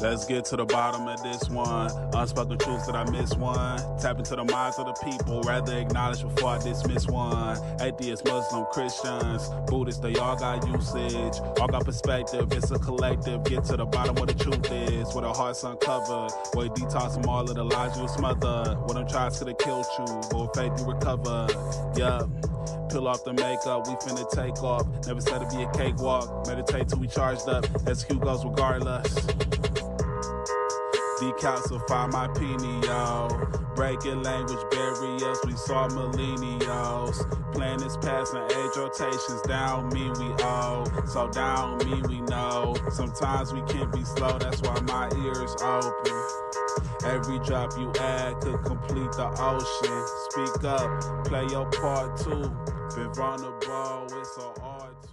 Let's get to the bottom of this one. Unspoken truths that I miss one. Tap into the minds of the people, rather acknowledge before I dismiss one. Atheists, Muslim, Christians, Buddhists, they all got usage. All got perspective, it's a collective. Get to the bottom where the truth is, where the heart's uncovered. Where you detox from all of the lies you smother. When them tries could have killed you, but with faith you recover. Yup. Peel off the makeup, we finna take off. Never said it'd be a cakewalk. Meditate till we charged up. Execute goes regardless. Decalcify my pineal. Breaking language barriers, we saw millennials. Planets passing age rotations, down me we owe. So down me we know. Sometimes we can't be slow, that's why my ears open. Every drop you add could complete the ocean. Speak up, play your part too. Been vulnerable, it's so hard to.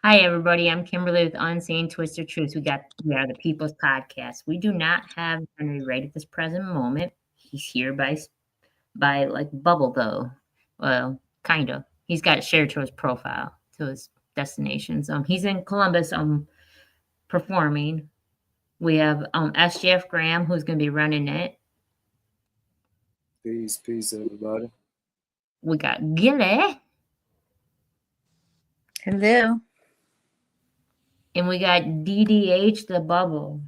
Hi, everybody. I'm Kimberly with Unseen Twisted Truths. We are the People's Podcast. We do not have Henry right at this present moment. He's here by like bubble, though. Well, kind of. He's got it shared to his profile, to his destinations. He's in Columbus performing. We have SGF Graham, who's going to be running it. Peace, everybody. We got Gilly. Hello. And we got DDH the Bubble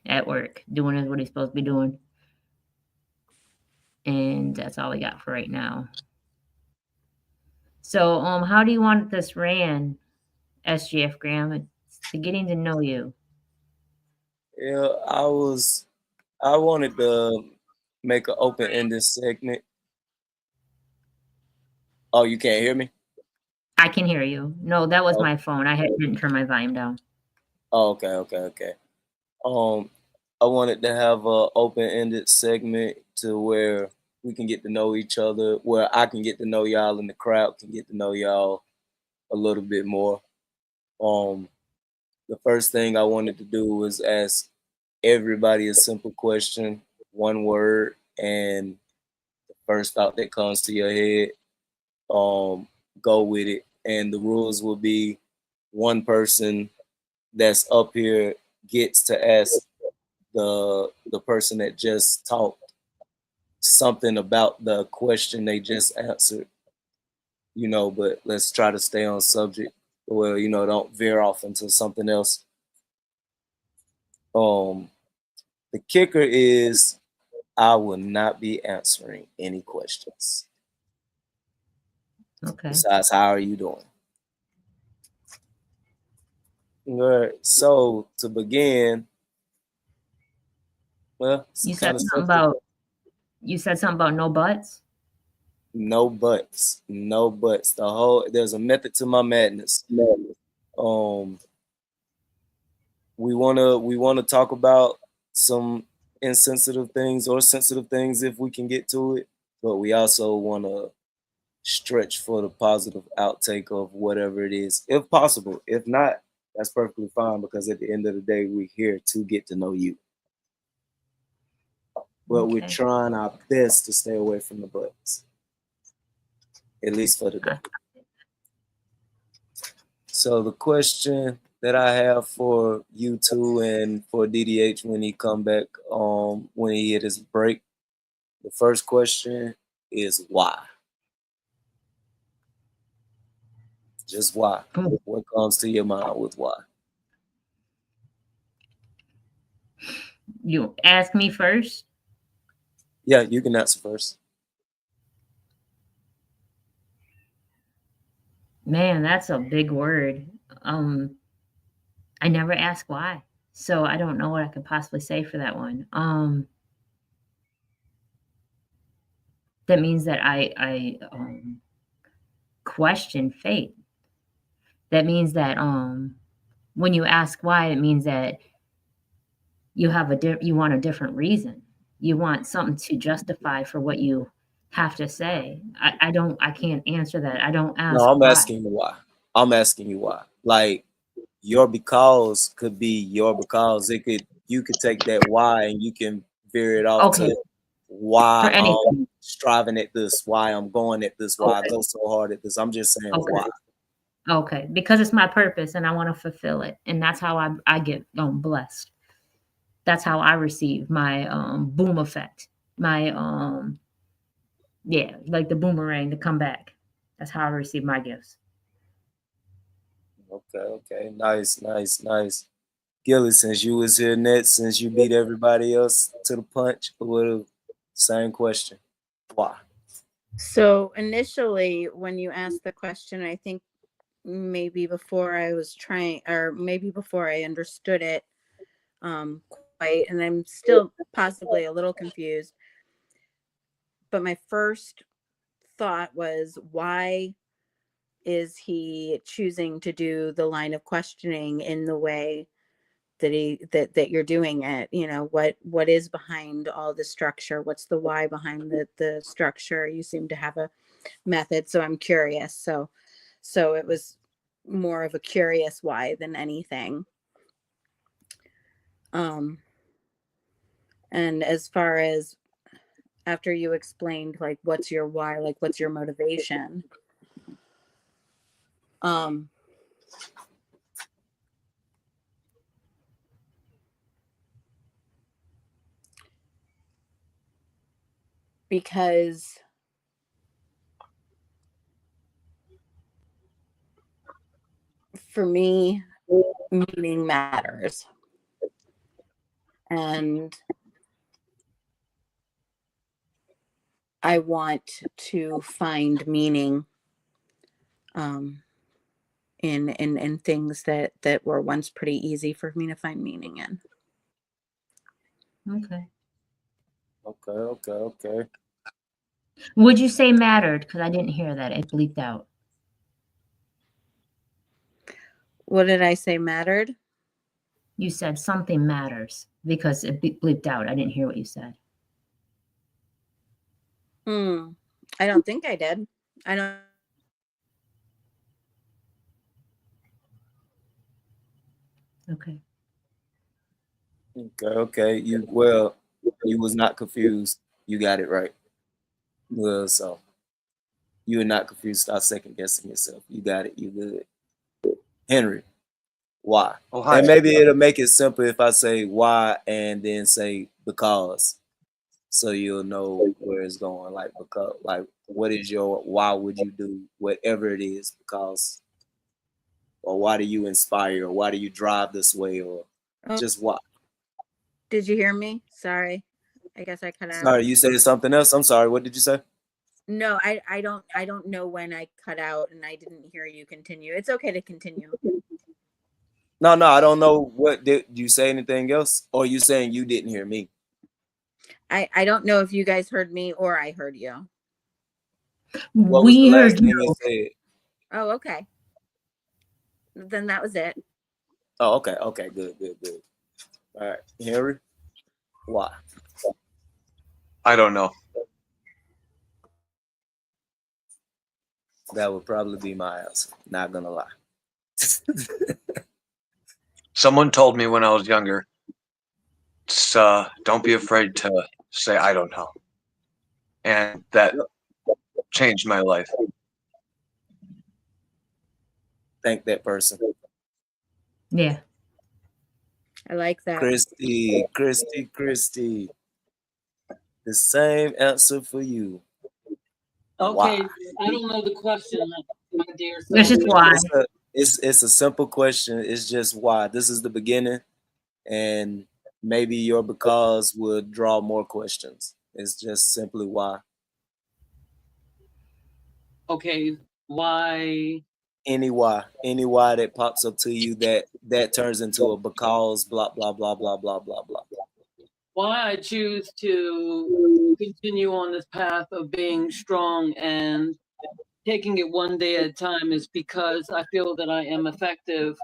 at work, doing what he's supposed to be doing. And that's all we got for right now. So, how do you want this ran, SGF Graham? It's getting to know you. Yeah, I wanted to make an open-ended segment. Oh, you can't hear me? I can hear you. No, that was my phone. I didn't turn my volume down. Oh, okay. I wanted to have an open-ended segment to where we can get to know each other, where I can get to know y'all and the crowd can get to know y'all a little bit more. The first thing I wanted to do was ask everybody a simple question, one word, and the first thought that comes to your head, go with it. And the rules will be one person that's up here gets to ask the person that just talked something about the question they just answered, but let's try to stay on subject. Well, don't veer off into something else. The kicker is I will not be answering any questions. Okay. Besides, how are you doing? All right. So to begin, well, you said something about no butts. No butts. There's a method to my madness. We wanna talk about some insensitive things or sensitive things if we can get to it, but we also wanna stretch for the positive outtake of whatever it is, if possible. If not, that's perfectly fine, because at the end of the day, we're here to get to know you. But we're trying our best to stay away from the butts, at least for today. So the question that I have for you two and for DDH when he come back, when he hit his break, the first question is why? Just why? What comes to your mind with why? You ask me first? Yeah, you can answer first. Man, that's a big word. I never ask why, so I don't know what I could possibly say for that one. That means that I question fate. That means that when you ask why, it means that you have you want a different reason. You want something to justify for what you have to say. I can't answer that. I don't ask. No, I'm asking you why. I'm asking you why. Like, your because could be your because. You could take that why and you can veer it off to why For I'm anything. striving at this, why I'm going at this, why I go so hard at this. I'm just saying why. Okay, because it's my purpose and I want to fulfill it, and that's how I get blessed. That's how I receive my boom effect, my yeah, like the boomerang to come back. That's how I receive my gifts. Okay. Nice. Gilly, since you was here next, since you beat everybody else to the punch, same question. Why? So initially, when you asked the question, I think maybe before I was trying, or maybe before I understood it quite, and I'm still possibly a little confused. But my first thought was, why is he choosing to do the line of questioning in the way that you're doing it? You know, what is behind all the structure? What's the why behind the structure? You seem to have a method, so I'm curious. So it was more of a curious why than anything. And as far as after you explained like what's your why, like what's your motivation, because for me, meaning matters. And I want to find meaning in things that were once pretty easy for me to find meaning in. Okay. Would you say mattered? Because I didn't hear that. It bleeped out. What did I say mattered? You said something matters because it bleeped out. I didn't hear what you said. I don't think I did. I don't. Okay. You was not confused. You got it right. Well, so you were not confused. Stop second guessing yourself. You got it. You good. Henry, why? Oh, hi. And maybe it'll make it simple if I say why and then say because, so you'll know where it's going. Like because, like what is your why? Would you do whatever it is because, or why do you inspire, or why do you drive this way, or just why? Did you hear me? Sorry, I guess I cut out. Sorry, you said something else. I'm sorry. What did you say? No, I don't know when I cut out and I didn't hear you continue. It's okay to continue. No, I don't know. What did you say? Anything else, or you saying you didn't hear me? I don't know if you guys heard me or I heard you. What was the last thing you said? Oh, okay. Then that was it. Oh, okay. Good. All right, Henry, why? I don't know. That would probably be my answer. Not gonna lie. Someone told me when I was younger, don't be afraid to say I don't know, and that changed my life. Thank that person. Yeah. I like that. Christy. The same answer for you. Okay, Why? I don't know the question, my dear. This is why. It's a simple question. It's just why. This is the beginning, and maybe your because would draw more questions. It's just simply why. Okay, why? Any why that pops up to you that turns into a because blah blah blah blah blah blah blah. Why I choose to continue on this path of being strong and taking it one day at a time is because I feel that I am effective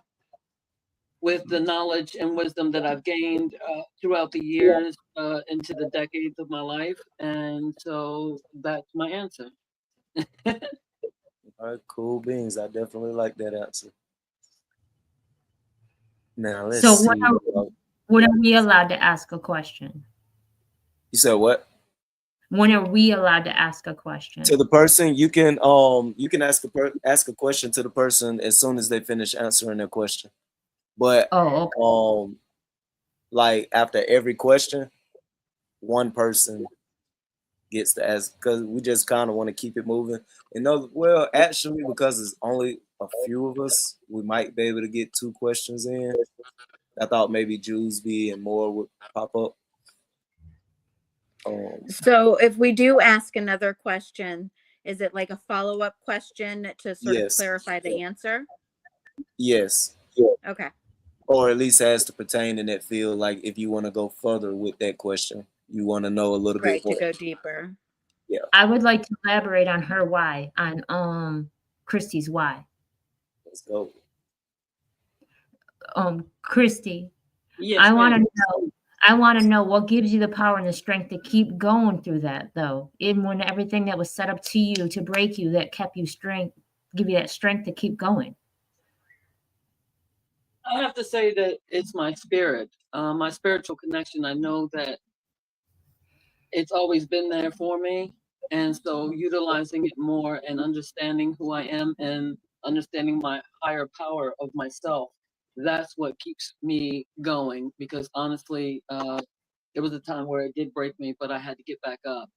with the knowledge and wisdom that I've gained throughout the years into the decades of my life. And so that's my answer. All right, cool beans. I definitely like that answer. Now let's see. What are we allowed to ask a question? You said what? When are we allowed to ask a question? To the person, you can ask a question to the person as soon as they finish answering their question. But okay. like after every question, one person gets to ask, because we just kind of want to keep it moving. And well, actually, because it's only a few of us, we might be able to get 2 questions in. I thought maybe Jewsby and more would pop up. So if we do ask another question, is it like a follow-up question to sort of clarify the answer? Yes. Okay. Or at least has to pertain in that field. Like if you want to go further with that question, you want to know a little bit more. To go deeper. Yeah. I would like to elaborate on her why, on Christy's why. Let's go. Christy, Yes, I want to know what gives you the power and the strength to keep going through that, though. Even when everything that was set up to you to break you, that kept you give you that strength to keep going. I have to say that it's my spirit, my spiritual connection. I know that it's always been there for me. And so utilizing it more and understanding who I am and understanding my higher power of myself, that's what keeps me going. Because honestly, there was a time where it did break me, but I had to get back up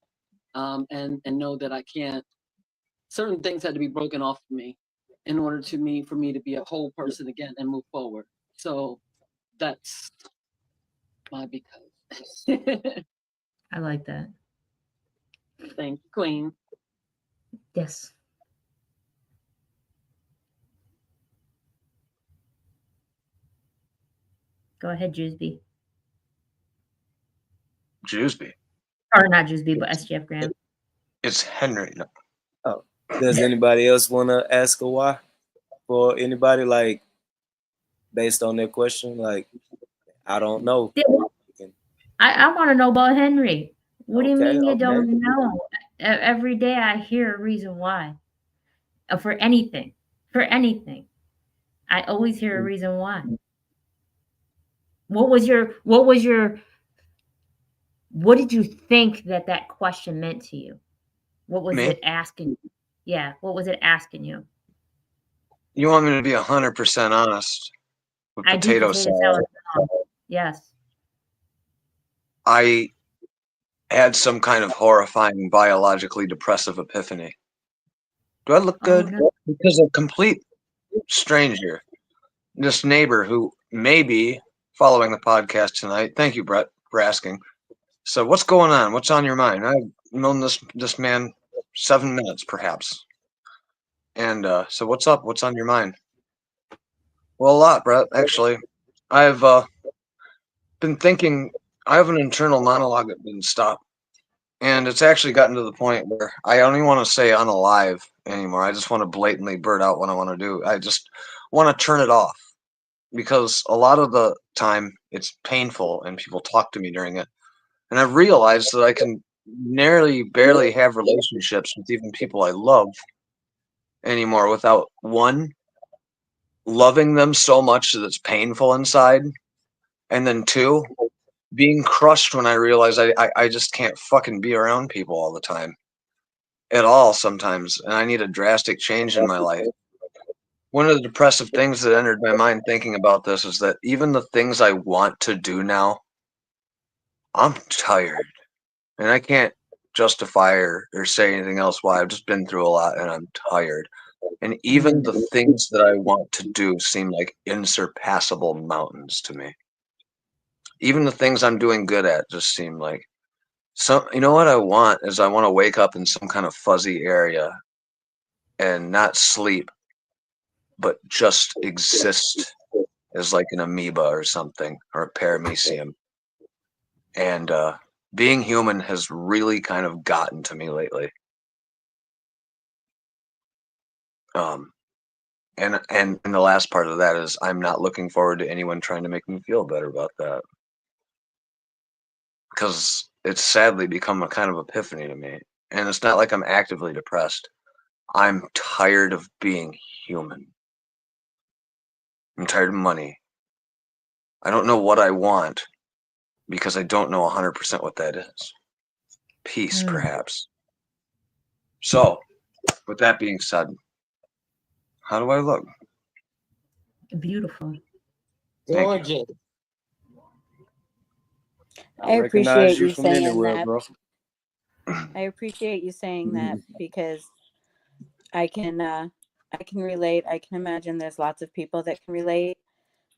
and know that I can't, certain things had to be broken off of me in order for me to be a whole person again and move forward. So that's my because. I like that. Thank you, Queen. Yes. Go ahead, Jewsby. Jewsby. Or not Jewsby, but SGF Graham. It's Henry. No. Oh, does anybody else want to ask a why? For anybody, like, based on their question? Like, I don't know. I want to know about Henry. What do you mean you Okay. don't know? Every day I hear a reason why. For anything. For anything. I always hear a reason why. What did you think that question meant to you? What was Me? it asking you? Yeah, what was it asking you? You want me to be 100% honest with potato salad? Yes. I had some kind of horrifying biologically depressive epiphany. Do I look good? No. Because a complete stranger, this neighbor who may be following the podcast tonight. Thank you, Brett, for asking. So what's going on? What's on your mind? I've known this man 7 minutes, perhaps. And so what's up? What's on your mind? Well, a lot, Brett, actually. I've been thinking. I have an internal monologue that didn't stop. And it's actually gotten to the point where I don't even want to say unalive anymore. I just want to blatantly blurt out what I want to do. I just want to turn it off because a lot of the time it's painful and people talk to me during it. And I've realized that I can barely have relationships with even people I love anymore without, one, loving them so much that it's painful inside, and then two, being crushed when I realize I just can't fucking be around people all the time at all sometimes, and I need a drastic change in my life. One of the depressive things that entered my mind thinking about this is that even the things I want to do now, I'm tired, and I can't justify or say anything else why. I've just been through a lot and I'm tired. And even the things that I want to do seem like insurpassable mountains to me. Even the things I'm doing good at just seem like you know what I want is I want to wake up in some kind of fuzzy area and not sleep, but just exist as like an amoeba or something, or a paramecium. And being human has really kind of gotten to me lately. And the last part of that is I'm not looking forward to anyone trying to make me feel better about that. Because it's sadly become a kind of epiphany to me. And it's not like I'm actively depressed. I'm tired of being human. I'm tired of money. I don't know what I want because I don't know 100% what that is. peace, perhaps. So, with that being said, how do I look? Beautiful. Thank you. Gorgeous. I recognize appreciate you you from saying anywhere, that. bro. I appreciate you saying that because I can relate. I can imagine there's lots of people that can relate,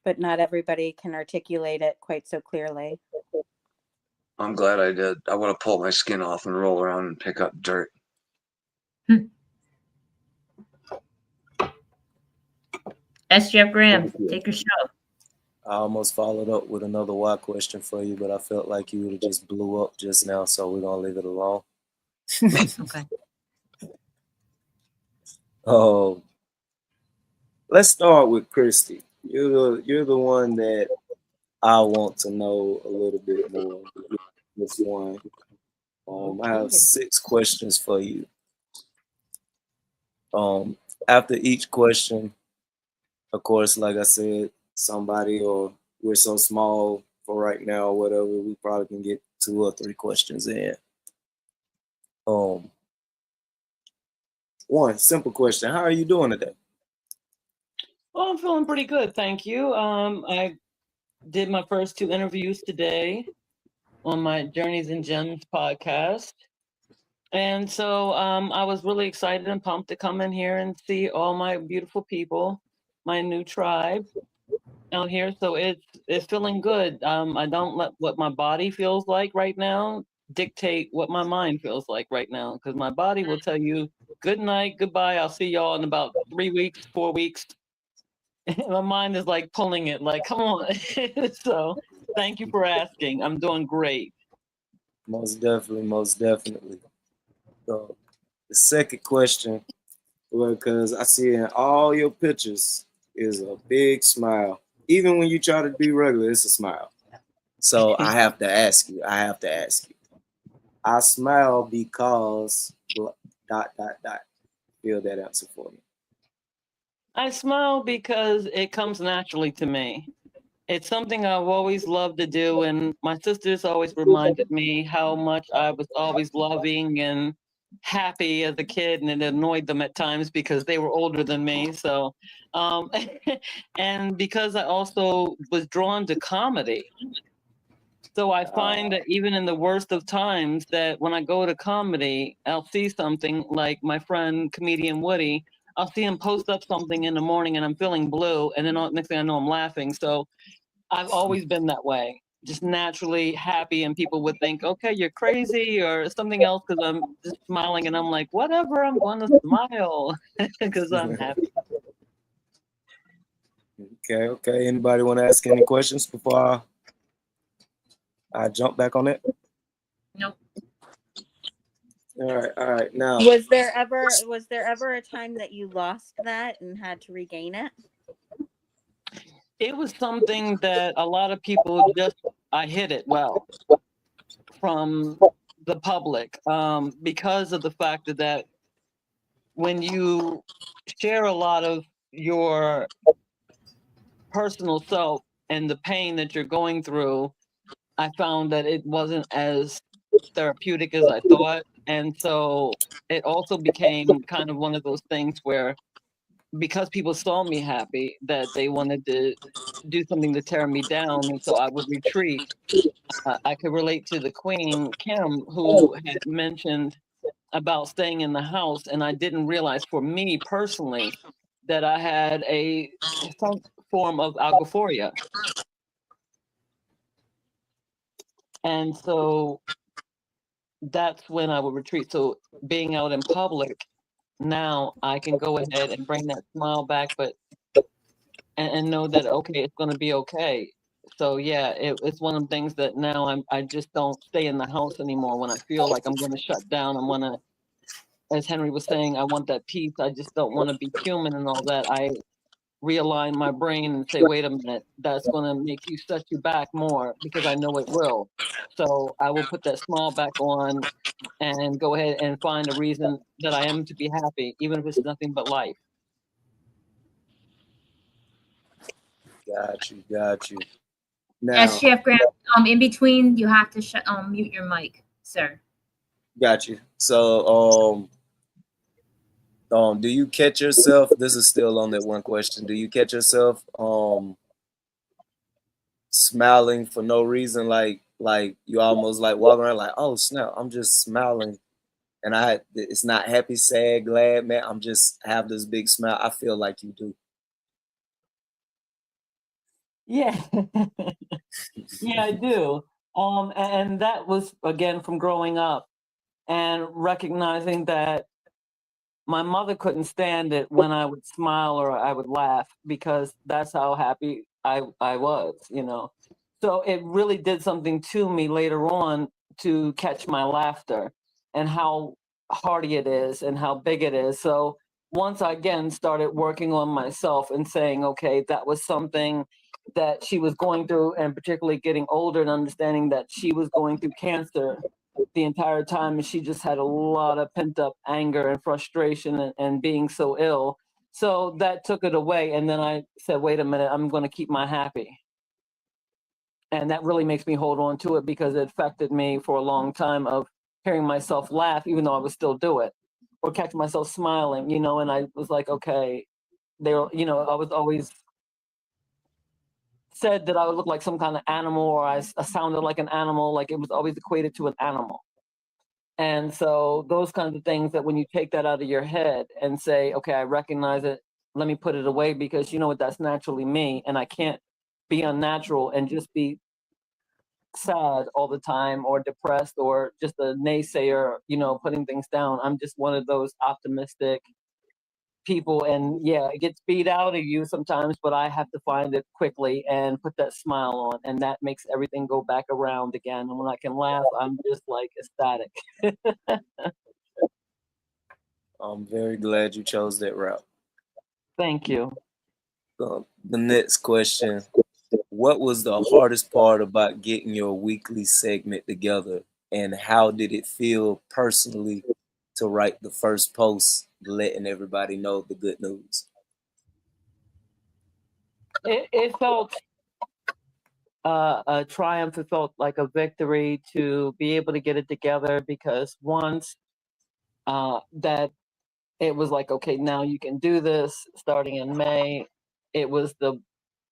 but not everybody can articulate it quite so clearly. I'm glad I did. I want to pull my skin off and roll around and pick up dirt. SGF Graham, take your show. I almost followed up with another why question for you, but I felt like you would have just blew up just now, so we're gonna leave it alone. Okay. Oh, let's start with Christy. You're the one that I want to know a little bit more. This one, I have 6 questions for you. After each question, of course, like I said, somebody or we're so small for right now, or whatever, we probably can get 2 or 3 questions in. One simple question: how are you doing today? Well, I'm feeling pretty good, thank you. I did my first 2 interviews today on my Journeys and Gems podcast. And so I was really excited and pumped to come in here and see all my beautiful people, my new tribe out here. So it's feeling good. I don't let what my body feels like right now dictate what my mind feels like right now, because my body will tell you good night, goodbye, I'll see y'all in about 3 weeks, 4 weeks. My mind is like pulling it, like, come on. So thank you for asking. I'm doing great. Most definitely, most definitely. So the second question, because I see in all your pictures is a big smile. Even when you try to be regular, it's a smile. So I have to ask you. I smile because ... Feel that answer for me. I smile because it comes naturally to me. It's something I've always loved to do, and my sisters always reminded me how much I was always loving and happy as a kid, and it annoyed them at times because they were older than me. So, and because I also was drawn to comedy. So I find that even in the worst of times, that when I go to comedy, I'll see something like my friend comedian Woody. I'll see him post up something in the morning, and I'm feeling blue, and then next thing I know, I'm laughing. So I've always been that way, just naturally happy, and people would think, okay, you're crazy or something else, because I'm just smiling, and I'm like, whatever, I'm going to smile because I'm happy. Okay. Anybody want to ask any questions before I jump back on it? Nope. All right. Now, Was there ever a time that you lost that and had to regain it? It was something that a lot of people I hid it well from the public, because of the fact that when you share a lot of your personal self and the pain that you're going through, I found that it wasn't as therapeutic as I thought. And so it also became kind of one of those things where, because people saw me happy, that they wanted to do something to tear me down. And so I would retreat. I could relate to the Queen, Kim, who had mentioned about staying in the house. And I didn't realize, for me personally, that I had some form of agoraphoria. And so that's when I would retreat. So being out in public, now I can go ahead and bring that smile back, but and know that, okay, it's going to be okay. So yeah, it's one of the things that now I just don't stay in the house anymore when I feel like I'm going to shut down. I want to, as Henry was saying, I want that peace. I just don't want to be human and all that. I realign my brain and say, wait a minute, that's going to make you set you back more, because I know it will. So I will put that smile back on and go ahead and find a reason that I am to be happy, even if it's nothing but life. Got you. Now, SGF Graham, in between, you have to mute your mic, sir. Got you. So, do you catch yourself? This is still on that one question. Do you catch yourself smiling for no reason? Like you almost like walking around like, oh snap, I'm just smiling, and it's not happy, sad, glad, man. I'm just have this big smile. I feel like you do. Yeah. Yeah, I do. And that was again from growing up and recognizing that my mother couldn't stand it when I would smile or I would laugh because that's how happy I was, you know. So it really did something to me later on to catch my laughter and how hearty it is and how big it is. So once I again started working on myself and saying, okay, that was something that she was going through, and particularly getting older and understanding that she was going through cancer the entire time, and she just had a lot of pent up anger and frustration and being so ill. So that took it away. And then I said, wait a minute, I'm going to keep my happy. And that really makes me hold on to it because it affected me for a long time of hearing myself laugh, even though I would still do it, or catch myself smiling, you know, and I was like, okay, you know, I was always said that I would look like some kind of animal or I sounded like an animal, like it was always equated to an animal. And so those kinds of things that when you take that out of your head and say, okay, I recognize it, let me put it away because you know what, that's naturally me. And I can't be unnatural and just be sad all the time or depressed or just a naysayer, you know, putting things down. I'm just one of those optimistic people, and yeah, it gets beat out of you sometimes, but I have to find it quickly and put that smile on, and that makes everything go back around again. And when I can laugh, I'm just like ecstatic. I'm very glad you chose that route. Thank you. The next question: what was the hardest part about getting your weekly segment together, and how did it feel personally to write the first post, letting everybody know the good news? It felt a triumph. It felt like a victory to be able to get it together because once that it was like, okay, now you can do this starting in May. It was the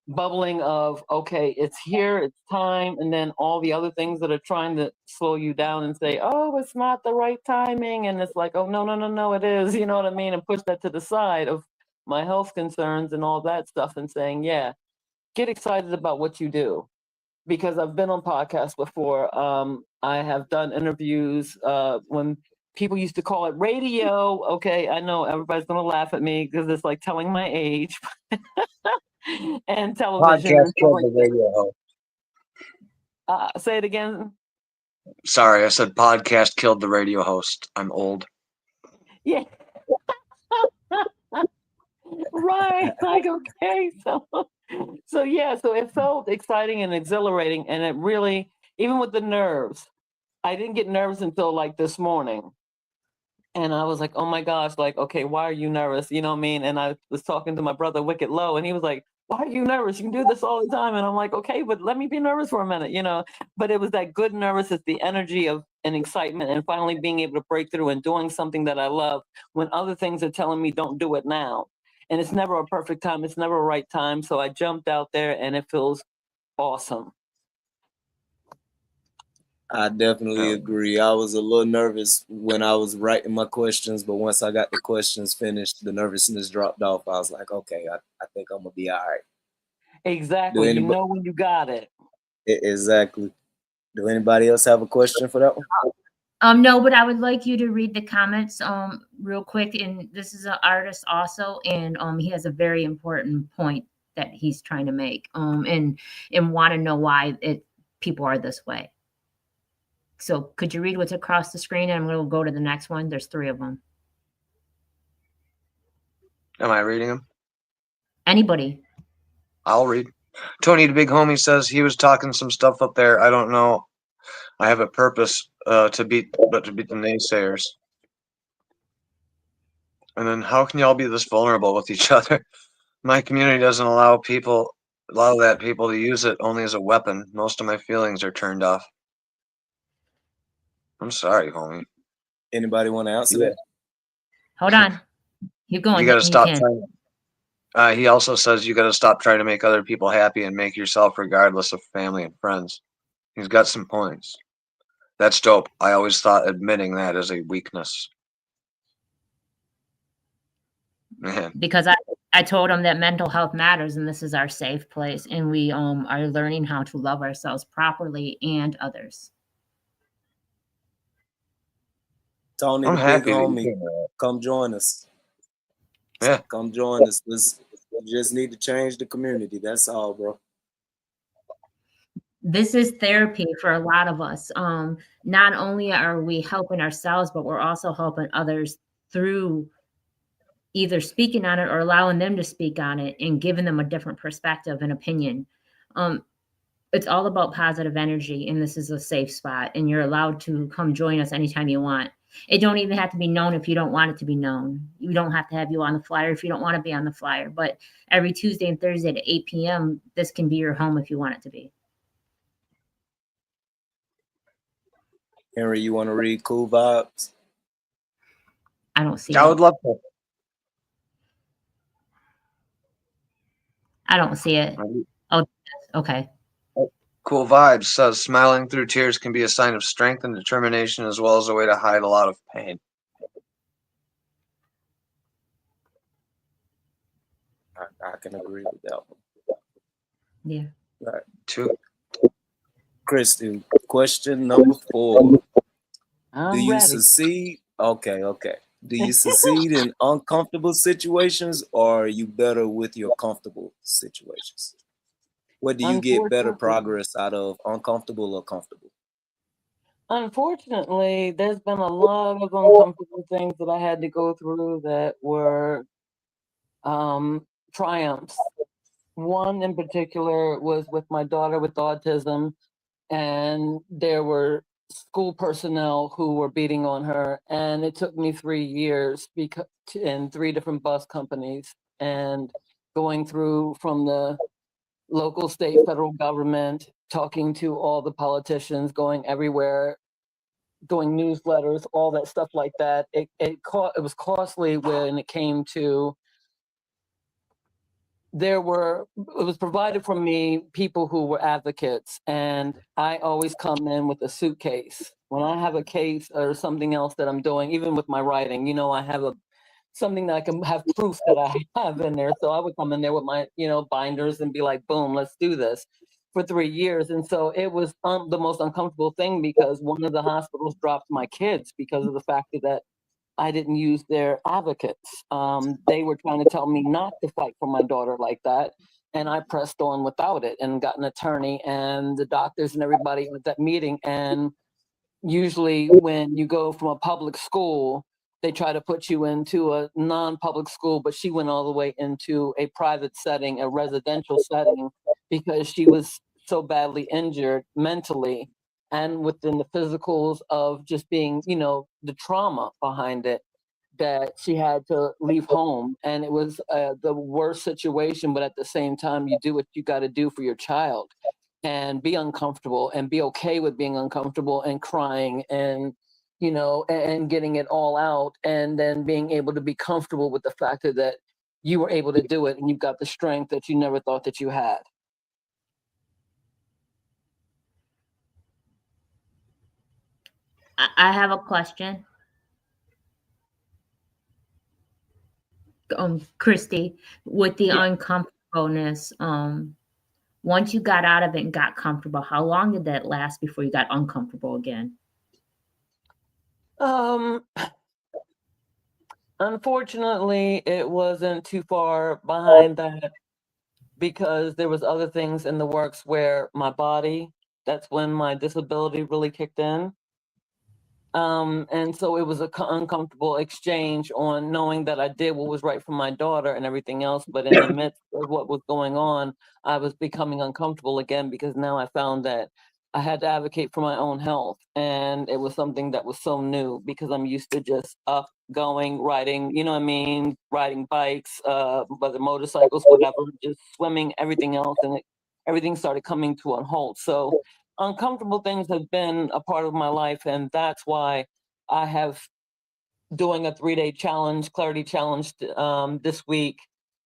bubbling of, okay, it's here, it's time. And then all the other things that are trying to slow you down and say, oh, it's not the right timing. And it's like, oh, no, no, no, no, it is. You know what I mean? And push that to the side of my health concerns and all that stuff and saying, yeah, get excited about what you do. Because I've been on podcasts before. I have done interviews when people used to call it radio. Okay, I know everybody's gonna laugh at me because it's like telling my age. And television Podcast and stuff killed like the radio host. that. Say it again. Sorry, I said podcast killed the radio host. I'm old. Yeah. Right. Like, okay. So yeah, so it felt exciting and exhilarating. And it really, even with the nerves, I didn't get nervous until like this morning. And I was like, oh my gosh, like, okay, why are you nervous? You know what I mean? And I was talking to my brother, Wicked Low, and he was like, why are you nervous? You can do this all the time. And I'm like, okay, but let me be nervous for a minute, you know? But it was that good nervous, it's the energy of an excitement and finally being able to break through and doing something that I love when other things are telling me don't do it now. And it's never a perfect time, it's never a right time. So I jumped out there and it feels awesome. I definitely agree. I was a little nervous when I was writing my questions, but once I got the questions finished, the nervousness dropped off. I was like, okay, I think I'm gonna be all right. Exactly. You know when you got it. Exactly. Do anybody else have a question for that one? No, but I would like you to read the comments real quick. And this is an artist also, and he has a very important point that he's trying to make. And want to know why people are this way. So could you read what's across the screen? And I'm going to go to the next one. There's 3 of them. Am I reading them? Anybody? I'll read. Tony, the big homie, says he was talking some stuff up there. I don't know. I have a purpose to beat the naysayers. And then how can y'all be this vulnerable with each other? My community doesn't allow people to use it only as a weapon. Most of my feelings are turned off. I'm sorry, homie. Anybody want to answer Yeah. that? Hold on. Keep going. You got to stop can. trying. He also says you got to stop trying to make other people happy and make yourself regardless of family and friends. He's got some points. That's dope. I always thought admitting that is a weakness. Man. Because I told him that mental health matters and this is our safe place, and we are learning how to love ourselves properly and others. Tony, I'm the big happy that you homie, came to come join us. Yeah. Come join us. We just need to change the community. That's all, bro. This is therapy for a lot of us. Not only are we helping ourselves, but we're also helping others through either speaking on it or allowing them to speak on it and giving them a different perspective and opinion. It's all about positive energy, and this is a safe spot, and you're allowed to come join us anytime you want. It don't even have to be known if you don't want it to be known. We don't have to have you on the flyer if you don't want to be on the flyer, but every Tuesday and Thursday at 8 p.m., this can be your home if you want it to be. Henry, you want to read Cool Vibes? I don't see I it. would love to. I don't see it. Oh, okay. Cool Vibes says smiling through tears can be a sign of strength and determination as well as a way to hide a lot of pain. I can agree with that one. Yeah. Right. Two. Kristen, question number 4. I'm Do you ready. succeed? Okay. Do you succeed in uncomfortable situations, or are you better with your comfortable situations? What do you get better progress out of, uncomfortable or comfortable? Unfortunately, there's been a lot of uncomfortable things that I had to go through that were triumphs. One in particular was with my daughter with autism, and there were school personnel who were beating on her, and it took me 3 years in 3 different bus companies, and going through from the local, state, federal government, talking to all the politicians, going everywhere, doing newsletters, all that stuff like that. It was costly when it came to it was provided for me people who were advocates, and I always come in with a suitcase. When I have a case or something else that I'm doing, even with my writing, I have something that I can have proof that I have in there. So I would come in there with my, binders and be like, boom, let's do this for 3 years. And so it was the most uncomfortable thing because one of the hospitals dropped my kids because of the fact that I didn't use their advocates. They were trying to tell me not to fight for my daughter like that. And I pressed on without it and got an attorney and the doctors and everybody at that meeting. And usually when you go from a public school, they try to put you into a non-public school, but she went all the way into a private setting, a residential setting, because she was so badly injured mentally and within the physicals of just being, the trauma behind it, that she had to leave home. And it was the worst situation, but at the same time, you do what you got to do for your child and be uncomfortable and be okay with being uncomfortable and crying and, and getting it all out, and then being able to be comfortable with the fact that you were able to do it and you've got the strength that you never thought that you had. I have a question. Christy, with the uncomfortableness, once you got out of it and got comfortable, how long did that last before you got uncomfortable again? Unfortunately, it wasn't too far behind that because there was other things in the works where my body, that's when my disability really kicked in. And so it was an uncomfortable exchange on knowing that I did what was right for my daughter and everything else. But in the midst of what was going on, I was becoming uncomfortable again because now I found that I had to advocate for my own health. And it was something that was so new because I'm used to just up, going, riding, riding bikes, whether motorcycles, whatever, just swimming, everything else. And everything started coming to a halt. So uncomfortable things have been a part of my life, and that's why I have doing a 3-day challenge, clarity challenge, this week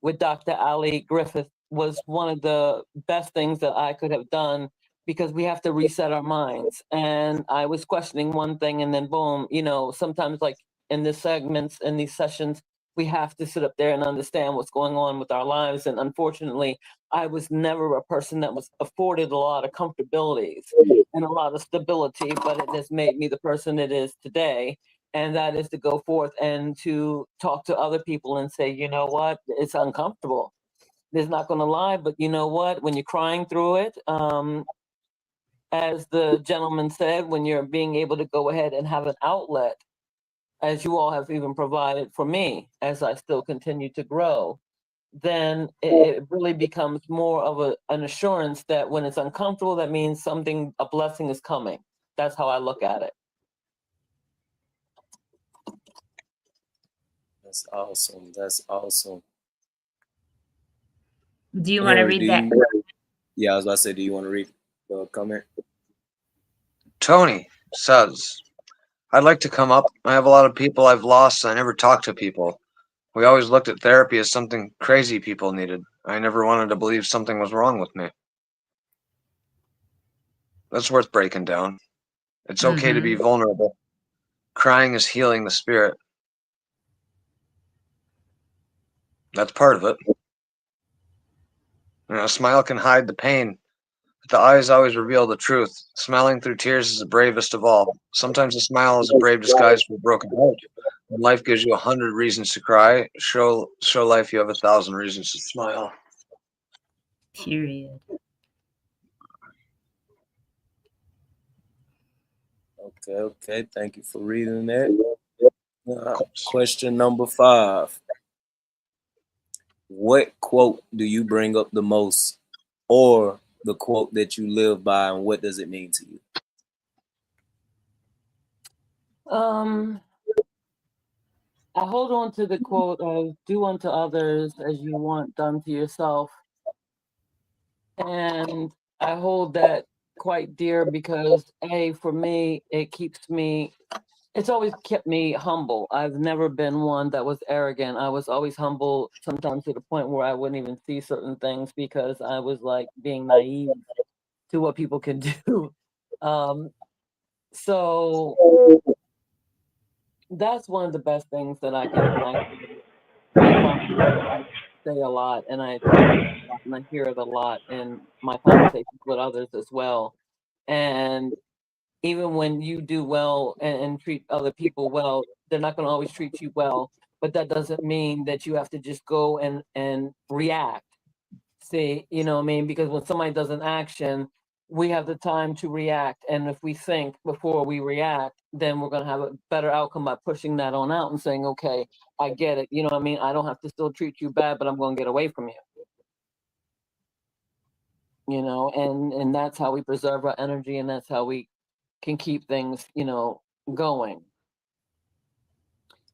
with Dr. Ali Griffith was one of the best things that I could have done, because we have to reset our minds. And I was questioning one thing, and then boom, sometimes like in these segments, in these sessions, we have to sit up there and understand what's going on with our lives. And unfortunately, I was never a person that was afforded a lot of comfortabilities and a lot of stability, but it has made me the person it is today. And that is to go forth and to talk to other people and say, you know what, it's uncomfortable. It's not going to lie, but you know what, when you're crying through it, as the gentleman said, when you're being able to go ahead and have an outlet, as you all have even provided for me, as I still continue to grow, then it really becomes more of an assurance that when it's uncomfortable, that means a blessing is coming. That's how I look at it. That's awesome. That's awesome. Do you want to read that? Yeah, I was about to say, do you want to read the comment? Tony says, I'd like to come up. I have a lot of people I've lost. I never talked to people. We always looked at therapy as something crazy people needed. I never wanted to believe something was wrong with me. That's worth breaking down. It's okay to be vulnerable. Crying is healing the spirit. That's part of it. A smile can hide the pain, but the eyes always reveal the truth. Smiling through tears is the bravest of all. Sometimes a smile is a brave disguise for a broken heart. When life gives you 100 reasons to cry, show life you have 1,000 reasons to smile. Period. Okay. Thank you for reading that. Question number 5. What quote do you bring up the most, or the quote that you live by, and what does it mean to you? I hold on to the quote of "do unto others as you want done to yourself." And I hold that quite dear because for me, it's always kept me humble. I've never been one that was arrogant. I was always humble, sometimes to the point where I wouldn't even see certain things because I was like being naive to what people can do. So that's one of the best things that I say a lot, and I hear it a lot in my conversations with others as well. And even when you do well and treat other people well, they're not going to always treat you well, but that doesn't mean that you have to just go and react. See, you know what I mean? Because when somebody does an action, we have the time to react. And if we think before we react, then we're going to have a better outcome by pushing that on out and saying, okay, I get it. You know what I mean? I don't have to still treat you bad, but I'm going to get away from you. You know, and that's how we preserve our energy, and that's how we can keep things, going.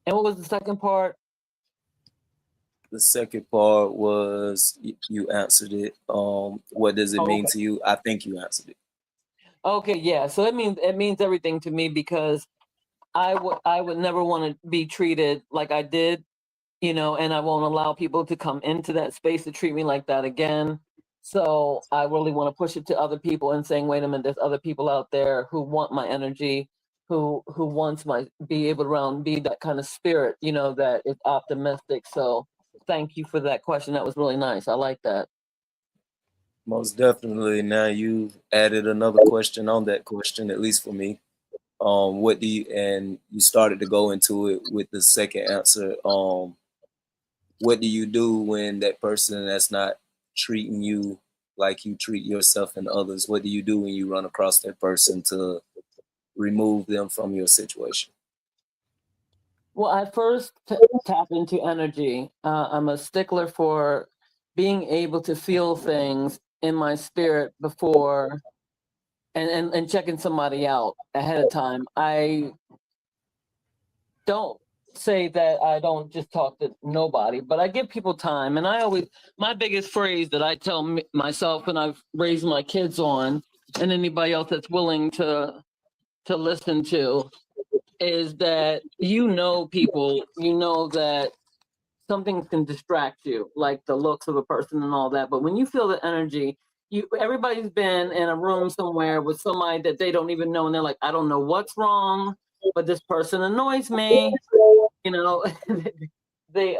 And what was the second part? The second part was you answered it. What does it mean to you? I think you answered it. Okay, yeah. So it means everything to me, because I would never want to be treated like I did, and I won't allow people to come into that space to treat me like that again. So I really want to push it to other people and saying, wait a minute, there's other people out there who want my energy, who wants be able to be that kind of spirit, that is optimistic. So thank you for that question. That was really nice. I like that. Most definitely. Now you've added another question on that question, at least for me. What do you, and you started to go into it with the second answer. What do you do when that person that's not treating you like you treat yourself and others? What do you do when you run across that person to remove them from your situation? Well, I first tap into energy. I'm a stickler for being able to feel things in my spirit before and checking somebody out ahead of time. I don't say that I don't just talk to nobody, but I give people time. And my biggest phrase that I tell myself, and I've raised my kids on, and anybody else that's willing to listen to, is that people, that something can distract you, like the looks of a person and all that. But when you feel the energy, everybody's been in a room somewhere with somebody that they don't even know, and they're like, I don't know what's wrong, but this person annoys me. They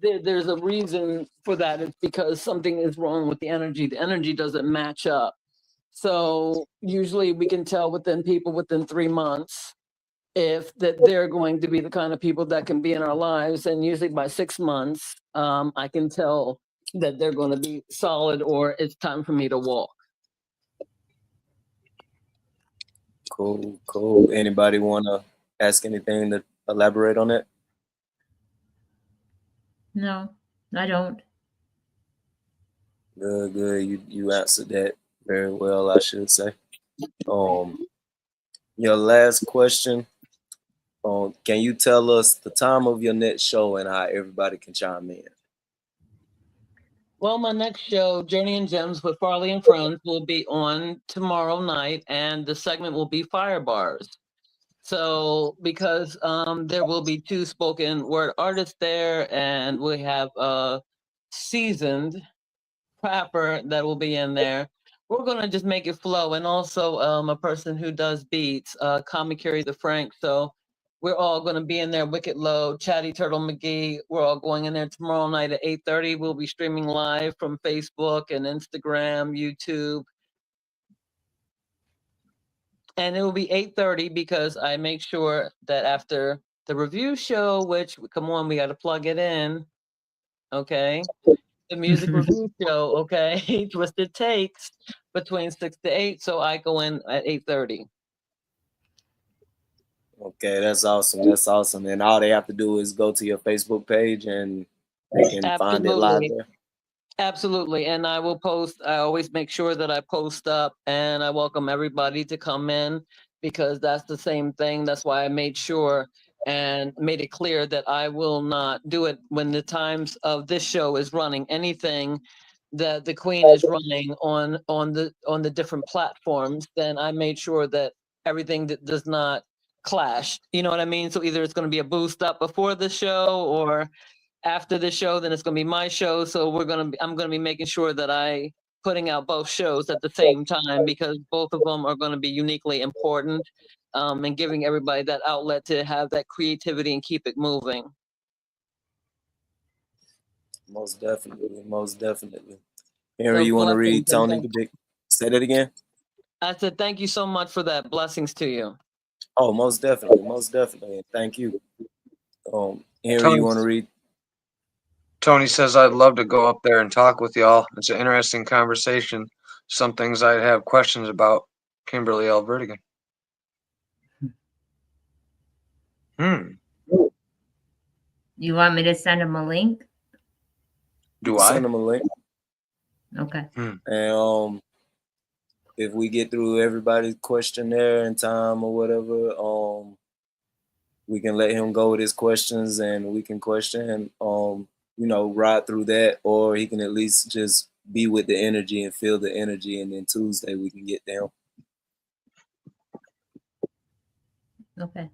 there's a reason for that. It's because something is wrong with the energy. The energy doesn't match up. So usually we can tell within 3 months if that they're going to be the kind of people that can be in our lives. And usually by 6 months, I can tell that they're going to be solid, or it's time for me to walk. Cool. Anybody want to ask anything to elaborate on it? No, I don't. Good. You answered that very well, I should say. Your last question. Can you tell us the time of your next show and how everybody can chime in? Well, my next show, Journey and Gems with Farley and Friends, will be on tomorrow night, and the segment will be Fire Bars. So, because there will be 2 spoken word artists there, and we have a seasoned rapper that will be in there. We're gonna just make it flow, and also a person who does beats, Carry the Frank. So we're all gonna be in there. Wicked Low, Chatty Turtle McGee. We're all going in there tomorrow night at 8:30. We'll be streaming live from Facebook and Instagram, YouTube. And it will be 8:30 because I make sure that after the review show, which, come on, we got to plug it in. Okay. The music review show. Okay. Twisted Takes between 6 to 8. So I go in at 8:30. Okay, that's awesome. And all they have to do is go to your Facebook page and they can find it live there. Absolutely. And I will post, I always make sure that I post up, and I welcome everybody to come in, because that's the same thing. That's why I made sure and made it clear that I will not do it when the times of this show is running. Anything that the Queen is running on the different platforms, then I made sure that everything that does not clash. You know what I mean? So either it's going to be a boost up before the show, or after the show, then it's going to be my show. So I'm going to be making sure that I putting out both shows at the same time, because both of them are going to be uniquely important, and giving everybody that outlet to have that creativity and keep it moving. Most definitely. Henry, you want to read Tony? Say that again. I said, thank you so much for that. Blessings to you. Oh, most definitely. Thank you. Henry, you want to read? Tony says, I'd love to go up there and talk with y'all. It's an interesting conversation. Some things I have questions about. Kimberly L. Vertigan. You want me to send him a link? Do I? Send him a link. Okay. And if we get through everybody's questionnaire in time or whatever, we can let him go with his questions and we can question and ride through that, or he can at least just be with the energy and feel the energy, and then Tuesday we can get down. Okay.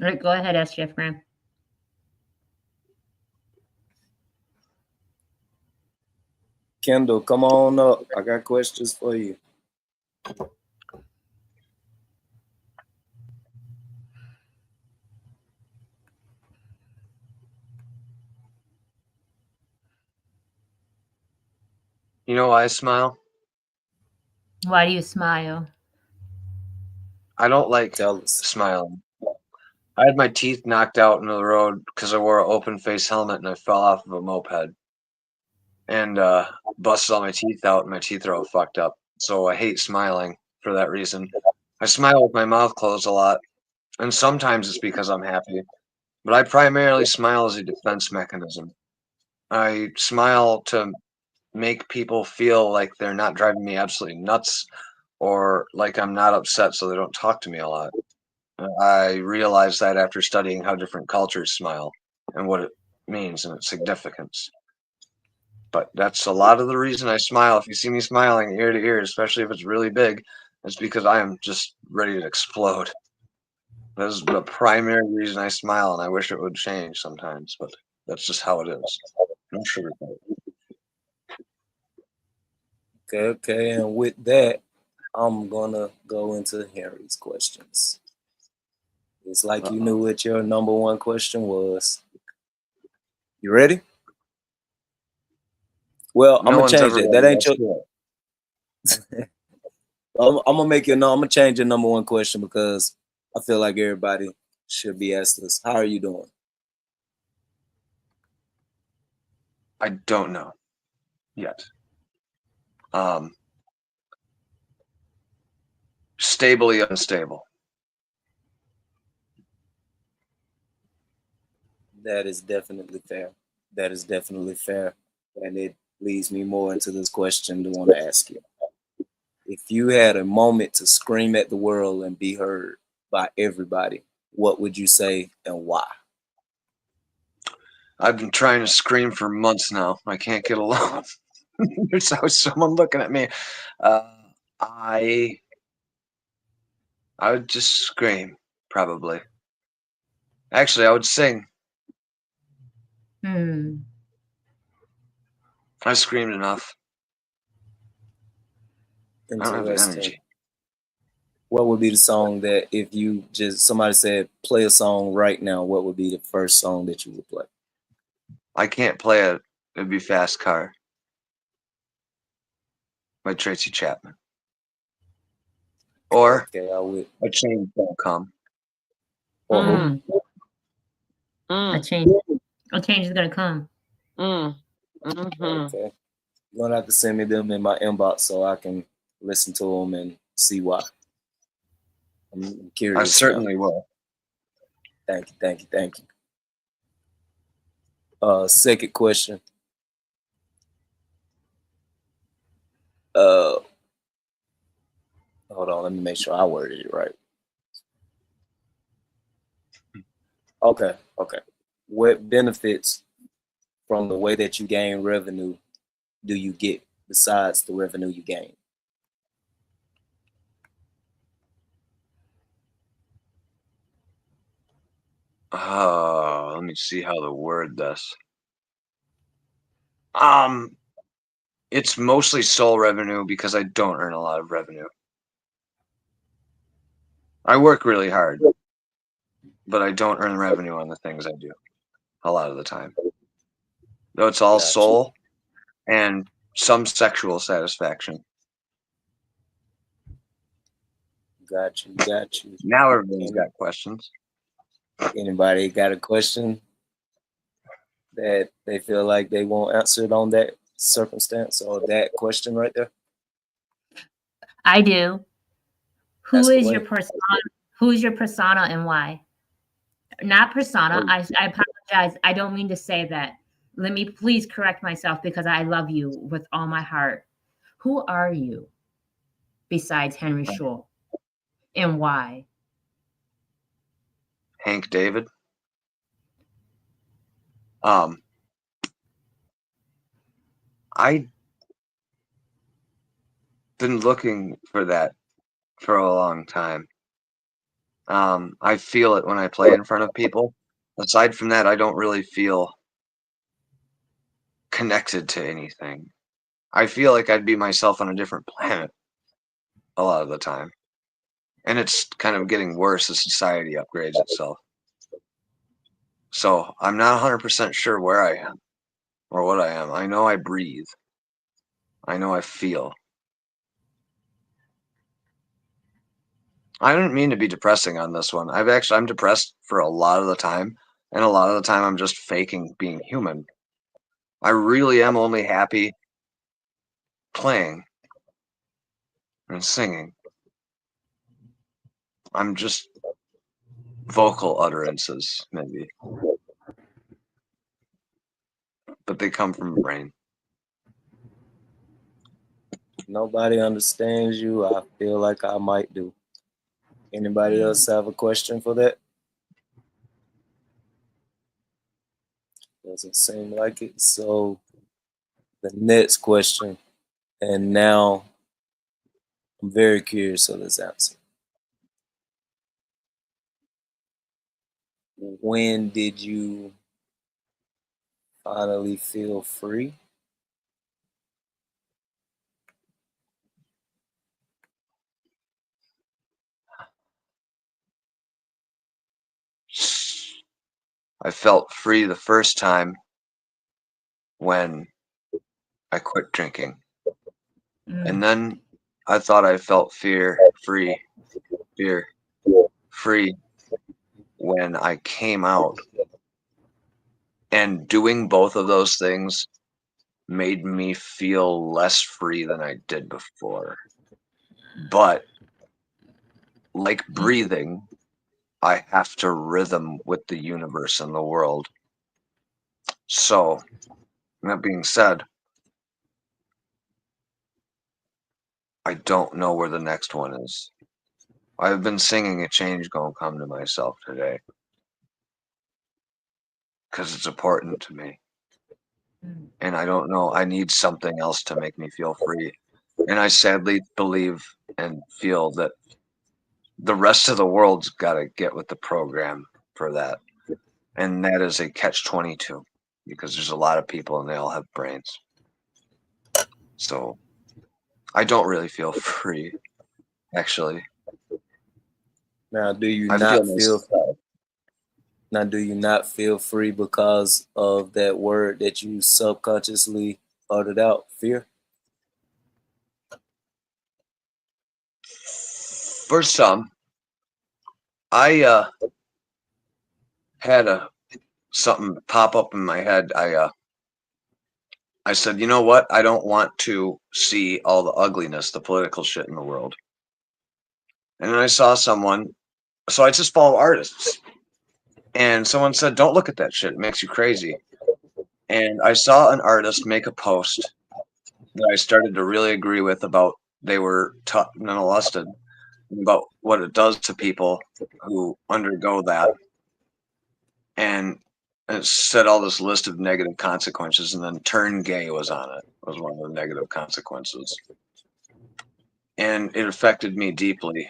All right, go ahead, ask Jeff Graham. Kendall, come on up. I got questions for you. You know why I smile? Why do you smile? I don't like smiling. I had my teeth knocked out into the road because I wore an open face helmet and I fell off of a moped. And busted all my teeth out, and my teeth are all fucked up. So I hate smiling for that reason. I smile with my mouth closed a lot, and sometimes it's because I'm happy. But I primarily smile as a defense mechanism. I smile to make people feel like they're not driving me absolutely nuts, or like I'm not upset so they don't talk to me a lot. I realized that after studying how different cultures smile and what it means and its significance. But that's a lot of the reason I smile. If you see me smiling ear to ear, especially if it's really big, it's because I am just ready to explode. That is the primary reason I smile, and I wish it would change sometimes, but that's just how it is. No sugarcoat it. Okay. And with that, I'm gonna go into Henry's questions. It's like you knew what your number one question was. You ready? Well, No I'm gonna one's change ever it. That ready. ain't Let's your. do it. I'm gonna make you know. I'm gonna change your number one question because I feel like everybody should be asked this. How are you doing? I don't know yet. Stably unstable. That is definitely fair. That is definitely fair, and it leads me more into this question to want to ask you. If you had a moment to scream at the world and be heard by everybody, what would you say and why? I've been trying to scream for months now. I can't get along. There's always someone looking at me. I would just scream, probably. Actually, I would sing. I screamed enough. I don't have the Interesting. energy. What would be the song that if you just somebody said play a song right now, what would be the first song that you would play? I can't play it. It'd be Fast Car by Tracy Chapman. Or Okay, I would. A Change Don't Come. Or who? A change is gonna come. Okay. You're gonna have to send me them in my inbox so I can listen to them and see why. I'm curious. I certainly will. Thank you. Second question. Hold on, let me make sure I worded it right. Okay. What benefits from the way that you gain revenue do you get besides the revenue you gain? Let me see how to word this. It's mostly sole revenue because I don't earn a lot of revenue. I work really hard, but I don't earn revenue on the things I do a lot of the time. Though it's all soul and some sexual satisfaction. Got you. Now everyone's got questions. Anybody got a question that they feel like they won't answer it on that circumstance or that question right there? I do. Who Ask is away. your persona? Who is your persona and why? Not persona. I apologize. I don't mean to say that. Let me please correct myself because I love you with all my heart. Who are you besides Henry Shaw and why? Hank David. I've been looking for that for a long time. I feel it when I play in front of people. Aside from that, I don't really feel connected to anything. I feel like I'd be myself on a different planet a lot of the time. And it's kind of getting worse as society upgrades itself. So I'm not 100% sure where I am or what I am. I know I breathe. I know I feel. I didn't mean to be depressing on this one. I'm depressed for a lot of the time, and a lot of the time I'm just faking being human. I really am only happy playing and singing. I'm just vocal utterances, maybe. But they come from the brain. Nobody understands you. I feel like I might do. Anybody else have a question for that? Doesn't seem like it. So the next question, and now I'm very curious of this answer. When did you finally feel free? I felt free the first time when I quit drinking. And then I thought I felt fear free when I came out. And doing both of those things made me feel less free than I did before. But like breathing, I have to rhythm with the universe and the world. So, that being said, I don't know where the next one is. I've been singing A Change Gonna Come to myself today because it's important to me. And I don't know, I need something else to make me feel free. And I sadly believe and feel that the rest of the world's got to get with the program for that. And that is a catch-22 because there's a lot of people and they all have brains. So I don't really feel free, actually. Now, do you I not feel feel now do you not feel free because of that word that you subconsciously uttered out, fear? for some, I had something pop up in my head. I said, you know what? I don't want to see all the ugliness, the political shit in the world. And then I saw someone, so I just follow artists. And someone said, don't look at that shit. It makes you crazy. And I saw an artist make a post that I started to really agree with about they were molested, about what it does to people who undergo that. And it said all this list of negative consequences, and then turn gay was on it. Was one of the negative consequences. And it affected me deeply.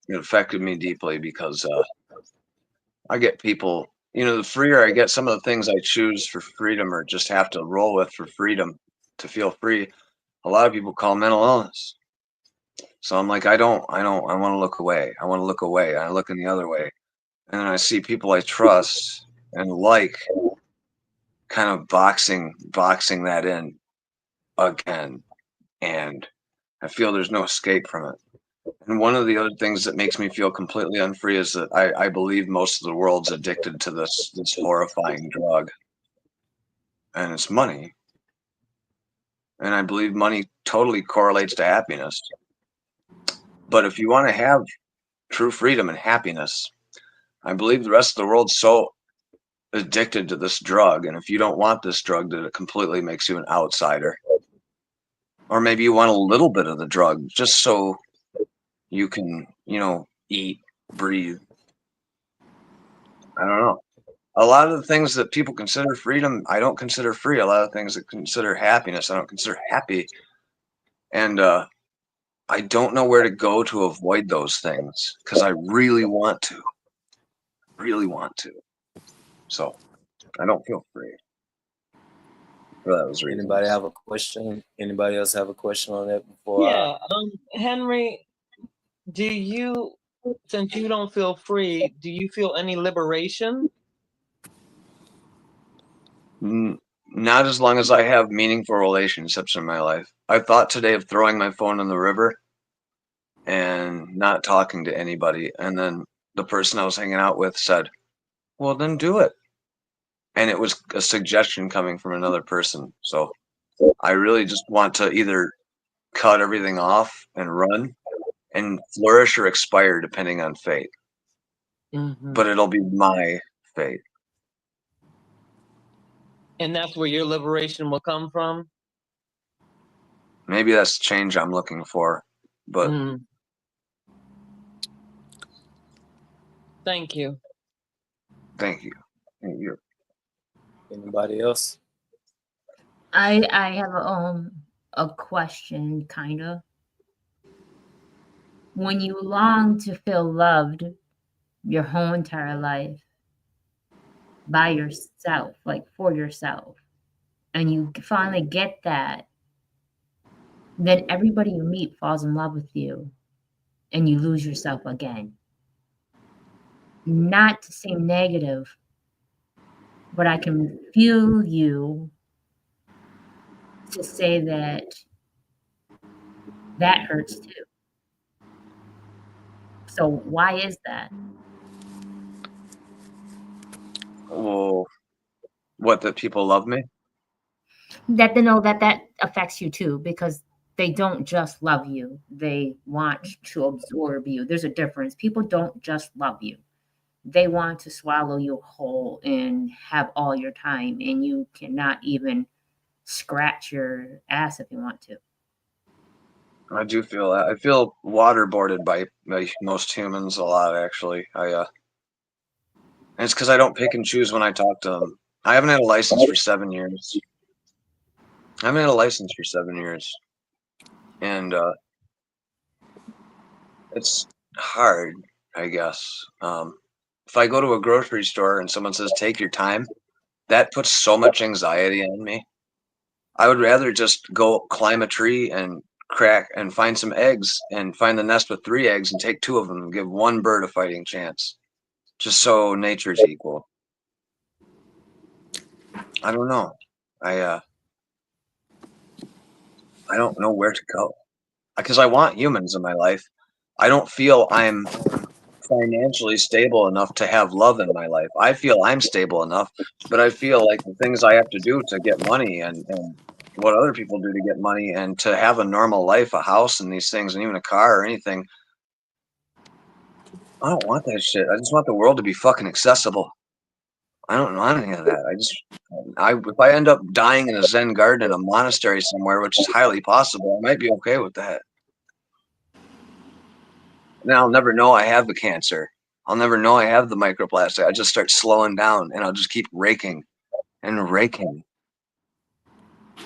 It affected me deeply because I get people, the freer I get, some of the things I choose for freedom or just have to roll with for freedom to feel free, a lot of people call mental illness. So I'm like, I want to look away. I want to look away. I look in the other way. And then I see people I trust and like kind of boxing that in again. And I feel there's no escape from it. And one of the other things that makes me feel completely unfree is that I believe most of the world's addicted to this horrifying drug. And it's money. And I believe money totally correlates to happiness. But if you want to have true freedom and happiness, I believe the rest of the world's so addicted to this drug. And if you don't want this drug, that it completely makes you an outsider. Or maybe you want a little bit of the drug just so you can, eat, breathe. I don't know. A lot of the things that people consider freedom, I don't consider free. A lot of things that consider happiness, I don't consider happy. And I don't know where to go to avoid those things because I really want to. Really want to. So I don't feel free. For those reasons. Anybody have a question? Anybody else have a question on that before? Yeah, Henry, do you, since you don't feel free, do you feel any liberation? Not as long as I have meaningful relationships in my life. I thought today of throwing my phone in the river and not talking to anybody. And then the person I was hanging out with said, well, then do it. And it was a suggestion coming from another person. So I really just want to either cut everything off and run and flourish or expire depending on fate. Mm-hmm. But it'll be my fate. And that's where your liberation will come from? Maybe that's the change I'm looking for. But Thank you. Thank you. Thank you. Anybody else? I have a question, kind of. When you long to feel loved your whole entire life by yourself, like for yourself, and you finally get that, then everybody you meet falls in love with you and you lose yourself again. Not to seem negative, but I can feel you to say that that hurts too. So why is that? Oh, what, that people love me? That they know that that affects you too, because they don't just love you. They want to absorb you. There's a difference. People don't just love you. They want to swallow you whole and have all your time, and you cannot even scratch your ass if you want to. I do feel that. I feel waterboarded by most humans a lot, actually. And it's because I don't pick and choose when I talk to them. I haven't had a license for 7 years. And it's hard, I guess. If I go to a grocery store and someone says, take your time, that puts so much anxiety on me. I would rather just go climb a tree and crack and find some eggs and find the nest with 3 eggs and take 2 of them and give one bird a fighting chance, just so nature's equal. I don't know. I I don't know where to go because I want humans in my life. I don't feel I'm financially stable enough to have love in my life. I feel I'm stable enough, but I feel like the things I have to do to get money and what other people do to get money and to have a normal life, a house and these things and even a car or anything, I don't want that shit. I just want the world to be fucking accessible. I don't want any of that. If I end up dying in a Zen garden in a monastery somewhere, which is highly possible, I might be okay with that. Then I'll never know I have the cancer. I'll never know I have the microplastic. I just start slowing down and I'll just keep raking and raking.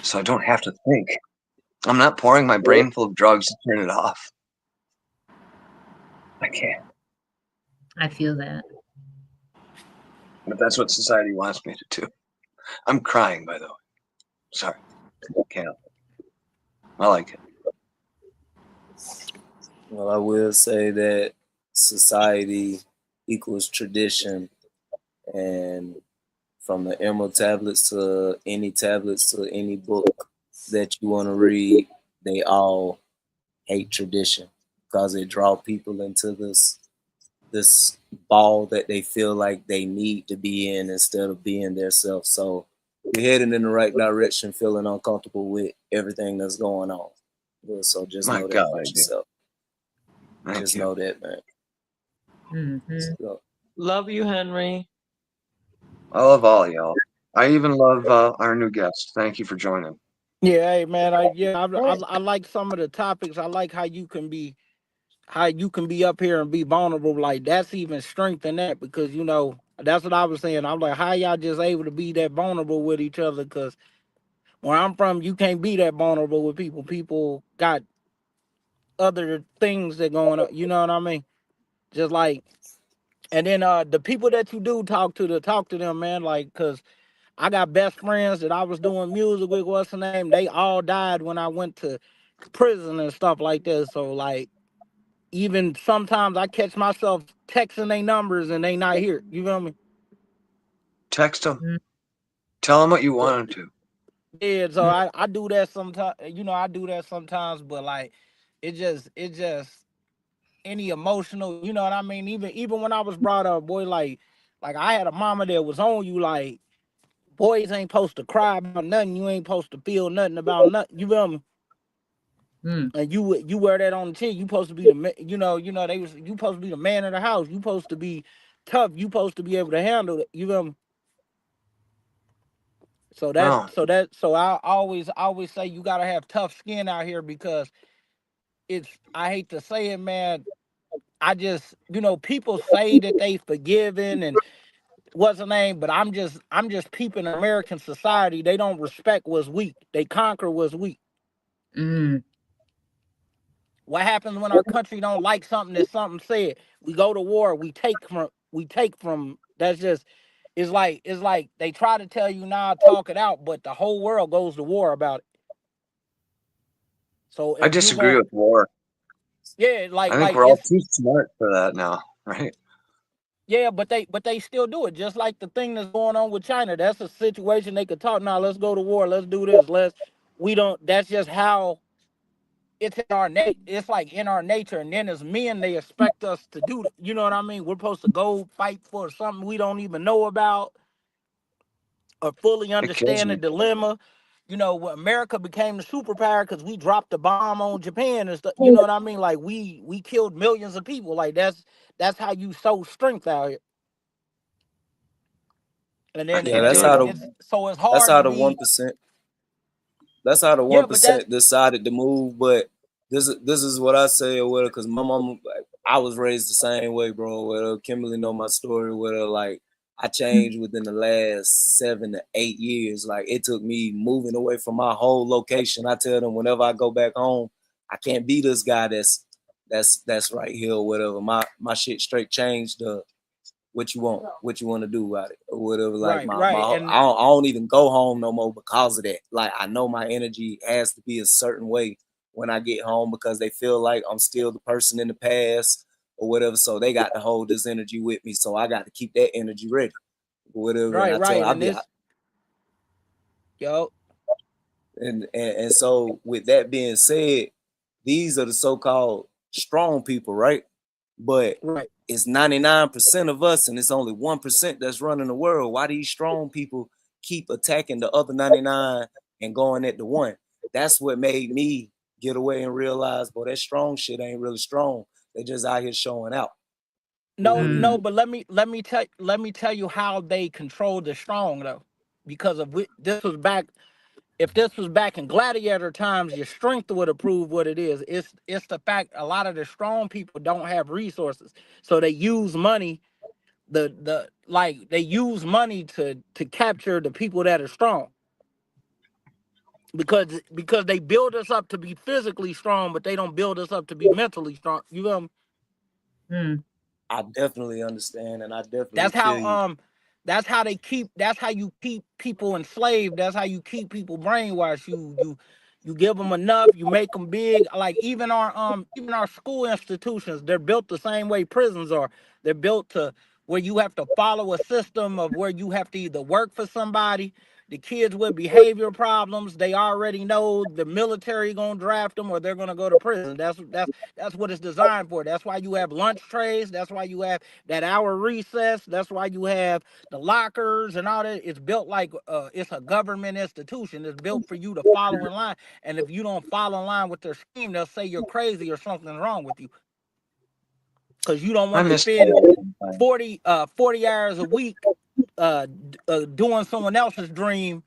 So I don't have to think. I'm not pouring my brain full of drugs to turn it off. I can't. I feel that. But that's what society wants me to do. I'm crying, by the way. Sorry. Can't. I like it. Well, I will say that society equals tradition, and from the Emerald tablets to any book that you want to read, they all hate tradition because it draw people into this ball that they feel like they need to be in instead of being their self. So you're heading in the right direction, feeling uncomfortable with everything that's going on. Yeah, so just My know that God, about I do. yourself. Thank Just you. know that, man. Mm-hmm. So, Love you, Henry. I love all of y'all. I even love our new guest. Thank you for joining. Yeah, hey man, I like some of the topics. I like how you can be up here and be vulnerable. Like that's even strength in that because that's what I was saying. I'm like, how y'all just able to be that vulnerable with each other? Because where I'm from, you can't be that vulnerable with people. People got other things that going on. You know what I mean? Just like, and then the people that you do talk to them, man. Like, cause I got best friends that I was doing music with. What's the name? They all died when I went to prison and stuff like that. So like even sometimes I catch myself texting their numbers and they not here. You feel me? Text them. Mm-hmm. Tell them what you want them to. Yeah, so I do that sometimes. I do that sometimes, but like it just any emotional. You know what I mean? Even when I was brought up, boy, like I had a mama that was on you. Like boys ain't supposed to cry about nothing. You ain't supposed to feel nothing about nothing. You feel me? Mm. And you wear that on the chin. You supposed to be you supposed to be the man of the house. You supposed to be tough. You supposed to be able to handle it. You feel me? No, So I always say you gotta have tough skin out here because I hate to say it, man. I just people say that they forgiven and what's the name? But I'm just peeping American society. They don't respect what's weak. They conquer what's weak. Mm. What happens when our country don't like something that something said? We go to war. We take from. That's just. It's like they try to tell you now, talk it out, but the whole world goes to war about it. So I if you disagree going, with war. yeah, I like think like we're all it's too smart for that now, right? yeah, but they still do it. Just like the thing that's going on with China. That's a situation they could talk. Now let's go to war. Let's do this. We don't. That's just how it's in our it's like in our nature. And then as men, they expect us to do. You know what I mean? We're supposed to go fight for something we don't even know about or fully It kills understand the me. dilemma. You know, when America became the superpower because we dropped the bomb on Japan and stuff. You know what I mean? Like we killed millions of people. Like that's how you show strength out here. And I then Yeah, can't and that's do it how then though. the it's so it's that's hard how to the one be. percent. That's how the one Yeah, but that percent decided to move. But this is what I say or whatever. Because my mom, I was raised the same way, bro. Whether Kimberly know my story, whether like I changed within the last 7 to 8 years. Like it took me moving away from my whole location. I tell them whenever I go back home, I can't be this guy that's right here or whatever. My shit straight changed. What you want to do about it or whatever. Like right, my right, and I don't even go home no more because of that. Like I know my energy has to be a certain way when I get home because they feel like I'm still the person in the past or whatever. So they got to hold this energy with me. So I got to keep that energy ready or whatever. And right, I tell right, them, I'll and be this yo and so with that being said, these are the so-called strong people, right? But right. it's 99% of us and it's only 1% that's running the world. Why these strong people keep attacking the other 99 and going at the one? That's what made me get away and realize, boy, that strong shit ain't really strong. They just out here showing out. No, Mm. no, but let me tell you how they control the strong though, because of this was back. If this was back in gladiator times, your strength would have proved what it is. It's the fact a lot of the strong people don't have resources, so they use money. They use money to capture the people that are strong because they build us up to be physically strong, but they don't build us up to be mentally strong. You know, Mm. I definitely understand and I definitely that's feel how you. that's how you keep people enslaved. That's how you keep people brainwashed. You give them enough, you make them big. Like even our school institutions, they're built the same way prisons are. They're built to where you have to follow a system of where you have to either work for somebody. The kids with behavior problems, they already know the military gonna draft them or they're gonna go to prison. That's what it's designed for. That's why you have lunch trays. That's why you have that hour recess. That's why you have the lockers and all that. It's built like it's a government institution. It's built for you to follow in line. And if you don't follow in line with their scheme, they'll say you're crazy or something's wrong with you because you don't I want to miss spend that. 40 hours a week doing someone else's dream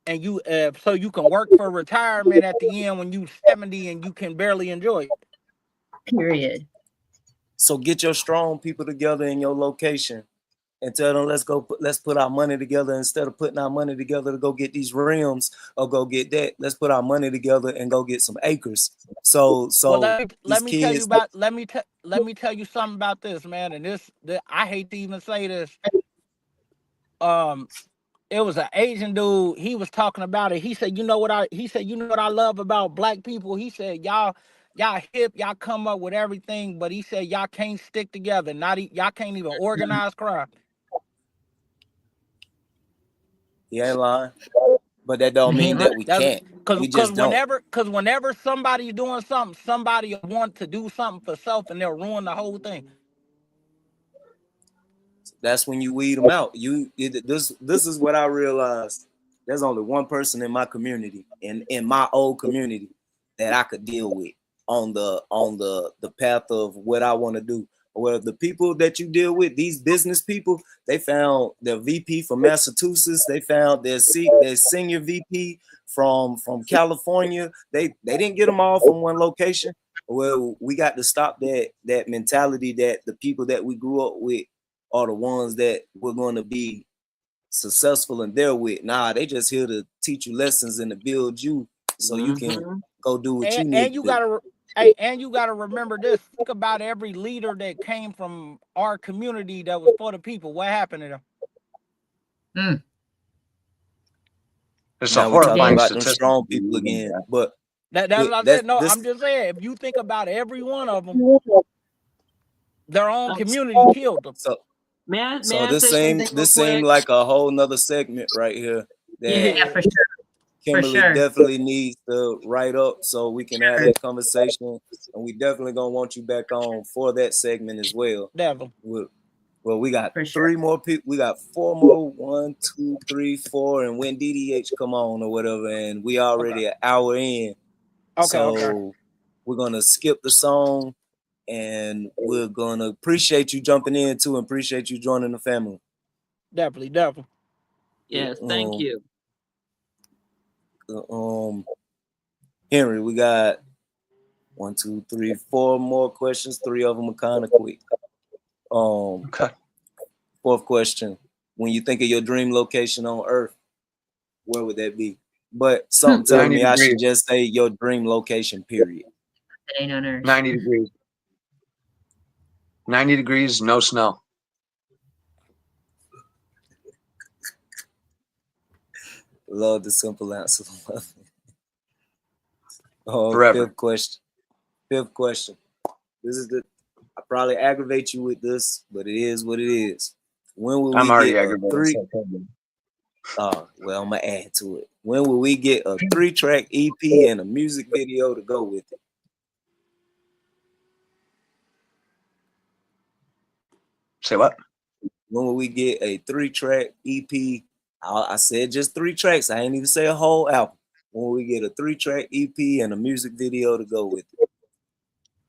and you so you can work for retirement at the end when you 70 and you can barely enjoy it. Period. So get your strong people together in your location and tell them let's put our money together instead of putting our money together to go get these rims or go get that. Let's put our money together and go get some acres. So Well, so let these me tell you kids, about let me tell you something about this, man. And I hate to even say this. Um, it was an Asian dude. He was talking about it. He said, you know what I love about black people. He said, y'all hip, y'all come up with everything, but he said y'all can't stick together. Y'all can't even organize crime. he ain't lying, but that don't He mean ain't lying. that we That's can't. We just don't. because whenever somebody's doing something, somebody want to do something for self, and they'll ruin the whole thing. That's when you weed them out. This is what I realized. There's only one person in my community, in my old community, that I could deal with on the path of what I want to do. Well, the people that you deal with, these business people, they found their VP from Massachusetts. They found their senior VP from California. They didn't get them all from one location. Well, we got to stop that mentality that the people that we grew up with are the ones that we're going to be successful in there with. Nah, they just here to teach you lessons and to build you so you can go do what you need And to you do. gotta hey, and you gotta remember this. Think about every leader that came from our community that was for the people. What happened to them? It's a Now we're talking horrifying about them statistic. strong people again, but That's what I said. No, this I'm just saying, if you think about every one of them, their own community killed them. so May I this say something real seemed quick? like a whole nother segment right here that Yeah, for sure. Kimberly sure. definitely needs to write up so we can have Sure. that conversation, and we definitely gonna want you back on for that segment as well. Devil. Well, we got For sure. 3 more people. We got 4 more. 1, 2, 3, 4, and when DDH come on or whatever, and we already an hour in. So we're gonna skip the song, and we're gonna appreciate you jumping in too, and appreciate you joining the family. Definitely. Yes, thank you. Henry, we got 1, 2, 3, 4 more questions. 3 of them are kind of quick. Okay. 4th question: when you think of your dream location on Earth, where would that be? But something telling me I should just say your dream location, period. It ain't on Earth. 90 degrees. 90 degrees, no snow. Love the simple answer. Forever. 5th question. This is I probably aggravate you with this, but it is what it is. When will I'm we already get aggravated. well, I'm gonna add to it. When will we get a 3-track EP and a music video to go with it? Say what? When will we get a 3-track EP? I said just 3 tracks. I ain't even say a whole album. When will we get a 3-track EP and a music video to go with it?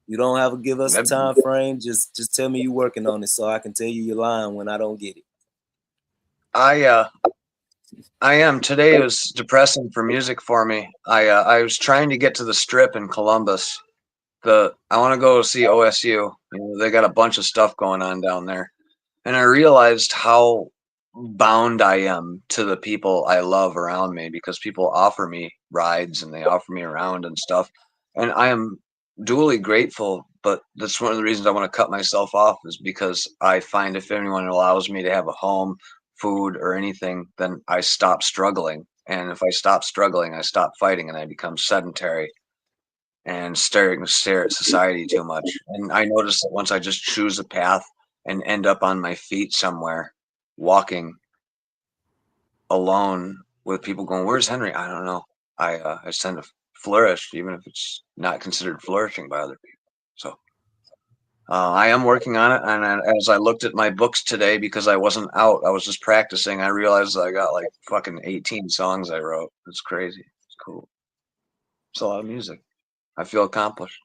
You don't have to give us a time frame. Just tell me you're working on it so I can tell you you're lying when I don't get it. I am. Today was depressing for music for me. I was trying to get to the Strip in Columbus. I want to go see OSU. You know, they got a bunch of stuff going on down there. And I realized how bound I am to the people I love around me, because people offer me rides and they offer me around and stuff. And I am duly grateful, but that's one of the reasons I want to cut myself off, is because I find if anyone allows me to have a home, food, or anything, then I stop struggling. And if I stop struggling, I stop fighting and I become sedentary and stare at society too much. And I notice that once I just choose a path and end up on my feet somewhere, walking alone with people going, "Where's Henry?" I don't know. I tend to flourish, even if it's not considered flourishing by other people. So I am working on it. And as I looked at my books today, because I wasn't out, I was just practicing, I realized I got like fucking 18 songs I wrote. It's crazy. It's cool. It's a lot of music. I feel accomplished.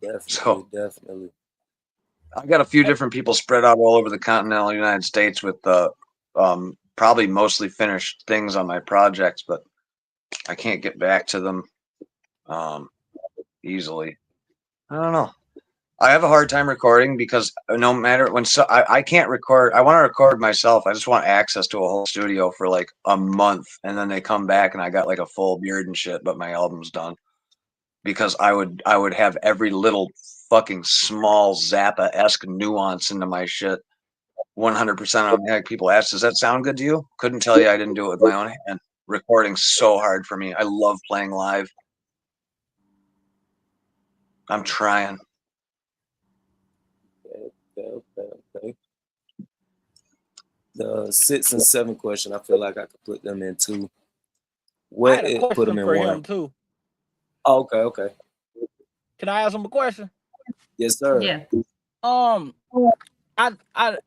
Definitely. I got a few different people spread out all over the continental United States with probably mostly finished things on my projects, but I can't get back to them easily. I don't know. I have a hard time recording because no matter I can't record. I want to record myself. I just want access to a whole studio for like a month, and then they come back and I got like a full beard and shit, but my album's done. Because I would have every little fucking small Zappa-esque nuance into my shit 100% on. Heck, people ask, does that sound good to you? Couldn't tell you. I didn't do it with my own hand. Recording's so hard for me. I love playing live. I'm trying. Okay. The 6th and 7th question, I feel like I could put them in too. I had a question put them in for one. him too. Oh, okay. Can I ask him a question? Yes, sir. Yeah.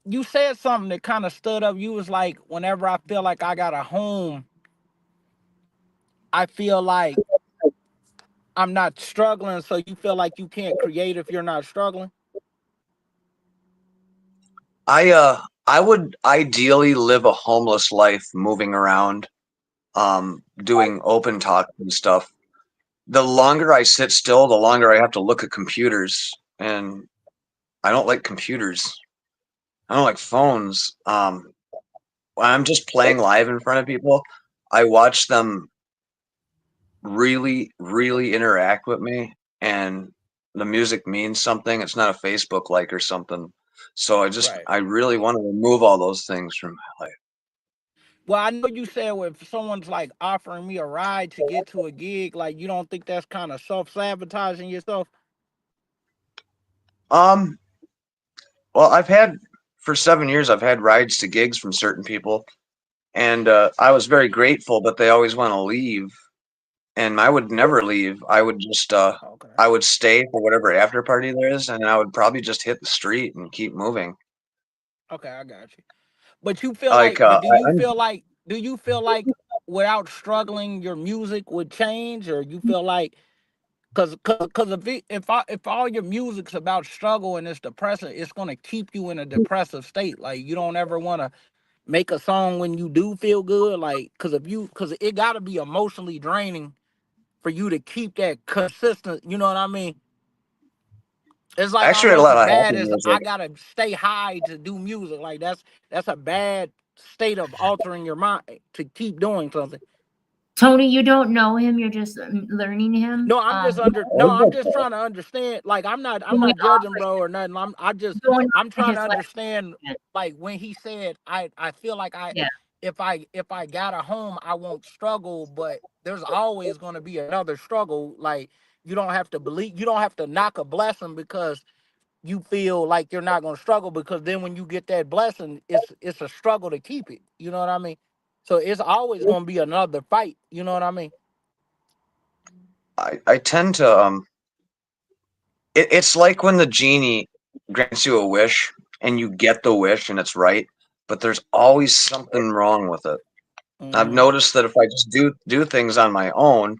You said something that kind of stood up. You was like, whenever I feel like I got a home, I feel like I'm not struggling. So you feel like you can't create if you're not struggling? I would ideally live a homeless life, moving around, doing open talk and stuff. The longer I sit still, the longer I have to look at computers, and I don't like computers. I don't like phones. When I'm just playing live in front of people, I watch them really, really interact with me, and the music means something. It's not a Facebook like or something. So Right. I really want to remove all those things from my life. Well, I know you said if someone's like offering me a ride to get to a gig, like you don't think that's kind of self-sabotaging yourself? Um, well, for 7 years, I've had rides to gigs from certain people, and I was very grateful, but they always want to leave, and I would never leave. Okay. I would stay for whatever after party there is, and I would probably just hit the street and keep moving. Okay, I got you. But you feel Like like, but I'm do you feel like without struggling, your music would change, or you feel like, cause if all your music's about struggle and it's depressing, it's gonna keep you in a depressive state. Like you don't ever want to make a song when you do feel good. Like, cause it gotta be emotionally draining for you to keep that consistent. You know what I mean? It's I like actually write a almost lot as of happy bad as music. I gotta stay high to do music. Like that's a bad state of altering your mind to keep doing something. Tony, you don't know him. You're just learning him. No, I'm just trying to understand. Like I'm Going not off judging, bro, or nothing. going I'm off trying his to last understand. statement. Like when he said, I feel like Yeah. if I got a home, I won't struggle, but there's always going to be another struggle. Like you don't have to knock a blessing because you feel like you're not going to struggle, because then when you get that blessing, it's a struggle to keep it. You know what I mean? So it's always going to be another fight. You know what I mean? I tend to it's like when the genie grants you a wish and you get the wish and it's right, but there's always something wrong with it. I've Hmm. noticed that if I just do things on my own,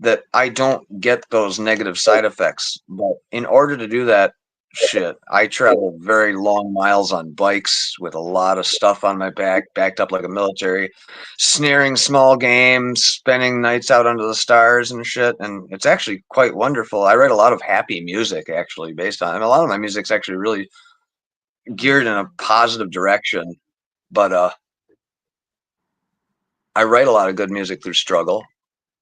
that I don't get those negative side effects. But in order to do that, shit, I travel very long miles on bikes with a lot of stuff on my back, backed up like a military, snaring small games, spending nights out under the stars and shit. And it's actually quite wonderful. I write a lot of happy music actually based on, and a lot of my music's actually really geared in a positive direction. But I write a lot of good music through struggle.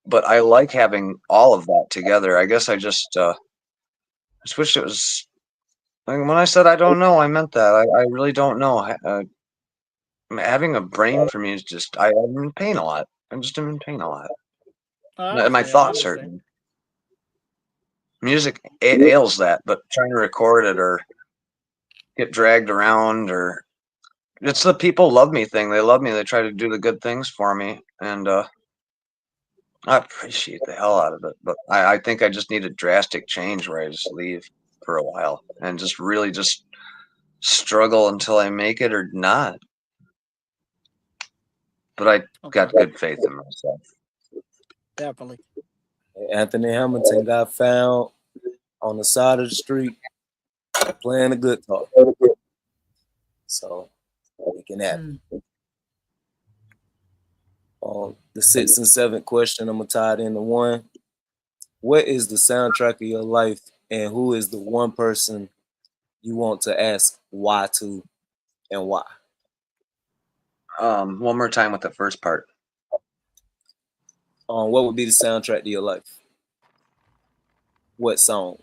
But I like having all of that together. I guess I just wish it was. Like, when I said I don't know, I meant that. I really don't know. Having a brain for me is just I'm in pain a lot. I'm just am in pain a lot. I My understand. I thoughts understand. hurt. Music ails that, but trying to record it or get dragged around or it's the people love me thing. They love me. They try to do the good things for me, and I appreciate the hell out of it. But I think I just need a drastic change where I just leave for a while and just really just struggle until I make it or not. But I Okay, got good faith in myself. definitely. Anthony Hamilton got found on the side of the street playing a guitar. So it can happen. The 6th and 7th question, I'm gonna tie it into one. What is the soundtrack of your life, and who is the one person you want to ask why to, and why? One more time with the first part. What would be the soundtrack to your life? What song?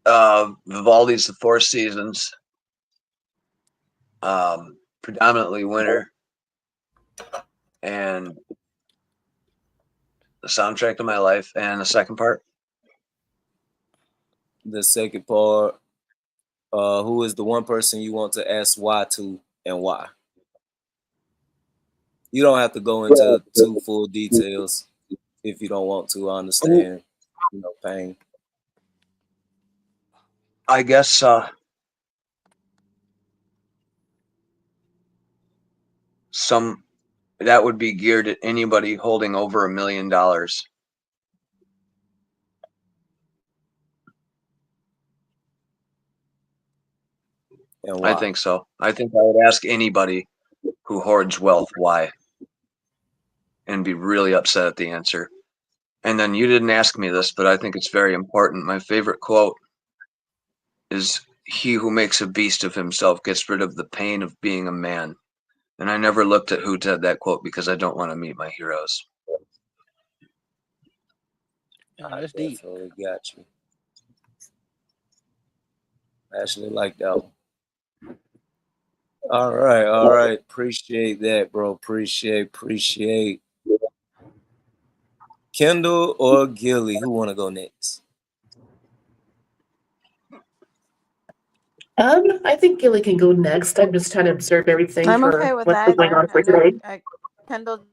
Vivaldi's The Four Seasons. Predominantly winter. And the soundtrack to my life. And the second part. The second part, who is the one person you want to ask why to, and why? You don't have to go into too full details if you don't want to. I understand, pain. I guess that would be geared at anybody holding over $1 million. And why? I think so. I think I would ask anybody who hoards wealth why, and be really upset at the answer. And then you didn't ask me this, but I think it's very important. My favorite quote is he who makes a beast of himself gets rid of the pain of being a man. And I never looked at who said that quote because I don't want to meet my heroes. Oh, that's deep. Definitely got you. I actually like that one. All right. Appreciate that, bro. Appreciate. Kendall or Gilly, who want to go next? I think Gilly can go next. I'm just trying to observe everything I'm for okay with what's going either. on for I know today. Kendall.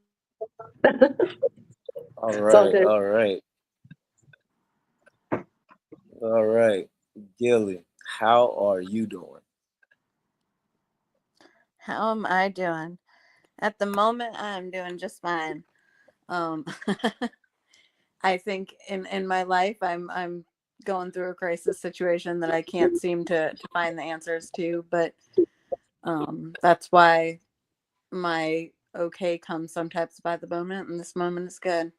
All right. Gilly, how are you doing? How am I doing? At the moment, I'm doing just fine. I think in my life, I'm going through a crisis situation that I can't seem to find the answers to, but that's why my okay comes sometimes by the moment, and this moment is good.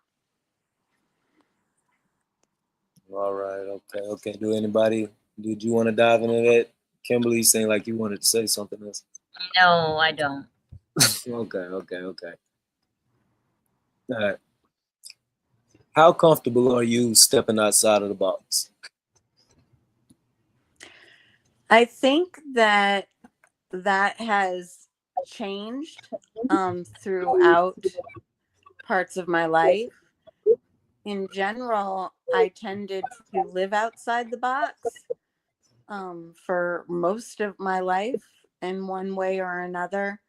All right. Okay. Did you want to dive into that? Kimberly, you seemed like you wanted to say something else. No, I don't. Okay. All right. How comfortable are you stepping outside of the box? I think that has changed throughout parts of my life. In general, I tended to live outside the box for most of my life in one way or another.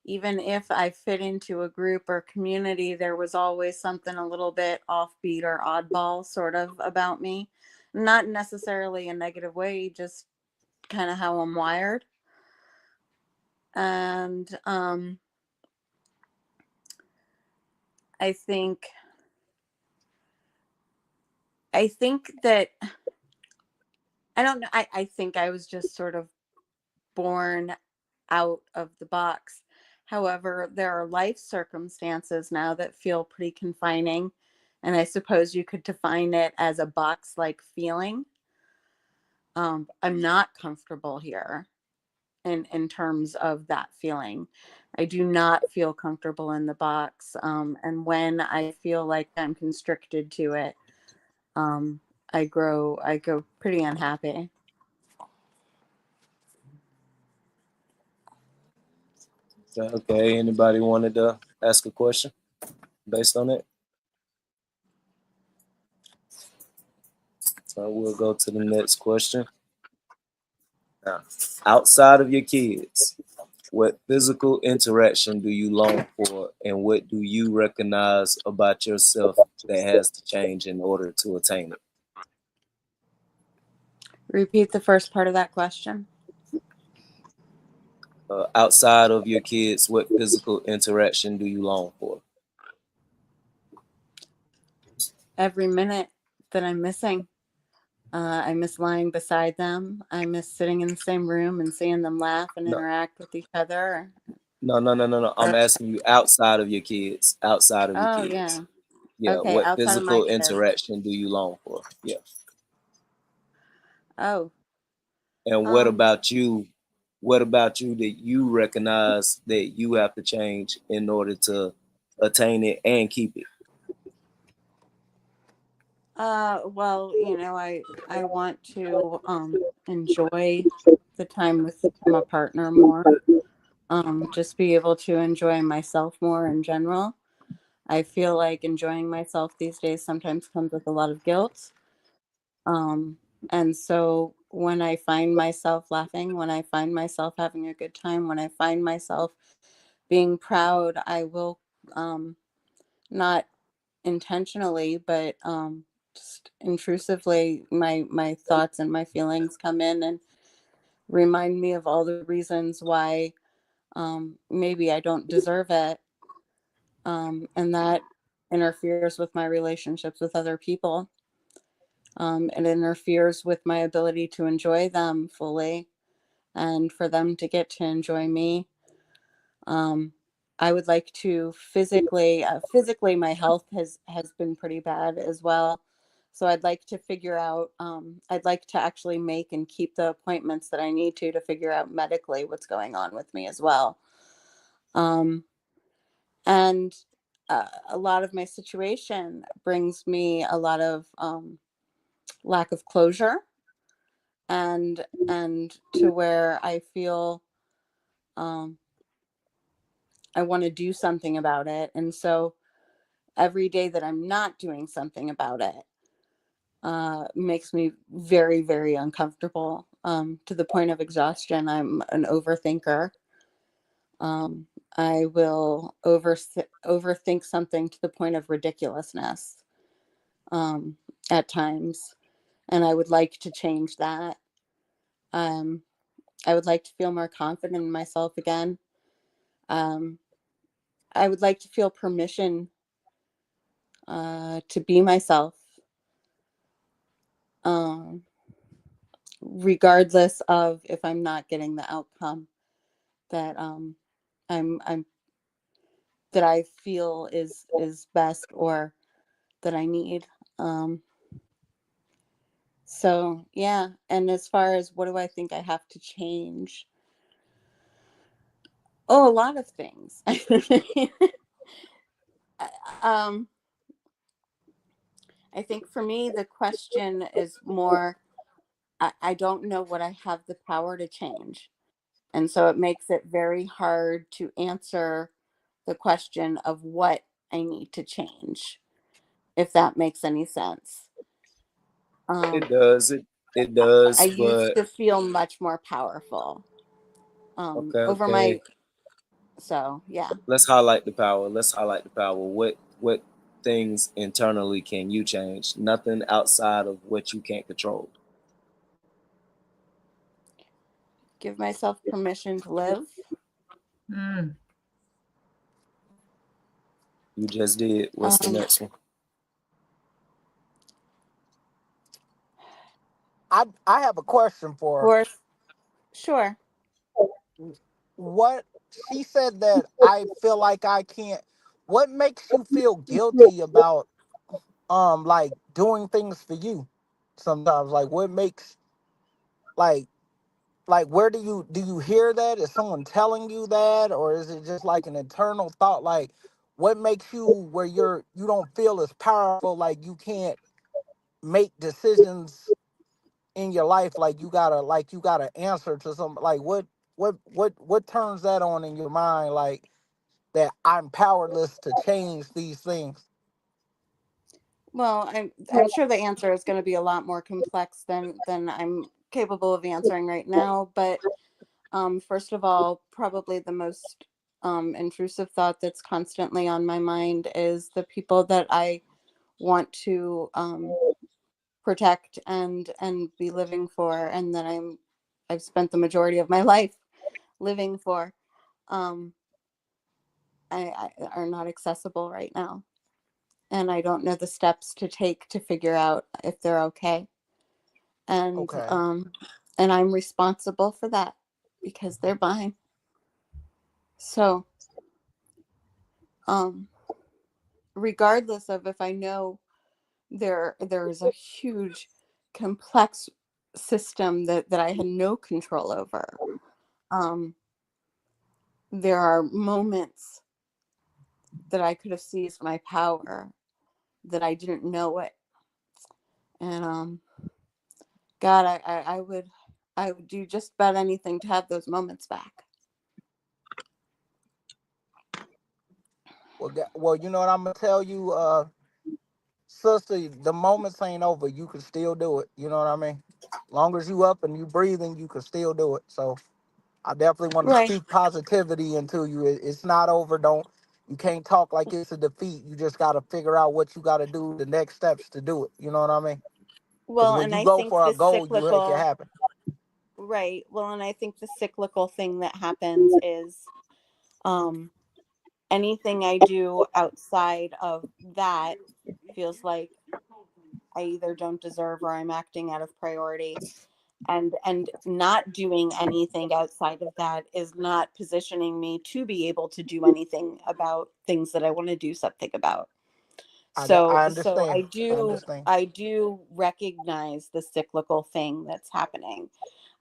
Even if I fit into a group or community, there was always something a little bit offbeat or oddball sort of about me. Not necessarily a negative way, just kind of how I'm wired. And I think that I don't know. I think I was just sort of born out of the box. However, there are life circumstances now that feel pretty confining. And I suppose you could define it as a box like feeling. I'm not comfortable here in terms of that feeling. I do not feel comfortable in the box. And when I feel like I'm constricted to it, I go pretty unhappy. Okay. Anybody wanted to ask a question based on it? So we'll go to the next question. Now, outside of your kids, what physical interaction do you long for, and what do you recognize about yourself that has to change in order to attain it? Repeat the first part of that question. Outside of your kids, what physical interaction do you long for? Every minute that I'm missing. I miss lying beside them. I miss sitting in the same room and seeing them laugh and interact with each other. No. I'm asking you outside of your kids. Oh, yeah. Yeah. Okay, What outside of my physical kids. interaction do you long for? Yeah. Oh. And what about you? What about you that you recognize that you have to change in order to attain it and keep it? Well, I want to enjoy the time with my partner more. Just be able to enjoy myself more in general. I feel like enjoying myself these days sometimes comes with a lot of guilt. And so when I find myself laughing, when I find myself having a good time, when I find myself being proud, I will not intentionally, but just intrusively, my thoughts and my feelings come in and remind me of all the reasons why maybe I don't deserve it. And that interferes with my relationships with other people. It interferes with my ability to enjoy them fully and for them to get to enjoy me. I would like to physically my health has been pretty bad as well. So I'd like to figure out, I'd like to actually make and keep the appointments that I need to figure out medically what's going on with me as well. And a lot of my situation brings me a lot of lack of closure, and to where I feel I want to do something about it. And so every day that I'm not doing something about it makes me very, very uncomfortable, to the point of exhaustion. I'm an overthinker. I will overthink something to the point of ridiculousness at times. And I would like to change that. I would like to feel more confident in myself again. I would like to feel permission to be myself, regardless of if I'm not getting the outcome that I'm that I feel is best or that I need. So yeah, and as far as what do I think I have to change? Oh, a lot of things. I think for me, the question is more, I don't know what I have the power to change. And so it makes it very hard to answer the question of what I need to change, if that makes any sense. It does. It does. I used But to feel much more powerful okay, over okay. my, so yeah. Let's highlight the power. Let's highlight the power. What things internally can you change? Nothing outside of what you can't control. Give myself permission to live. Mm. You just did. What's the next one? I have a question for her. Or sure. What she said that I feel like I can't. What makes you feel guilty about like doing things for you? Sometimes, like, what makes like where do you hear that? Is someone telling you that, or is it just like an internal thought? Like, what makes you where you don't feel as powerful? Like you can't make decisions in your life, like you gotta answer to some, like what turns that on in your mind, like that I'm powerless to change these things? Well, I'm sure the answer is going to be a lot more complex than I'm capable of answering right now. But first of all, probably the most intrusive thought that's constantly on my mind is the people that I want to protect and be living for, and that I've spent the majority of my life living for. Um, I are not accessible right now, and I don't know the steps to take to figure out if they're okay. And Okay. I'm responsible for that because they're mine. So regardless of if I know there's a huge complex system that I had no control over, there are moments that I could have seized my power that I didn't know it. And God, I would do just about anything to have those moments back. Well, you know what I'm gonna tell you, sister. The moments ain't over. You can still do it. You know what I mean? Long as you up and you breathing, you can still do it. So I definitely want to Right. speak positivity into you. It's not over. Don't You can't talk like it's a defeat. You just got to figure out what you got to do, the next steps to do it. You know what I mean? Because Well, when and you I go think for a the goal, you make it cyclical, happen. right. Well, and I think the cyclical thing that happens is anything I do outside of that feels like I either don't deserve or I'm acting out of priority. And not doing anything outside of that is not positioning me to be able to do anything about things that I want to do something about. I So understand. I understand. I do recognize the cyclical thing that's happening.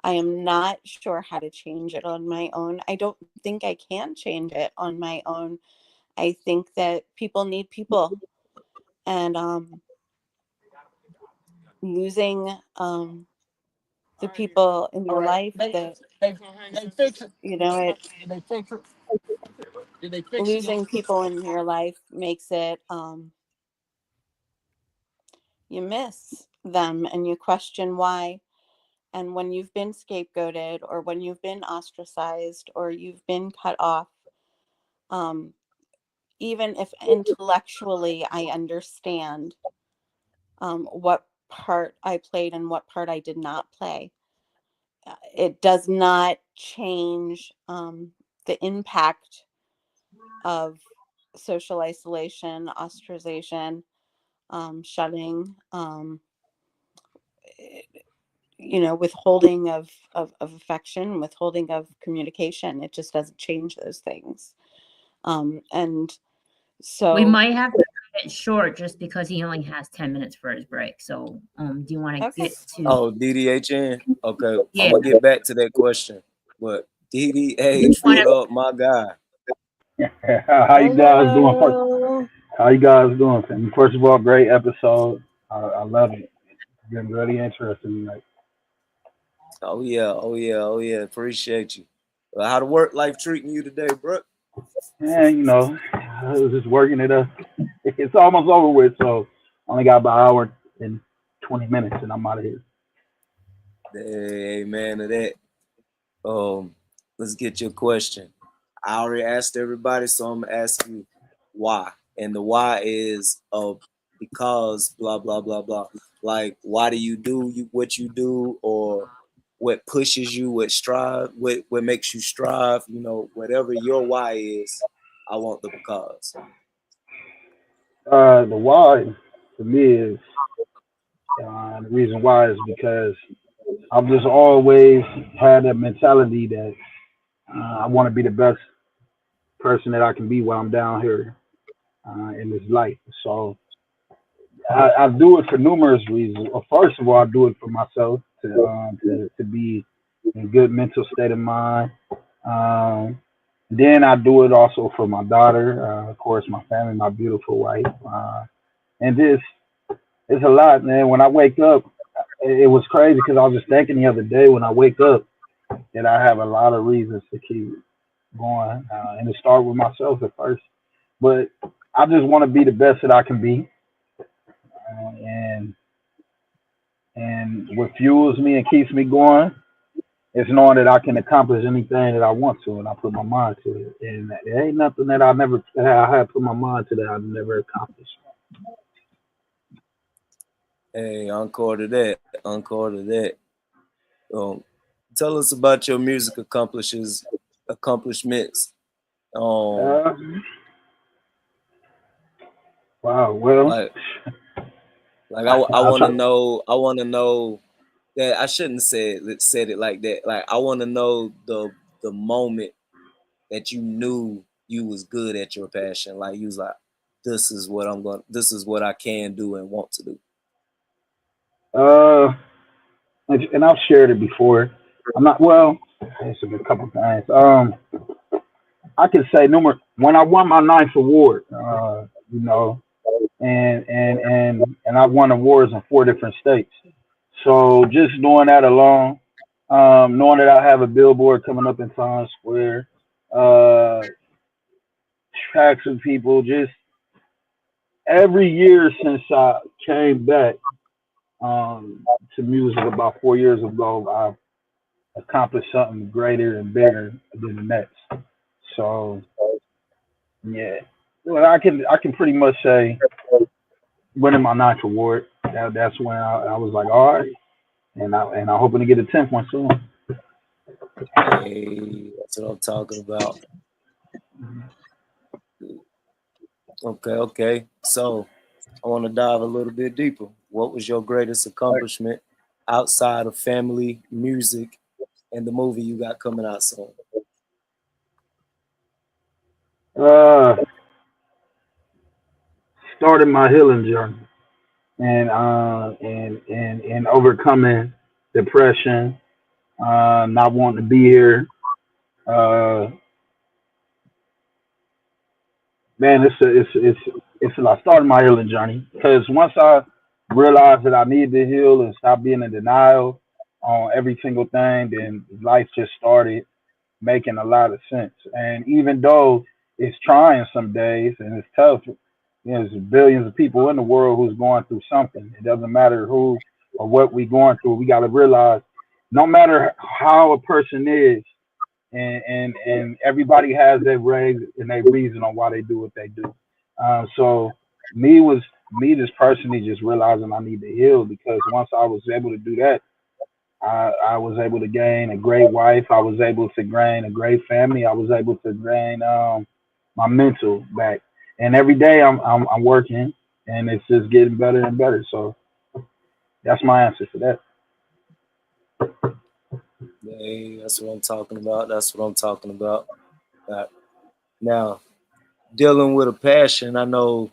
I am not sure how to change it on my own. I don't think I can change it on my own. I think that people need people, and losing the people in All your right. life that They fix it. you know it Did they fix it? Did they fix it? losing people in your life makes it you miss them and you question why. And when you've been scapegoated or when you've been ostracized or you've been cut off, um, even if intellectually I understand what part I played and what part I did not play, it does not change the impact of social isolation, ostracization, shutting, withholding of affection, withholding of communication. It just doesn't change those things. And We so, might have to cut it short just because he only has 10 minutes for his break. So, do you want to okay. get to? Oh, DDHN. Okay, Yeah. I'm gonna get back to that question. But DDH, what up, my guy? How you guys doing? Hello. How you guys doing? First of all, great episode. I love it. It's been really interesting tonight. Oh yeah, oh yeah, oh yeah. Appreciate you. How the work life treating you today, bro? And I was just working it up. It's almost over with, so I only got about an hour and 20 minutes, and I'm out of here. Hey, man, to that. Let's get your question. I already asked everybody, so I'm gonna ask you why. And the why is because blah blah blah blah. Like, why do you what you do, or what pushes you, what makes you strive? Whatever your why is, I want the because. The why for me is the reason why is because I've just always had that mentality that I want to be the best person that I can be while I'm down here in this life. So I do it for numerous reasons. Well, first of all, I do it for myself to be in good mental state of mind. Um, then I do it also for my daughter, of course, my family, my beautiful wife, and this it's a lot, man. When I wake up, it was crazy because I was just thinking the other day when I wake up that I have a lot of reasons to keep going, and it started with myself at first, but I just want to be the best that I can be, and what fuels me and keeps me going is knowing that I can accomplish anything that I want to, and I put my mind to it. And there ain't nothing that I had put my mind to that I never accomplished. Hey, encore to that. Encore to that. Tell us about your music accomplishments. Uh, wow. Well, Like like I I'll want to try. know. I want to know that I shouldn't said it like that. Like, I want to know the moment that you knew you was good at your passion. Like, you was like, this is what I can do and want to do. Uh, and I've shared it before. I'm not well. It's been a couple times. I can say when I won my ninth award. You know, and I've won awards in 4 different states. So just knowing that alone, knowing that I have a billboard coming up in Times Square, uh, tracks of people, just every year since I came back to music about 4 years ago, I've accomplished something greater and bigger than the next. So yeah, well, I can pretty much say winning my ninth award. That's when I was like, all right, and I'm hoping to get a 10th one soon. Hey, that's what I'm talking about. Okay. So I want to dive a little bit deeper. What was your greatest accomplishment outside of family, music, and the movie you got coming out soon? Uh, started my healing journey and overcoming depression, not wanting to be here. Uh, Man, it's I started my healing journey because once I realized that I needed to heal and stop being in denial on every single thing, then life just started making a lot of sense. And even though it's trying some days and it's tough, there's billions of people in the world who's going through something. It doesn't matter who or what we're going through. We got to realize no matter how a person is, and everybody has their way and their reason on why they do what they do. So me just personally just realizing I need to heal because once I was able to do that, I was able to gain a great wife. I was able to gain a great family. I was able to gain my mental back. And every day I'm working, and it's just getting better and better. So that's my answer for that. Hey, that's what I'm talking about. That's what I'm talking about. Now, dealing with a passion, I know,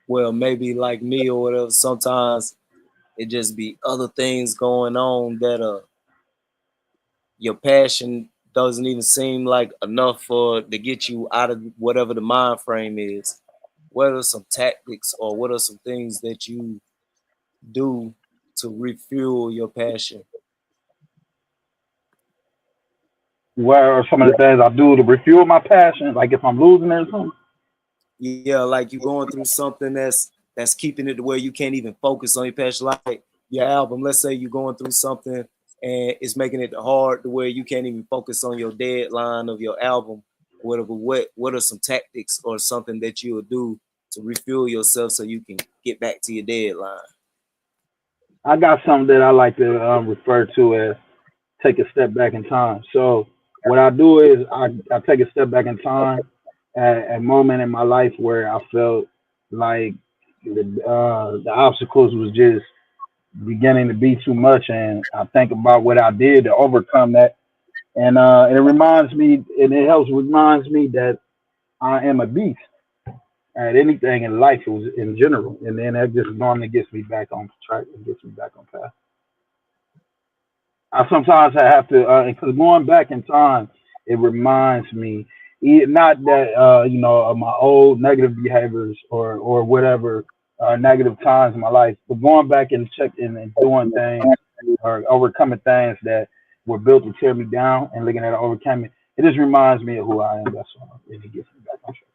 well, maybe like me or whatever, sometimes it just be other things going on that your passion doesn't even seem like enough to get you out of whatever the mind frame is. What are some tactics or what are some things that you do to refuel your passion? What are some of the things I do to refuel my passion? Like if I'm losing it or something? Yeah, like you going through something that's keeping it to where you can't even focus on your passion. Like your album, let's say you're going through something and it's making it hard to where you can't even focus on your deadline of your album, whatever. What are some tactics or something that you will do to refuel yourself so you can get back to your deadline? I got something that I like to refer to as take a step back in time. So what I do is I take a step back in time at a moment in my life where I felt like the obstacles was just beginning to be too much, and I think about what I did to overcome that, and it reminds me, and it helps reminds me that I am a beast at anything in life in general, and then that just normally gets me back on track and gets me back on path. I sometimes I have to, because going back in time, it reminds me, not that of my old negative behaviors or whatever negative times in my life, but going back and checking and doing things or overcoming things that were built to tear me down and looking at it overcoming, it just reminds me of who I am. That's all, and it gets me back on track.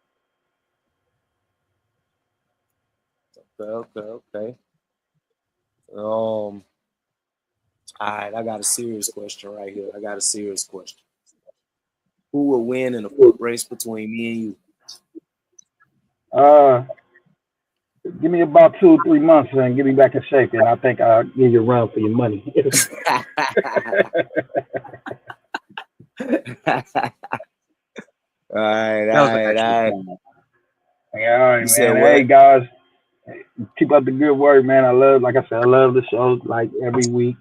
Okay. All right, I got a serious question right here. Who will win in a foot race between me and you? Give me about 2 or 3 months and get me back in shape, and I think I'll give you a run for your money. All right. Yeah, all right, You man. said Hey, what? guys, keep up the good work, man. Like I said, I love the show like every week.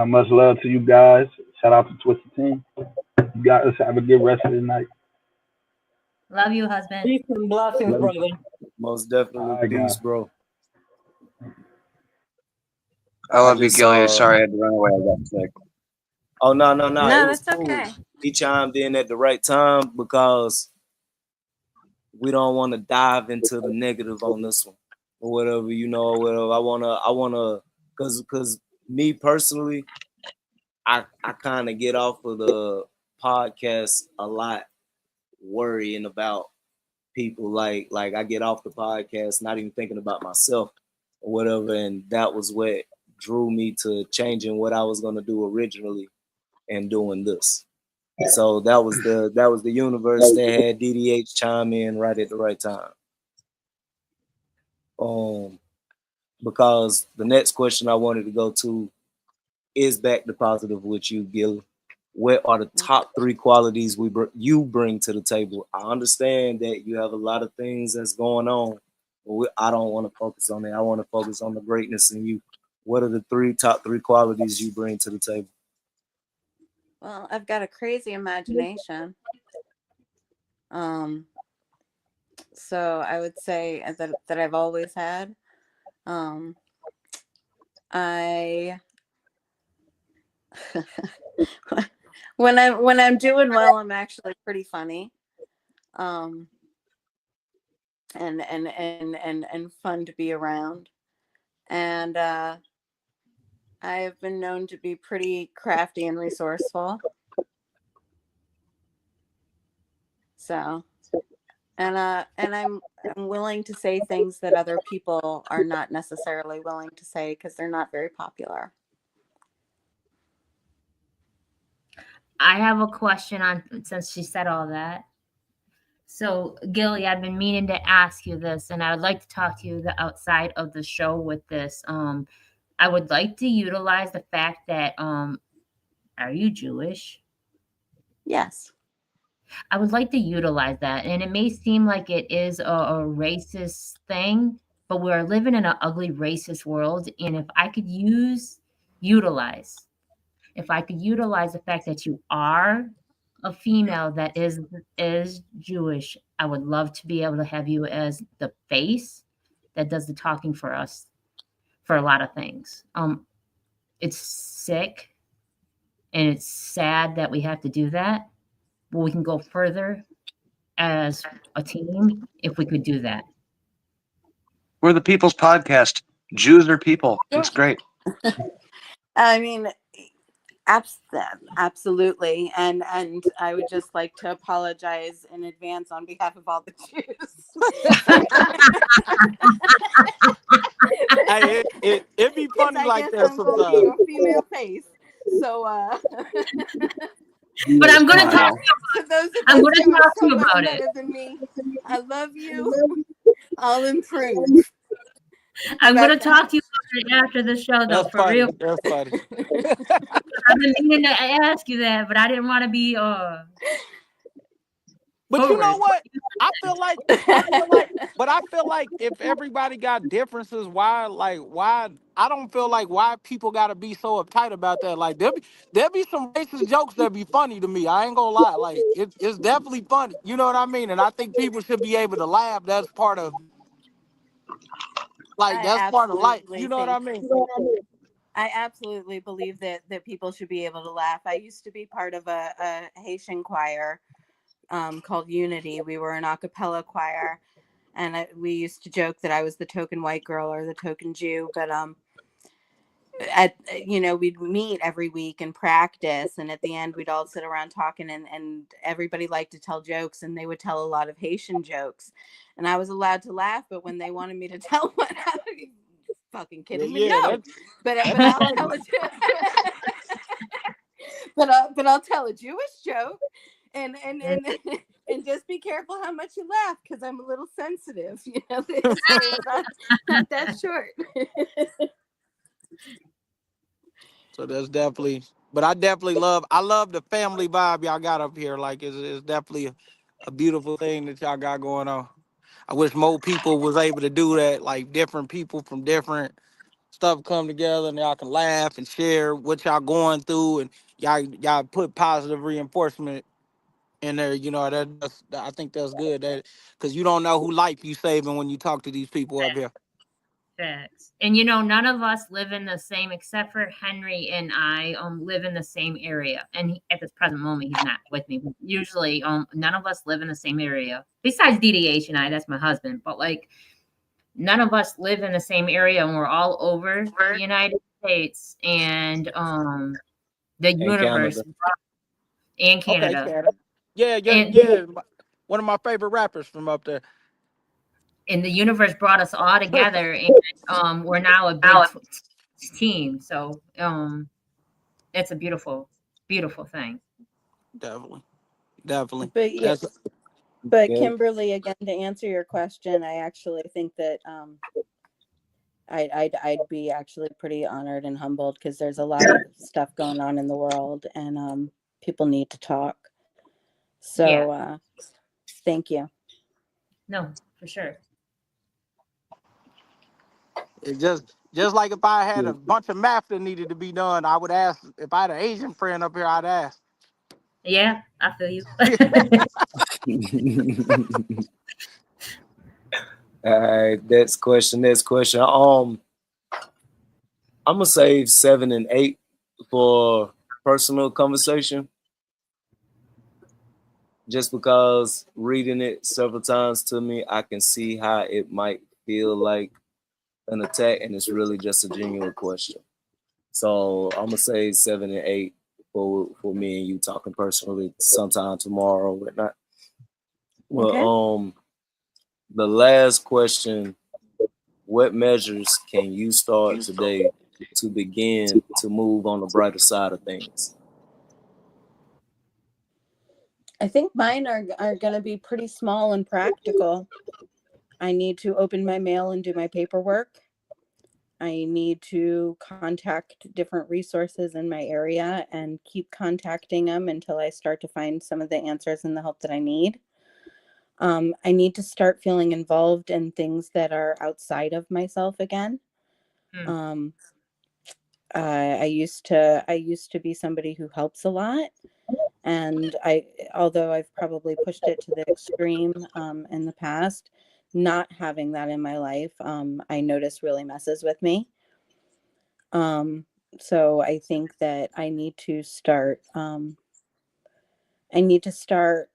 Much love to you guys. Shout out to Twisted Team. You guys have a good rest of the night. Love you, husband. Peace and blessings, Love you. brother. Most definitely. All right, Peace, guys. bro. I I love you, just Gillian. Sorry I had to run away. I got sick. Oh no. No, It was that's cool. okay. He chimed in at the right time because we don't want to dive into the negative on this one or whatever, whatever. I wanna cause me personally, I kind of get off of the podcast a lot worrying about people. Like I get off the podcast not even thinking about myself or whatever, and that was what drew me to changing what I was gonna do originally and doing this. So that was the universe that had DDH chime in right at the right time. Because the next question I wanted to go to is back to positive with you, Gilly. What are the top 3 qualities you bring to the table? I understand that you have a lot of things that's going on, but I don't want to focus on that. I want to focus on the greatness in you. What are the top 3 qualities you bring to the table? Well, I've got a crazy imagination. So I would say that I've always had. I when I'm doing well, I'm actually pretty funny. And fun to be around. And I have been known to be pretty crafty and resourceful. So, and I'm willing to say things that other people are not necessarily willing to say because they're not very popular. I have a question on, since she said all that. So, Gilly, I've been meaning to ask you this, and I would like to talk to you outside of the show with this. I would like to utilize the fact that, are you Jewish? Yes. I would like to utilize that. And it may seem like it is a racist thing, but we're living in an ugly racist world. And if I could utilize the fact that you are a female that is Jewish, I would love to be able to have you as the face that does the talking for us for a lot of things. It's sick and it's sad that we have to do that, but we can go further as a team if we could do that. We're the People's Podcast. Jews are people. It's great. I mean, absolutely. And I would just like to apologize in advance on behalf of all the Jews. It'd be funny like that sometimes. A female face. So but I'm going to talk to you about it. Than me. I love you. I'll improve. I'm going to talk to you after the show, though. That's for funny. real. That's funny. I've been meaning to ask you that, but I didn't want to be. But you know what? I feel like if everybody got differences, why I don't feel like why people got to be so uptight about that. Like there be some racist jokes that be funny to me. I ain't gonna lie. Like it's definitely funny. You know what I mean? And I think people should be able to laugh. That's part of part of life. You know what I mean? I absolutely believe that people should be able to laugh. I used to be part of a Haitian choir called Unity. We were an a cappella choir, and we used to joke that I was the token white girl or the token Jew. But we'd meet every week and practice, and at the end we'd all sit around talking, and everybody liked to tell jokes, and they would tell a lot of Haitian jokes, and I was allowed to laugh. But when they wanted me to tell one, fucking kidding me? No, but I'll tell a joke. but I'll tell a Jewish joke, and just be careful how much you laugh, because I'm a little sensitive. You know, it's not that short. So that's definitely. But I love the family vibe y'all got up here. Like it's definitely a beautiful thing that y'all got going on. I wish more people was able to do that. Like different people from different stuff come together and y'all can laugh and share what y'all going through, and y'all put positive reinforcement in there. You know, I think that's good. That because you don't know who life you saving when you talk to these people up here. Facts. And none of us live in the same, except for Henry and I live in the same area. And at this present moment, he's not with me. Usually, none of us live in the same area. Besides DDH and I, that's my husband. But none of us live in the same area, and we're all over the United States and the universe and Canada. Okay, Canada. Yeah. One of my favorite rappers from up there. And the universe brought us all together, and we're now a big team. So it's a beautiful, beautiful thing. Definitely. But Kimberly, again, to answer your question, I actually think that I'd be actually pretty honored and humbled, because there's a lot of stuff going on in the world, and people need to talk. So thank you. No, for sure. It just like if I had a bunch of math that needed to be done, I would ask. If I had an Asian friend up here, I'd ask. Yeah, I feel you. All right, next question. I'm gonna save 7 and 8 for personal conversation, just because reading it several times to me, I can see how it might feel like an attack, and it's really just a genuine question. So I'm gonna say 7 and 8 for me and you talking personally sometime tomorrow or whatnot. Well, Okay. The last question: what measures can you start today to begin to move on the brighter side of things? I think mine are going to be pretty small and practical. I need to open my mail and do my paperwork. I need to contact different resources in my area and keep contacting them until I start to find some of the answers and the help that I need. I need to start feeling involved in things that are outside of myself again. Hmm. I used to be somebody who helps a lot, and although I've probably pushed it to the extreme in the past, not having that in my life, I notice really messes with me. So I think that I need to start. I need to start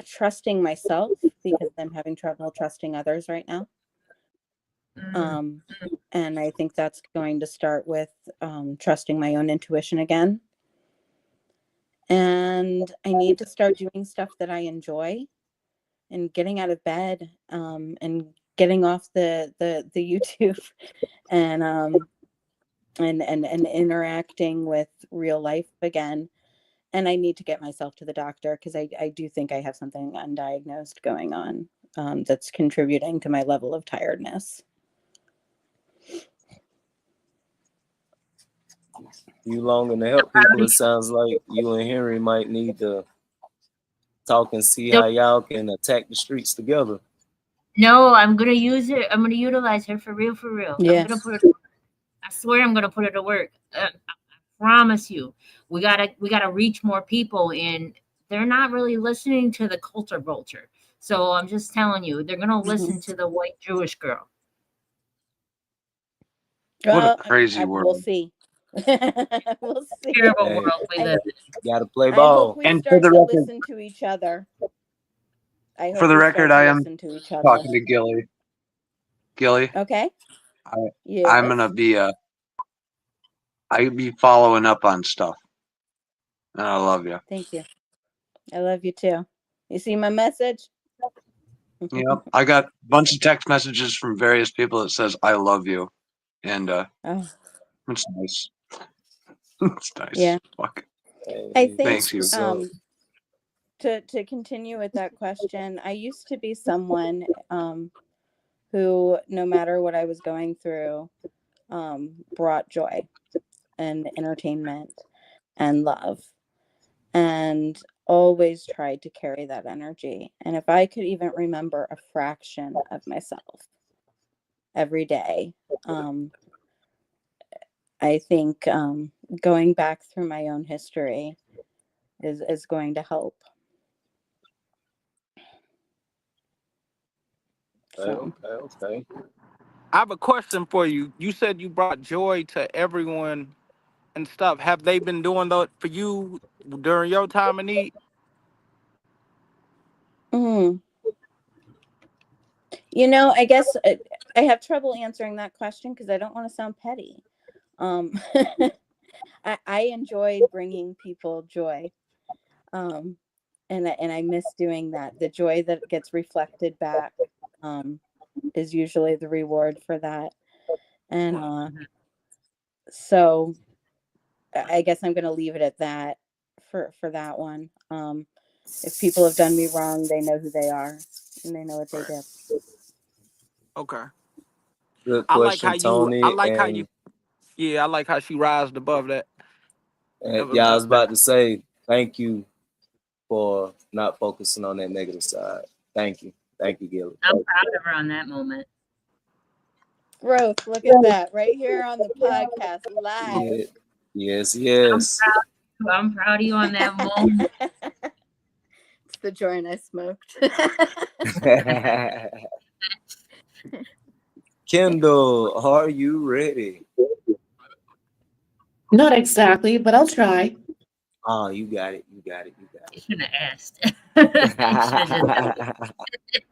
trusting myself, because I'm having trouble trusting others right now. And I think that's going to start with trusting my own intuition again. And I need to start doing stuff that I enjoy, and getting out of bed, and getting off the YouTube, and and interacting with real life again. And I need to get myself to the doctor, because I do think I have something undiagnosed going on that's contributing to my level of tiredness. You longing to help people? It sounds like you and Henry might need to talk and see how y'all can attack the streets together. No, I'm gonna use it. I'm gonna utilize her for real, for real. Yeah. I'm gonna put her. I swear, I'm gonna put her to work. I promise you. We gotta reach more people, and they're not really listening to the culture vulture. So I'm just telling you, they're gonna listen to the white Jewish girl. What a Well, crazy we'll world. see. We'll see. Terrible Hey, world we live in. gotta play I hope ball. we And for start the to record, listen to each other. I for hope the we record, start to I am listen to each other. talking to Gilly. Gilly, Okay. I'm Yes. gonna be I be following up on stuff, and I love you. Thank you. I love you too. You see my message? Yep, I got a bunch of text messages from various people that says I love you, and Oh, it's nice. It's nice. yeah. Fuck. I think Thanks, you. to continue with that question, I used to be someone who, no matter what I was going through, brought joy and entertainment and love, and always tried to carry that energy. And if I could even remember a fraction of myself every day, I think going back through my own history is going to help. Okay. I have a question for you. You said you brought joy to everyone and stuff. Have they been doing that for you during your time of need? You know, I guess I have trouble answering that question because I don't want to sound petty. I enjoy bringing people joy, and I miss doing that. The joy that gets reflected back is usually the reward for that. And so I guess I'm going to leave it at that for that one. If people have done me wrong, they know who they are and they know what they did. Okay. Good I like question, how you. I Tony. like how you. Yeah, I like how she rised above that. Yeah, I was about to say thank you for not focusing on that negative side. Thank you, Gilly. I'm proud of her on that moment. Growth. Look at that right here on the podcast live. Yeah. Yes. I'm proud of you on that moment. It's the joint I smoked. That Kendall, are you ready? Not exactly, but I'll try. Oh, you got it. You got it. You You shouldn't have asked. You should have just. got it.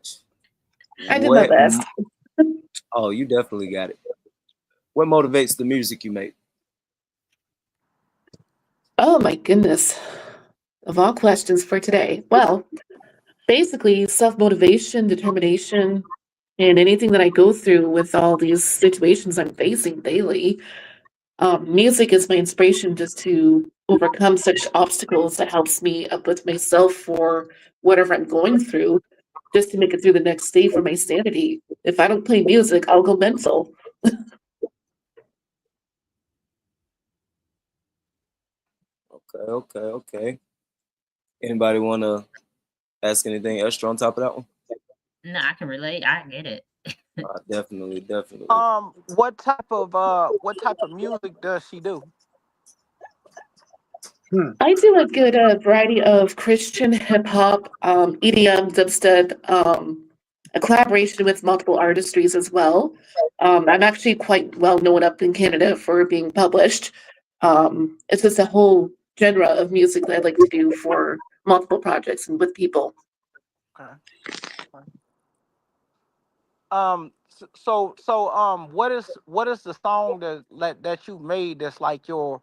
I did my what? best. Oh, you definitely got it. What motivates the music you make? Oh my goodness. Of all questions for today. Well, basically self-motivation, determination, and anything that I go through with all these situations I'm facing daily. Music is my inspiration just to overcome such obstacles that helps me uplift myself for whatever I'm going through, just to make it through the next day for my sanity. If I don't play music, I'll go mental. Okay, okay, okay. Anybody want to ask anything extra on top of that one? No, I can relate. I get it. Definitely, definitely. What type of music does she do? I do a good variety of Christian hip hop, EDM, dubstep, a collaboration with multiple artistries as well. I'm actually quite well known up in Canada for being published. It's just a whole genre of music that I like to do for multiple projects and with people. Okay. What is the song that you made that's like your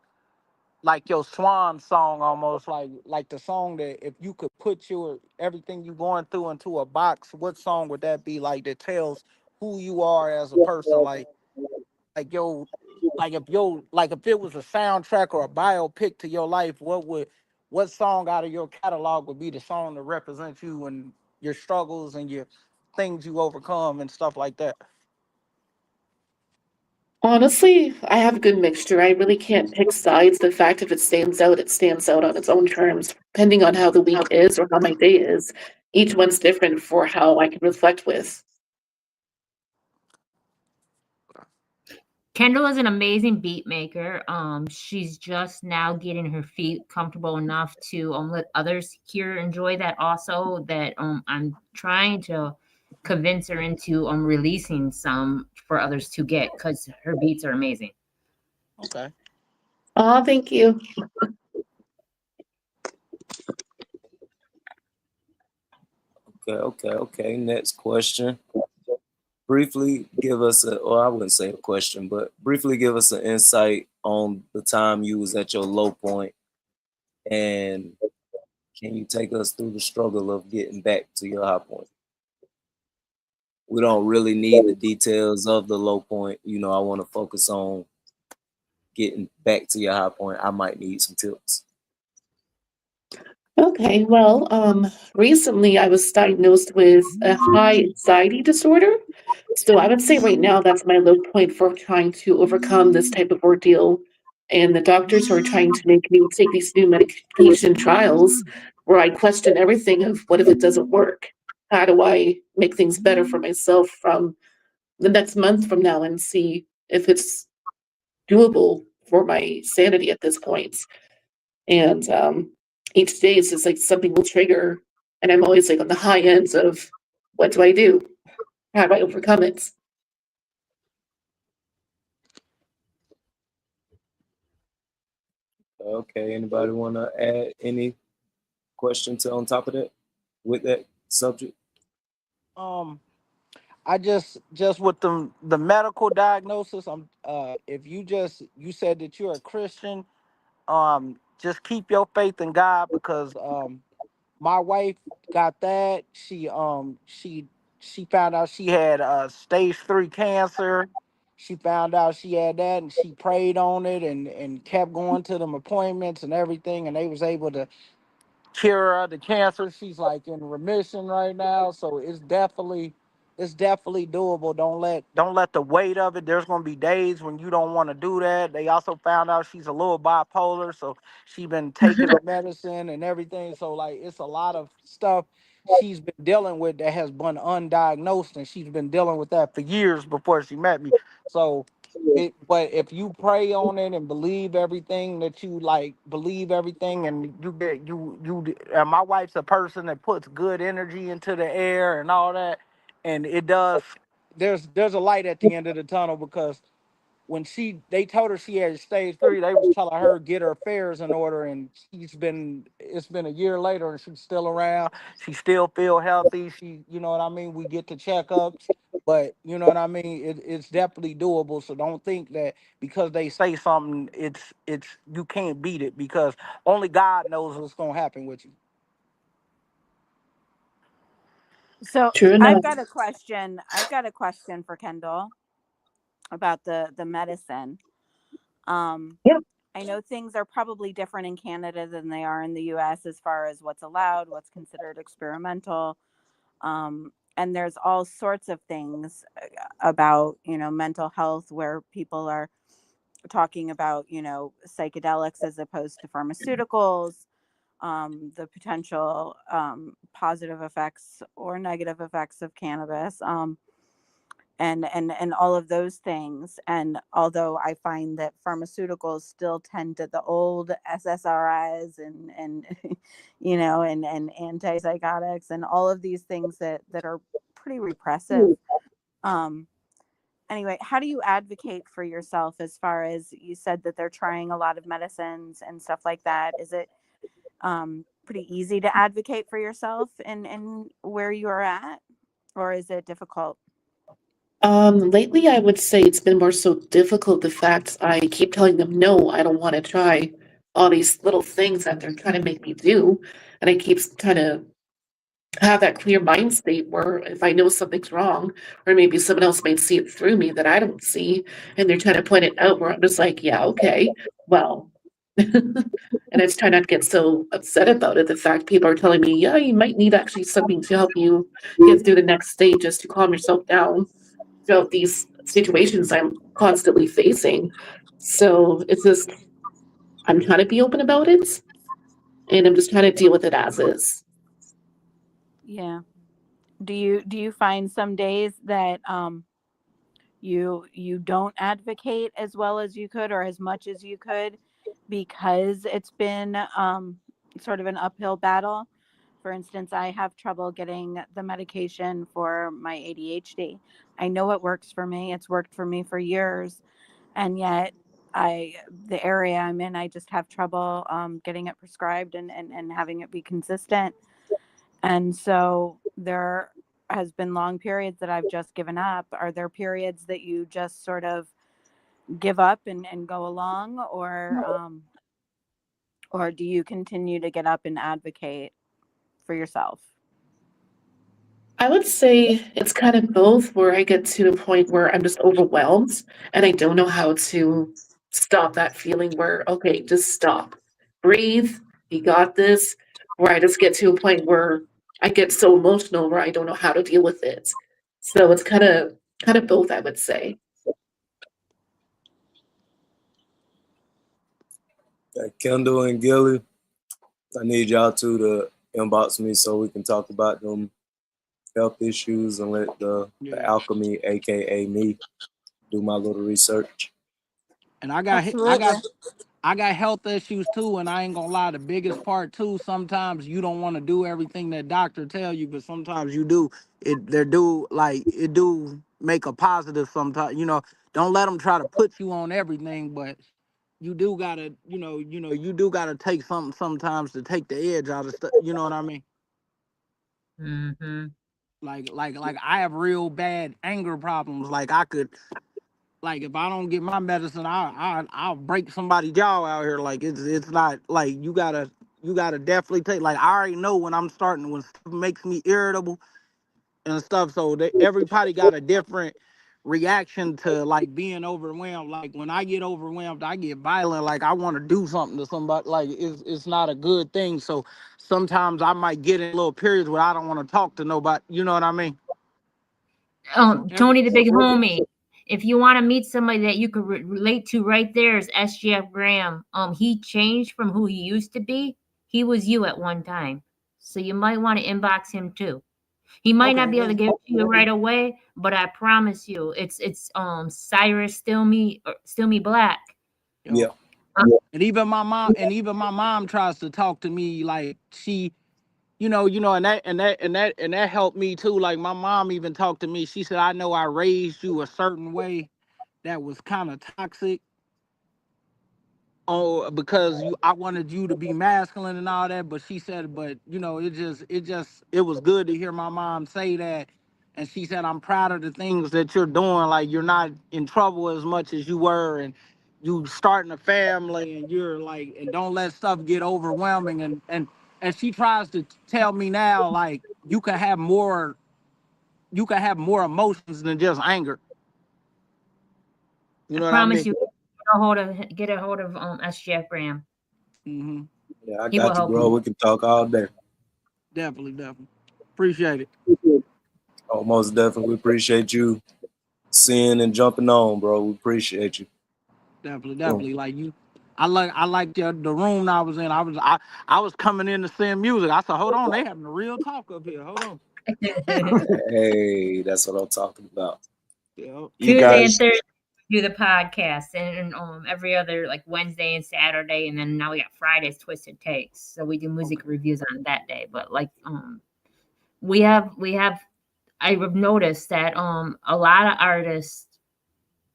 swan song, almost like the song that if you could put your everything you going through into a box, what song would that be, like, that tells who you are as a person, like your like if it was a soundtrack or a biopic to your life, what song out of your catalog would be the song that represents you and your struggles and your things you overcome and stuff like that? Honestly, I have a good mixture. I really can't pick sides. The fact if it stands out on its own terms, depending on how the week is or how my day is. Each one's different for how I can reflect with. Kendall is an amazing beat maker. She's just now getting her feet comfortable enough to let others here enjoy that also. That I'm trying to convince her into releasing some for others to get because her beats are amazing. Okay. Oh, thank you. Okay, okay, okay. Next question. Briefly give us or I wouldn't say a question, but briefly give us an insight on the time you was at your low point, and can you take us through the struggle of getting back to your high point? We don't really need the details of the low point. I want to focus on getting back to your high point. I might need some tips. Okay, well, recently I was diagnosed with a high anxiety disorder. So I would say right now that's my low point for trying to overcome this type of ordeal. And the doctors are trying to make me take these new medication trials where I question everything of what if it doesn't work? How do I make things better for myself from the next month from now and see if it's doable for my sanity at this point? And each day it's just like something will trigger, and I'm always like on the high ends of what do I do? How do I overcome it? Okay, anybody want to add any questions on top of that with that subject? Um, I just with the medical diagnosis. If you said that you're a Christian, just keep your faith in God because my wife got that. She found out she had stage 3 cancer. She found out she had that, and she prayed on it and kept going to them appointments and everything, and they was able to cure the cancer. She's like in remission right now, so it's definitely doable. Don't let the weight of it. There's gonna be days when you don't want to do that. They also found out she's a little bipolar, so she's been taking her medicine and everything. So like it's a lot of stuff she's been dealing with that has been undiagnosed, and she's been dealing with that for years before she met me. So but if you pray on it and believe everything that you like, believe everything, and you get and my wife's a person that puts good energy into the air and all that, and it does there's a light at the end of the tunnel, because when they told her she had stage 3, they was telling her get her affairs in order, and it's been a year later and she's still around. She still feel healthy. She, you know what I mean? We get the checkups, but you know what I mean? It's definitely doable. So don't think that because they say something, it's you can't beat it, because only God knows what's gonna happen with you. So True I've enough. got a question. I've got a question for Kendall about the medicine. Yeah. I know things are probably different in Canada than they are in the US as far as what's allowed, what's considered experimental. And there's all sorts of things about, mental health where people are talking about, psychedelics as opposed to pharmaceuticals, the potential positive effects or negative effects of cannabis. And all of those things. And although I find that pharmaceuticals still tend to the old SSRIs and and antipsychotics and all of these things that are pretty repressive. Anyway, how do you advocate for yourself as far as you said that they're trying a lot of medicines and stuff like that? Is it pretty easy to advocate for yourself in where you are at, or is it difficult? Lately, I would say it's been more so difficult. The fact I keep telling them, no, I don't want to try all these little things that they're trying to make me do. And I keep trying to have that clear mind state where if I know something's wrong, or maybe someone else might see it through me that I don't see, and they're trying to point it out, where I'm just like, yeah, okay, well. And I just try not to get so upset about it. The fact people are telling me, yeah, you might need actually something to help you get through the next stage just to calm yourself down throughout these situations I'm constantly facing. So it's just, I'm trying to be open about it, and I'm just trying to deal with it as is. Yeah. Do you find some days that you don't advocate as well as you could or as much as you could because it's been sort of an uphill battle? For instance, I have trouble getting the medication for my ADHD. I know it works for me. It's worked for me for years, and yet the area I'm in, I just have trouble getting it prescribed and having it be consistent. And so there has been long periods that I've just given up. Are there periods that you just sort of give up and go along, or do you continue to get up and advocate for yourself? I would say it's kind of both, where I get to the point where I'm just overwhelmed and I don't know how to stop that feeling where, okay, just stop, breathe, you got this. Where I just get to a point where I get so emotional where I don't know how to deal with it. So it's kind of both, I would say. Kendall and Gilly, I need y'all two to inbox me so we can talk about them health issues and let the alchemy, aka me, do my little research. And I got Absolutely. health issues too, and I ain't gonna lie, the biggest part too, sometimes you don't want to do everything that doctor tell you, but sometimes you do. It do make a positive sometimes, don't let them try to put you on everything, but you do gotta, you do gotta take something sometimes to take the edge out of stuff, you know what I mean? Mm-hmm. Like I have real bad anger problems. Like I could, like if I don't get my medicine, I'll break somebody's jaw out here. Like it's not like you gotta definitely take. Like I already know when stuff makes me irritable and stuff. So everybody got a different reaction to like being overwhelmed. Like when I get overwhelmed, I get violent. Like I want to do something to somebody. Like it's not a good thing. So sometimes I might get in little periods where I don't want to talk to nobody. You know what I mean? Tony the Big Homie. If you want to meet somebody that you could relate to right there is SGF Graham. He changed from who he used to be. He was you at one time. So you might want to inbox him too. He might not be able to give it to you right away, but I promise you, it's Cyrus StillMe Black. Yeah. And even my mom tries to talk to me like and that helped me too. Like my mom even talked to me. She said, "I know I raised you a certain way that was kind of toxic, oh, because I wanted you to be masculine and all that." But she said, "But it was good to hear my mom say that." And she said, "I'm proud of the things that you're doing. Like you're not in trouble as much as you were, and you starting a family, and you're like, and don't let stuff get overwhelming." And she tries to tell me now, like you can have more emotions than just anger. You I know what I promise mean? you, get a hold of SGF Graham. Mm-hmm. Yeah, I He will got you, help bro. you. We can talk all day. Definitely. Appreciate it. Oh, most definitely. We appreciate you seeing and jumping on, bro. We appreciate you. Definitely. Like you, I like the room I was in. I was coming in to send music. I said, hold on, they having a real talk up here. Hold on. Hey, that's what I'm talking about. Yeah. You Tuesday and guys, Thursday do the podcast, and every other like Wednesday and Saturday, and then now we got Fridays Twisted Takes. So we do music reviews on that day. But like we have I've noticed that a lot of artists,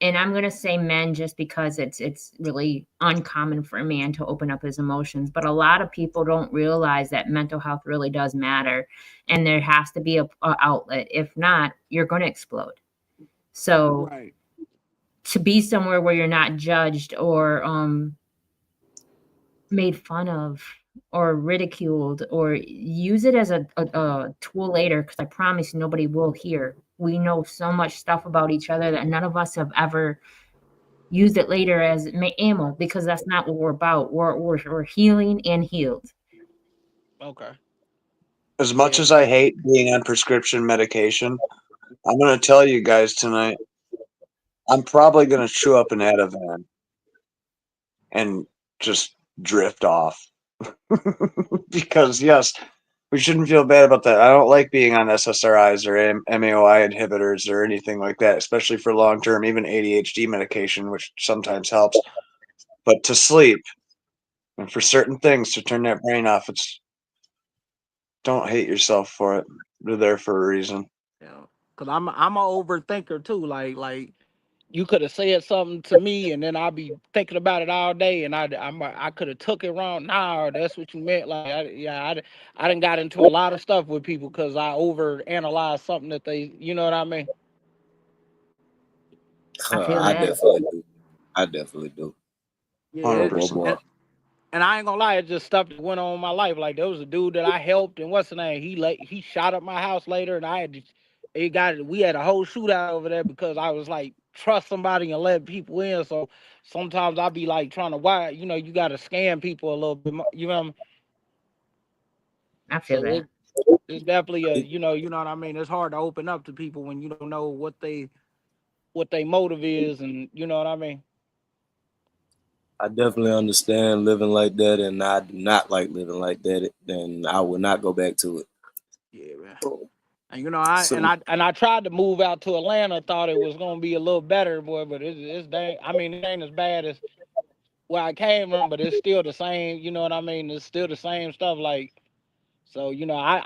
and I'm gonna say men just because it's really uncommon for a man to open up his emotions, but a lot of people don't realize that mental health really does matter, and there has to be a outlet. If not, you're gonna explode. So Right. to be somewhere where you're not judged or made fun of or ridiculed, or use it as a tool later, because I promise nobody will hear. We know so much stuff about each other that none of us have ever used it later as ammo, because that's not what we're about. We're healing and healed. Okay. As much Yeah. as I hate being on prescription medication, I'm going to tell you guys tonight, I'm probably going to chew up an Ativan and just drift off. Because, yes, we shouldn't feel bad about that. I don't like being on SSRIs or MAOI inhibitors or anything like that, especially for long term, even ADHD medication, which sometimes helps. But to sleep and for certain things to turn that brain off, don't hate yourself for it. They're there for a reason. Yeah. Cause I'm a overthinker too. Like you could have said something to me, and then I'll be thinking about it all day, and I could have took it wrong. Nah, that's what you meant. Like I done got into a lot of stuff with people because I over analyzed something that they, you know what I mean? I feel I that. definitely do. I definitely do. Yeah. Oh, boy, 100%. boy. And I ain't gonna lie, it's just stuff that went on in my life. Like there was a dude that I helped, and what's the name? He shot up my house later, and we had a whole shootout over there because I was like trust somebody and let people in. So sometimes I'll be like trying to you got to scam people a little bit more. You know what I mean? I feel So that. it's definitely you know what I mean. It's hard to open up to people when you don't know what they motive is, and you know what I mean. I definitely understand living like that, and I do not like living like that. Then I will not go back to it. Yeah, man. And I So and I tried to move out to Atlanta, thought it was gonna be a little better, boy, but it's dang. I mean, it ain't as bad as where I came from, but it's still the same. You know what I mean? It's still the same stuff. Like so, sometimes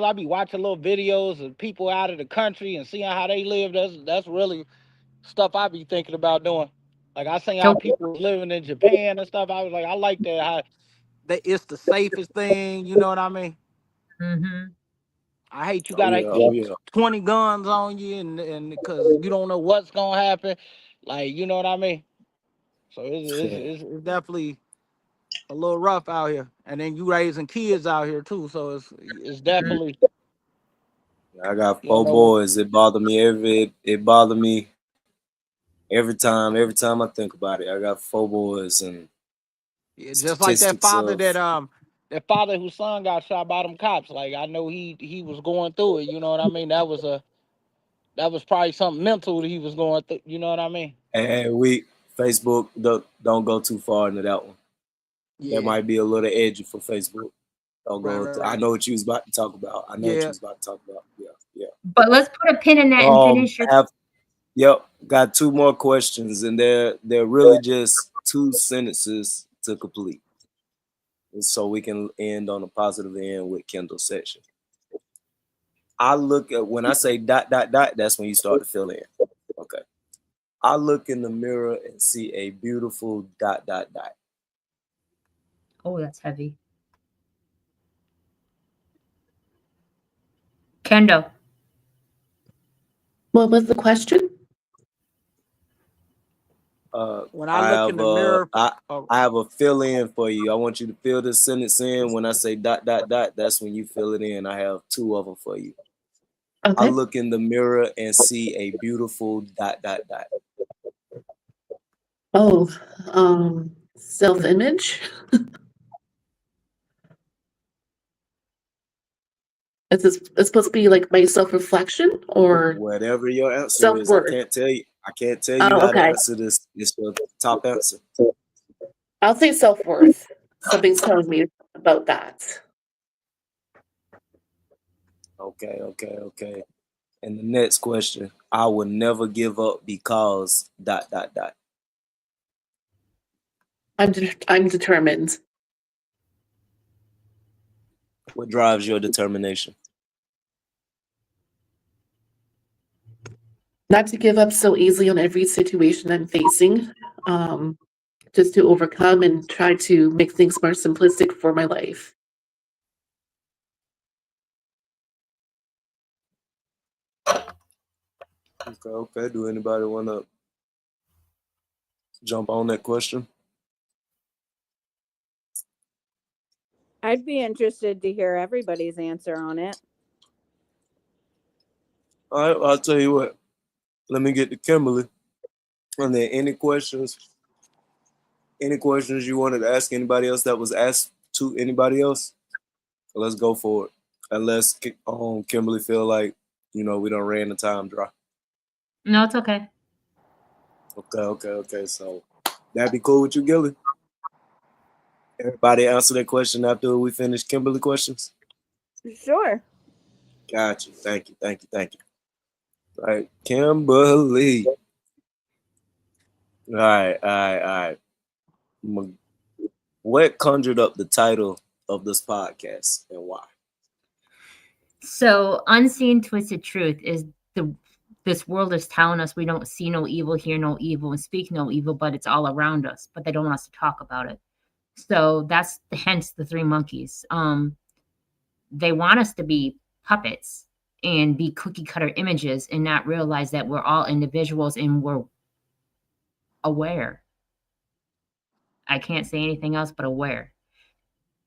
I be watching little videos of people out of the country and seeing how they live. That's really stuff I be thinking about doing. Like I seen how So people was living in Japan and stuff. I was like, I like that how it's the safest thing. You know what I mean? mhm. I hate you oh gotta yeah, oh keep yeah. 20 guns on you and because you don't know what's gonna happen. Like, you know what I mean? So it's definitely a little rough out here. And then you raising kids out here too. So it's definitely I got you don't 4 know what boys. It bothered me every time. Every time I think about it, I got 4 boys, and yeah, just like statistics of that father whose son got shot by them cops. Like I know he was going through it, you know what I mean? That was probably something mental that he was going through, you know what I mean? and we Facebook don't go too far into that one. That Yeah. might be a little edgy for Facebook. Don't Right, go. right, I right. know what you was about to talk about. I know what you Yeah. was about to talk about. Yeah, yeah. But let's put a pin in that and finish your. Have Yep. Got 2 more questions, and they're really just 2 sentences to complete. so we can end on a positive end with Kendall's section. I look at, when I say ... that's when you start to fill in. Okay. I look in the mirror and see a beautiful ... Oh, that's heavy. Kendo. What was the question? When I look in the mirror, I have a fill in for you. I want you to fill this sentence in. When I say ... that's when you fill it in. I have 2 of them for you. Okay. I look in the mirror and see a beautiful ... Oh, self-image. Is this it's supposed to be like my self-reflection or Whatever your answer is, I self-worth? can't tell you. I can't tell you Oh, how to okay. answer this. It's your top answer. I'll say self-worth. Something's telling me about that. Okay. And the next question, I will never give up because ... I'm determined. What drives your determination? Not to give up so easily on every situation I'm facing. Just to overcome and try to make things more simplistic for my life. Okay. Do anybody want to jump on that question? I'd be interested to hear everybody's answer on it. All right, I'll tell you what. Let me get to Kimberly. And then any questions you wanted to ask anybody else that was asked to anybody else? Let's go for it. Unless Kimberly feel like, we done ran the time dry. No, it's okay. Okay. So that'd be cool with you, Gilly? Everybody answer that question after we finish Kimberly questions? Sure. Got you. Thank you. All right, Kimberly. All right. What conjured up the title of this podcast and why? So, unseen twisted truth is this world is telling us we don't see no evil, hear no evil, and speak no evil, but it's all around us. But they don't want us to talk about it. So that's hence the 3 monkeys. They want us to be puppets and be cookie cutter images and not realize that we're all individuals and we're aware. I can't say anything else but aware.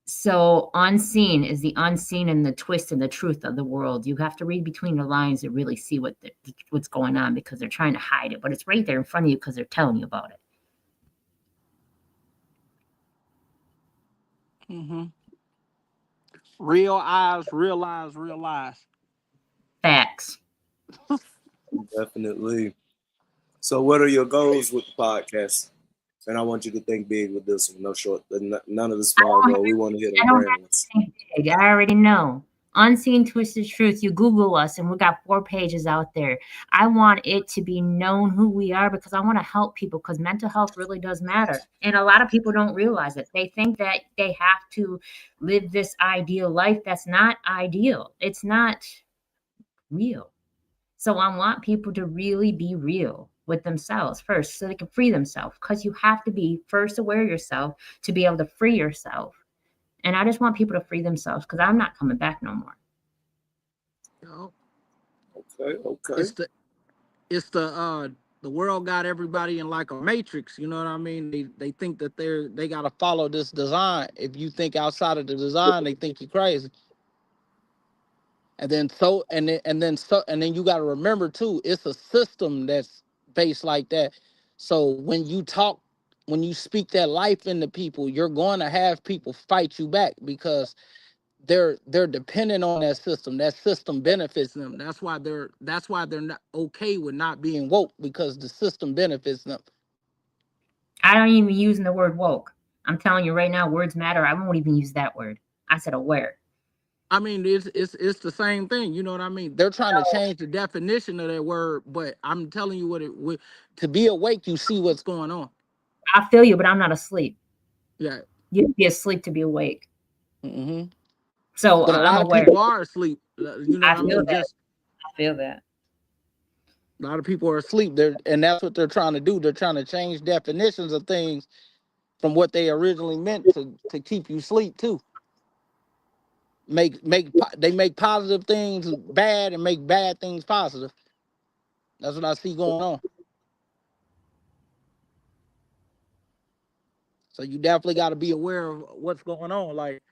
So unseen is the unseen and the twist and the truth of the world. You have to read between the lines to really see what's going on because they're trying to hide it, but it's right there in front of you because they're telling you about it. Mm-hmm. Real eyes, real eyes, real lies. Facts. Definitely. So what are your goals with the podcast? And I want you to think big with this one. No short, none of the small goals. We want to hit on grand ones. I already know. Unseen Twisted Truth. You Google us, and we got 4 pages out there. I want it to be known who we are because I want to help people because mental health really does matter. And a lot of people don't realize it. They think that they have to live this ideal life. That's not ideal. It's not real. So I want people to really be real with themselves first so they can free themselves because you have to be first aware of yourself to be able to free yourself. And I just want people to free themselves because I'm not coming back no more. Oh. Okay. It's the world got everybody in like a matrix, you know what I mean? They think that they gotta follow this design. If you think outside of the design, they think you're crazy. And then you got to remember too, it's a system that's based like that. So when you speak that life into people, you're going to have people fight you back because they're dependent on that system. That system benefits them. That's why they're not okay with not being woke because the system benefits them. I don't even use the word woke. I'm telling you right now, words matter. I won't even use that word. I said aware. I mean, it's the same thing. You know what I mean? They're trying to change the definition of that word, but I'm telling you to be awake, you see what's going on. I feel you, but I'm not asleep. Yeah. You have to be asleep to be awake. Hmm. So But a I'm lot of aware. people are asleep. You know I what I feel mean? that. Just I feel that. a lot of people are asleep. And that's what they're trying to do. They're trying to change definitions of things from what they originally meant to keep you asleep too. They make positive things bad and make bad things positive. That's what I see going on. So you definitely got to be aware of what's going on. Like,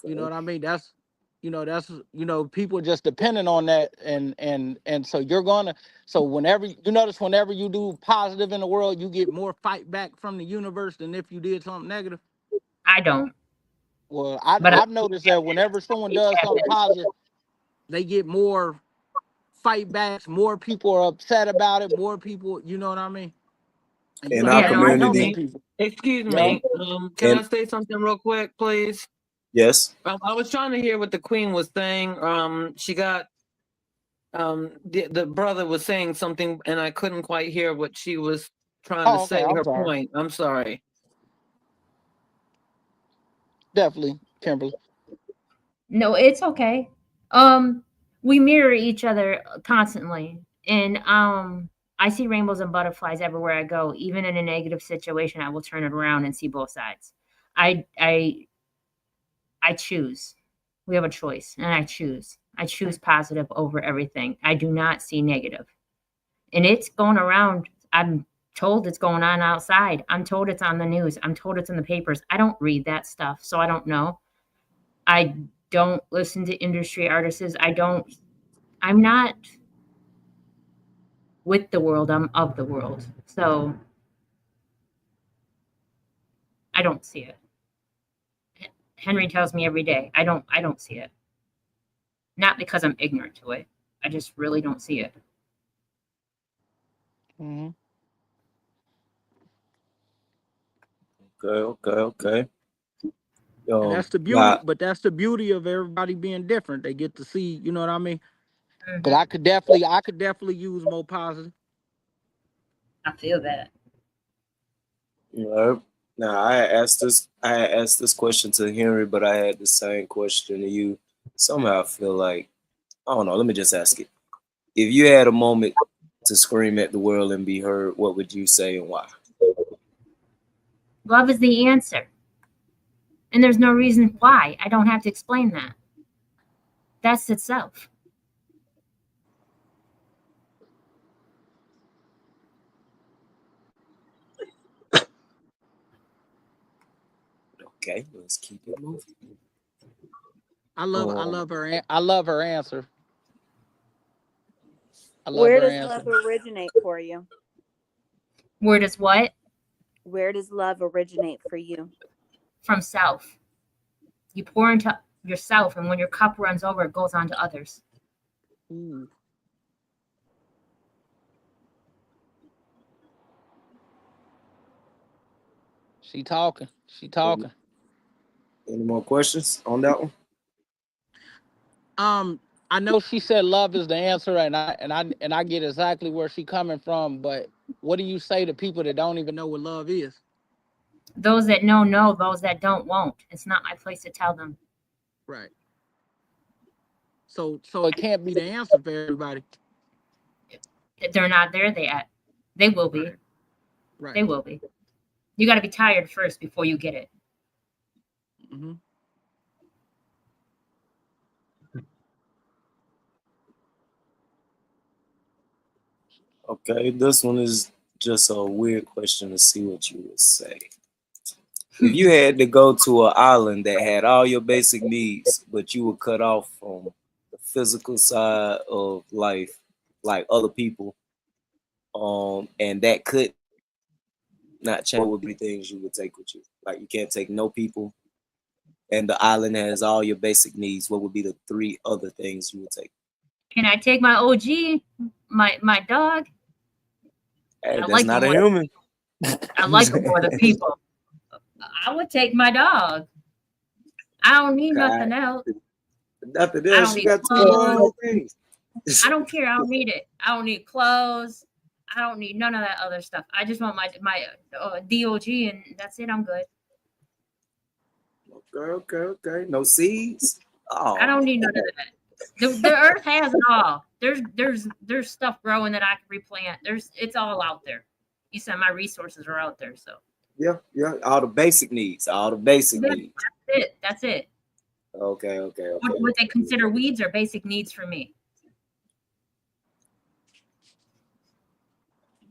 you know what I mean? People just depending on that, and so you're gonna. So whenever you notice, whenever you do positive in the world, you get more fight back from the universe than if you did something negative. I don't. Well, But I've noticed that whenever someone does something positive, they get more fight backs. More people are upset about it. More people, you know what I mean? And you In have our yeah, to no, I know do. them community, people. Excuse Yo, me. Can I and say something real quick, please? yes, I was trying to hear what the queen was saying. She got the brother was saying something, and I couldn't quite hear what she was trying to oh, okay. say. I'm Her sorry. point. I'm sorry. Definitely, Kimberly. No, it's okay. We mirror each other constantly, and I see rainbows and butterflies everywhere I go. Even in a negative situation, I will turn it around and see both sides. I I I choose. We have a choice, and I choose. I choose positive over everything. I do not see negative, and it's going around. I'm told it's going on outside. I'm told it's on the news. I'm told it's in the papers. I don't read that stuff, so I don't know. I don't listen to industry artists. I'm not with the world, I'm of the world. So I don't see it. Henry tells me every day, I don't see it. Not because I'm ignorant to it. I just really don't see it. Hmm. okay. And that's the beauty, Now, but that's the beauty of everybody being different. They get to see, you know what I mean? But Mhm. I could definitely use more positive. I feel that. you know, now I had asked this question to Henry, but I had the same question to you. Somehow I feel like I don't know. Let me just ask it. If you had a moment to scream at the world and be heard, what would you say and why? Love is the answer. And there's no reason why. I don't have to explain that. That's itself. Okay, let's keep it moving. I Um, love her. I love her answer. I love Where her does answer. love originate for you? Where does what? Where does love originate for you? From self. You pour into yourself, and when your cup runs over, it goes on to others. Ooh, she talking. She any, talking. any more questions on that one? Um, I know she said love is the answer, and I get exactly where she coming from. But what do you say to people that don't even know what love is? Those that know, those that don't won't. It's not my place to tell them. Right. So it can't be the answer for everybody. If they're not there, they will be. Right. Right. They will be. You got to be tired first before you get it. Hmm. Okay, this one is just a weird question to see what you would say. If you had to go to an island that had all your basic needs, but you were cut off from the physical side of life, like other people, and that could not change, what would be things you would take with you? Like you can't take no people, and the island has all your basic needs. What would be the three other things you would take? Can I take my OG, my dog? Hey, I that's like him not a more. human. I like him more than people. I would take my dog. I don't need God, nothing else. nothing I else. don't You need got three clothes. other things. I don't care. I don't need it. I don't need clothes. I don't need none of that other stuff. I just want my DOG, and that's it. I'm good. Okay. No seeds. Oh, I don't need none of that. The earth has it all. There's stuff growing that I can replant. It's all out there. You said my resources are out there, so yeah. All the basic needs. that's it. Okay. What they consider weeds are basic needs for me.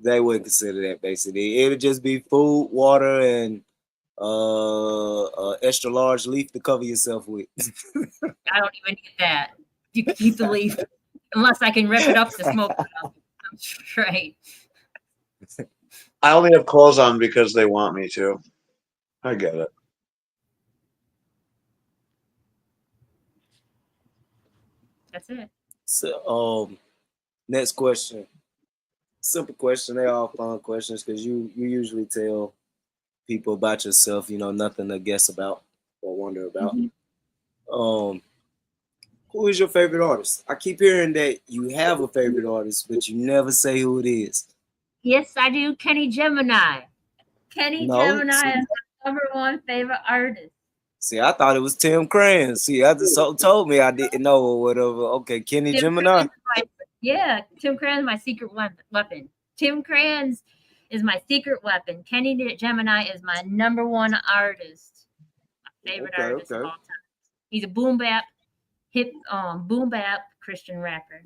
They wouldn't consider that basic need. It would just be food, water, and extra large leaf to cover yourself with. I don't even need that. You can keep the leaf, unless I can rip it up to smoke it up. I'm straight. I only have clothes on because they want me to. I get it. That's it. So, next question. Simple question. They're all fun questions because you usually tell people about yourself, nothing to guess about or wonder about. Mm-hmm. Who is your favorite artist? I keep hearing that you have a favorite artist, but you never say who it is. Yes, I do. Kenny Gemini. Gemini is my #1 favorite artist. See, I thought it was Tim Cran. See, I just told me I didn't know or whatever. Okay, Kenny Gemini. Tim Cran is my secret weapon. Tim Cran's is my secret weapon. Kenny Gemini is my #1 artist. My favorite artist of all time. He's a boom bap Christian rapper.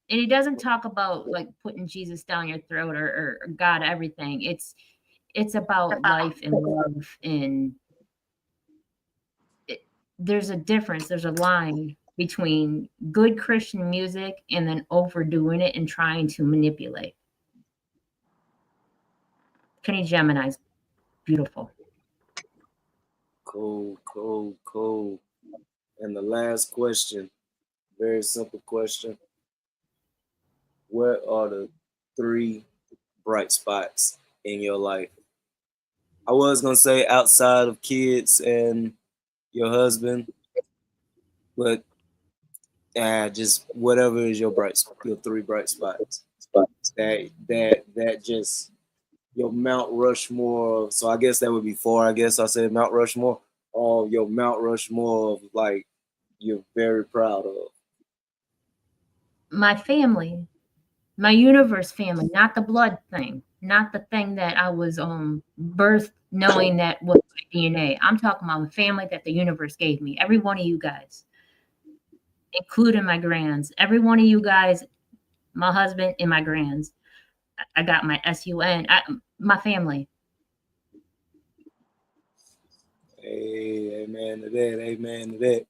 And he doesn't talk about like putting Jesus down your throat or God everything. It's about life and love, and there's a difference. There's a line between good Christian music and then overdoing it and trying to manipulate. Kenny Gemini's beautiful. Cool. And the last question, very simple question. What are the 3 bright spots in your life? I was going to say outside of kids and your husband, but just whatever is your 3 bright spots. That just your Mount Rushmore. So I guess that would be 4. I guess I said Mount Rushmore. Or your Mount Rushmore of like you're very proud of. My family, my universe family, not the blood thing, not the thing that I was birthed knowing that was my DNA. I'm talking about the family that the universe gave me. Every one of you guys, including my grands. Every one of you guys, my husband and my grands. I got my SUN, my family. Hey, amen to that.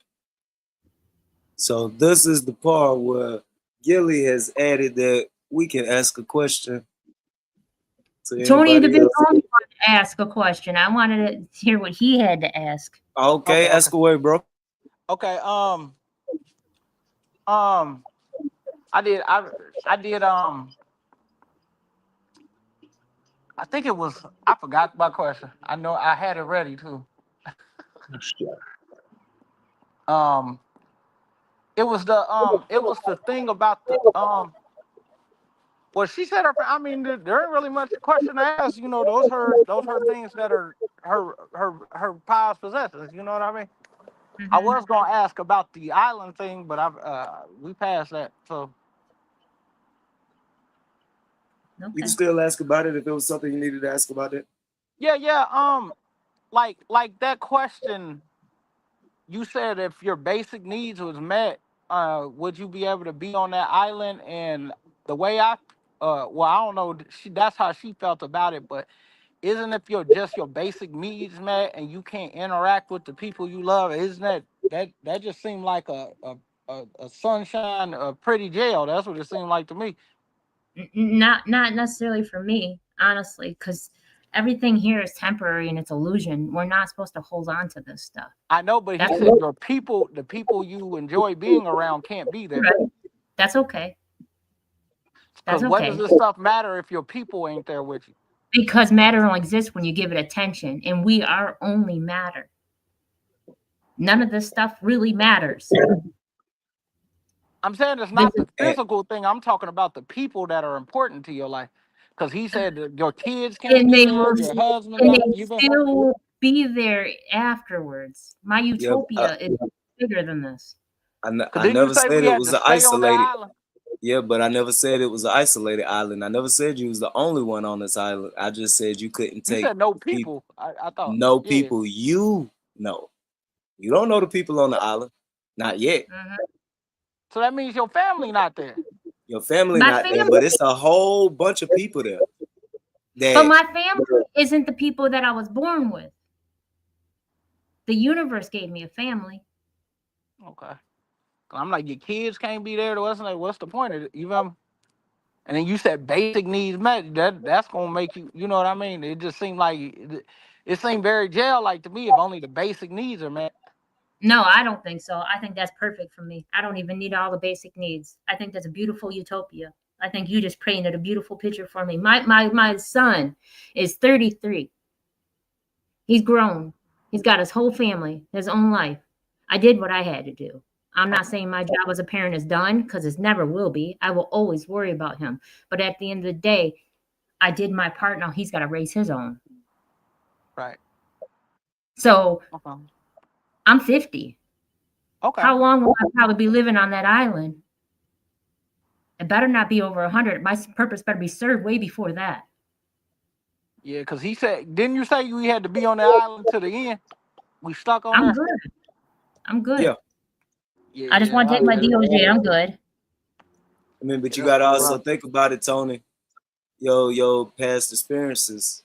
So this is the part where Gilly has added that we can ask a question. Tony the Big Homie wanted to ask a question. I wanted to hear what he had to ask. Okay, ask away, bro. Okay, I did I think it was, I forgot my question. I know I had it ready too. It was the thing about the well, she said I mean there ain't really much question to ask, those her things that are her past possessions, you know what I mean? Mm-hmm. I was gonna ask about the island thing, but we passed that, so okay. You can still ask about it if it was something you needed to ask about it. Yeah. Like that question. You said if your basic needs was met, would you be able to be on that island? And the way I don't know. That's how she felt about it. But isn't if your basic needs met and you can't interact with the people you love, isn't that just seemed like a sunshine, a pretty jail? That's what it seemed like to me. Not necessarily for me, honestly, because everything here is temporary and it's illusion. We're not supposed to hold on to this stuff. I know, but he said the people you enjoy being around can't be there. Right. That's okay. Because what does this stuff matter if your people ain't there with you? Because matter only exists when you give it attention, and we are only matter. None of this stuff really matters. I'm saying it's not the physical thing. I'm talking about the people that are important to your life. Because he said that your kids can't be there, your husband. be there afterwards. My utopia is bigger than this. I Didn't you never say said we it had was to an stay on that isolated. island? Yeah, but I never said it was an isolated island. I never said you was the only one on this island. I just said you couldn't You take said no people. I thought. no Yeah. people you know. You don't know the people on the island. Not yet. Mhm. So that means your family not there. Your family My not there, family, but it's a whole bunch of people there. but That my family isn't the people that I was born with. The universe gave me a family. Okay. I'm like, your kids can't be there. What's the point of it? You feel me? And then you said basic needs met. That's gonna make you. You know what I mean? It just seemed like it seemed very jail-like to me. If only the basic needs are met. No, I don't think so. I think that's perfect for me. I don't even need all the basic needs. I think that's a beautiful utopia. I think you just painted a beautiful picture for me. My son is 33. He's grown. He's got his whole family, his own life. I did what I had to do. I'm not saying my job as a parent is done, because it never will be. I will always worry about him. But at the end of the day, I did my part. Now he's got to raise his own. Right. So Okay. I'm 50. Okay. How long will I probably be living on that island? It better not be over 100. My purpose better be served way before that. Yeah, because he said, didn't you say we had to be on the island to the end? We stuck on I'm there? good. I'm good. yeah. Yeah. I just want to take my DOJ. I'm good. I mean, but you Yeah, gotta that's also rough. think about it, Tony. Your past experiences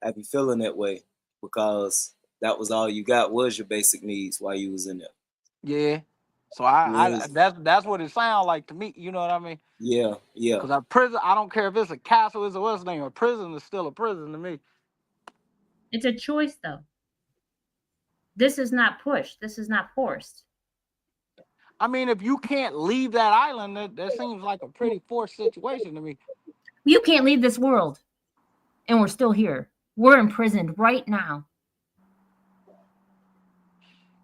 have you feeling that way because that was all you got was your basic needs while you was in there. Yeah. So You was- that's what it sounds like to me. You know what I mean? yeah, yeah. Because a prison, I don't care if it's a castle, it's a what's name. A prison is still a prison to me. It's a choice, though. This is not pushed. This is not forced. I mean, if you can't leave that island, that seems like a pretty forced situation to me. You can't leave this world. And we're still here. We're imprisoned right now.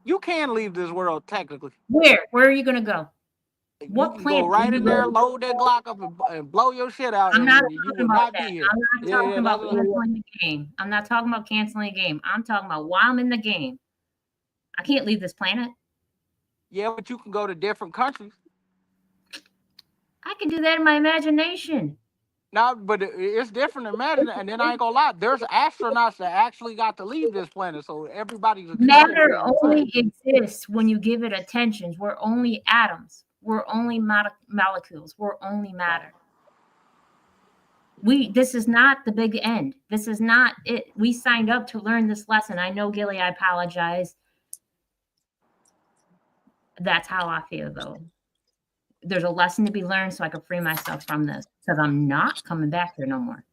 You can leave this world technically. Where? Where are you going to go? You What can go planet? right in there, load that Glock up, and blow your shit out, I'm not and you talking will about not that. be here. I'm not talking about canceling the game. I'm not talking about canceling a game. I'm talking about while I'm in the game. I can't leave this planet. Yeah, but you can go to different countries. I can do that in my imagination. No, but it's different. Imagine, and then I ain't gonna lie. There's astronauts that actually got to leave this planet, so everybody's a conspiracy Matter on the only side. exists when you give it attention. We're only atoms. We're only molecules. We're only matter. This is not the big end. This is not it. We signed up to learn this lesson. I know, Gilly, I apologize. That's how I feel, though. There's a lesson to be learned so I can free myself from this, because I'm not coming back here no more.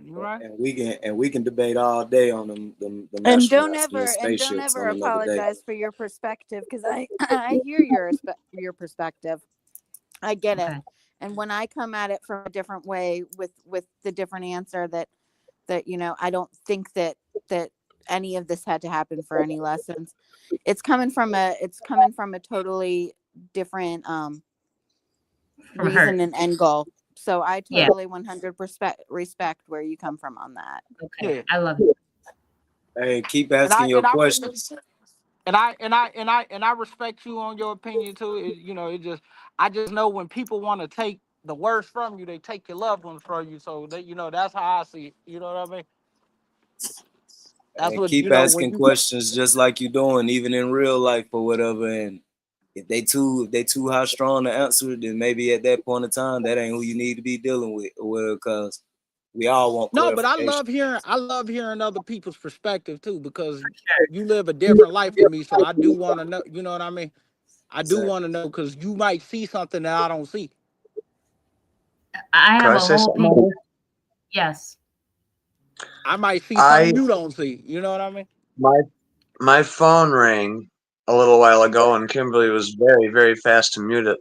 You right? And we can debate all day on them And don't astronauts and them ever spaceships on another day. apologize for your perspective, because I hear your perspective. I get it. Okay. And when I come at it from a different way with the different answer that I don't think that any of this had to happen for any lessons. It's coming from a totally different reason and end goal. So I totally 100% respect where you come from on that. Okay. Yeah. I love it. Hey, keep asking your questions. And I respect you on your opinion too. I just know when people want to take the worst from you, they take your loved ones from you. So that that's how I see it. You know what I mean? That's And what keep when asking you questions just like you're doing, even in real life or whatever. And if they too high strong to answer, then maybe at that point in time, that ain't who you need to be dealing with, or because we all want No, but I clarification. love hearing other people's perspective too, because you live a different life than me. So I do want to know. You know what I mean? I do want to know, because you might see something that I don't see. I have a whole something? Yes. I might see something you don't see. You know what I mean? My phone rang a little while ago, and Kimberly was very, very fast to mute it.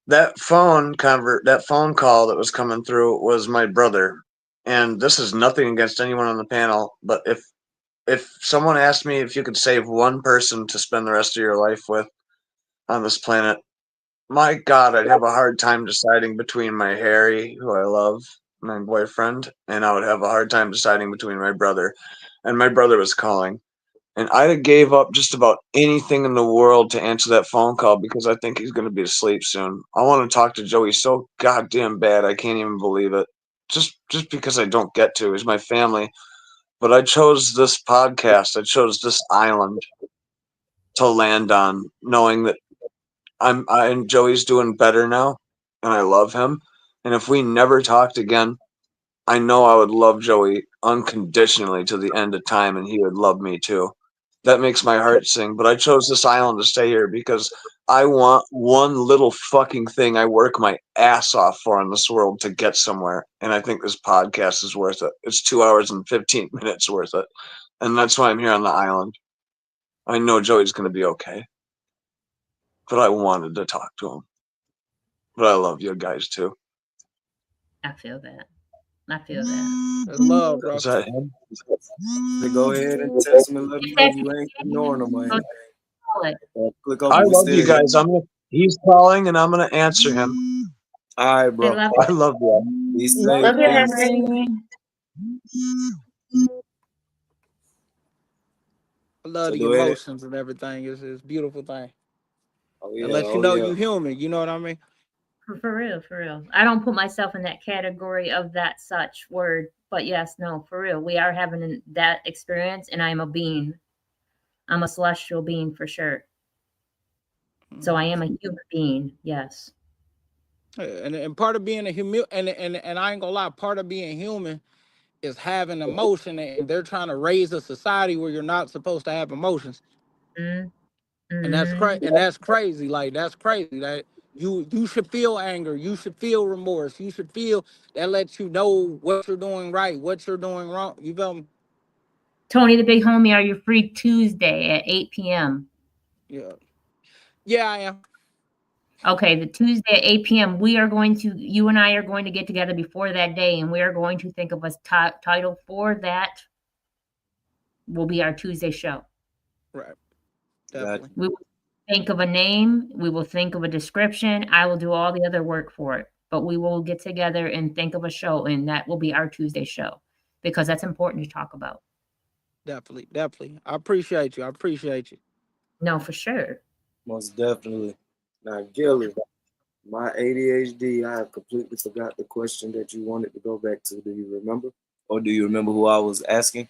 That phone call that was coming through was my brother. And this is nothing against anyone on the panel, but if someone asked me if you could save one person to spend the rest of your life with on this planet, my God, I'd have a hard time deciding between my Harry, who I love, my boyfriend, and I would have a hard time deciding between my brother. And my brother was calling. And I'd have gave up just about anything in the world to answer that phone call because I think he's going to be asleep soon. I want to talk to Joey so goddamn bad. I can't even believe it. Just because I don't get to. He's my family. But I chose this podcast. I chose this island to land on, knowing that I and Joey's doing better now, and I love him. And if we never talked again, I know I would love Joey unconditionally to the end of time, and he would love me too. That makes my heart sing. But I chose this island to stay here because I want one little fucking thing I work my ass off for in this world to get somewhere. And I think this podcast is worth it. It's 2 hours and 15 minutes worth it. And that's why I'm here on the island. I know Joey's going to be okay. But I wanted to talk to him. But I love you guys too. I feel that. I feel that. That's love, bro. Is that him? So go ahead and text me and let me know you ain't ignoring them, man. Click over. I We love still you here. guys. He's calling and I'm gonna answer him. All right, I bro. love I love you. Be safe. Love you, Peace. Henry. I love So the go ahead. emotions and everything. It's a beautiful thing. Oh It yeah. lets you Oh know yeah. you human. You know what I mean? for real, for real. I don't put myself in that category of that such word, but yes, no, for real. We are having that experience, and I'm a being. I'm a celestial being for sure. So I am a human being. Yes. And part of being a human, and I ain't gonna lie, part of being human is having emotion, and they're trying to raise a society where you're not supposed to have emotions, and that's Mm-hmm. crazy. And that's crazy. Like that's crazy. That you should feel anger, you should feel remorse, you should feel that lets you know what you're doing right, what you're doing wrong. You feel me? Tony the Big Homie, are you free Tuesday at 8 p.m.? Yeah, yeah, I am. Okay, the Tuesday at 8 p.m. You and I are going to get together before that day, and we are going to think of a title for that. Will be our Tuesday show. Right, Got definitely. We will think of a name. We will think of a description. I will do all the other work for it, but we will get together and think of a show, and that will be our Tuesday show because that's important to talk about. Definitely, definitely. I appreciate you. I appreciate you. No, for sure. most definitely. Now, Gilly, my ADHD, I have completely forgot the question that you wanted to go back to. Do you remember? Or do you remember who I was asking?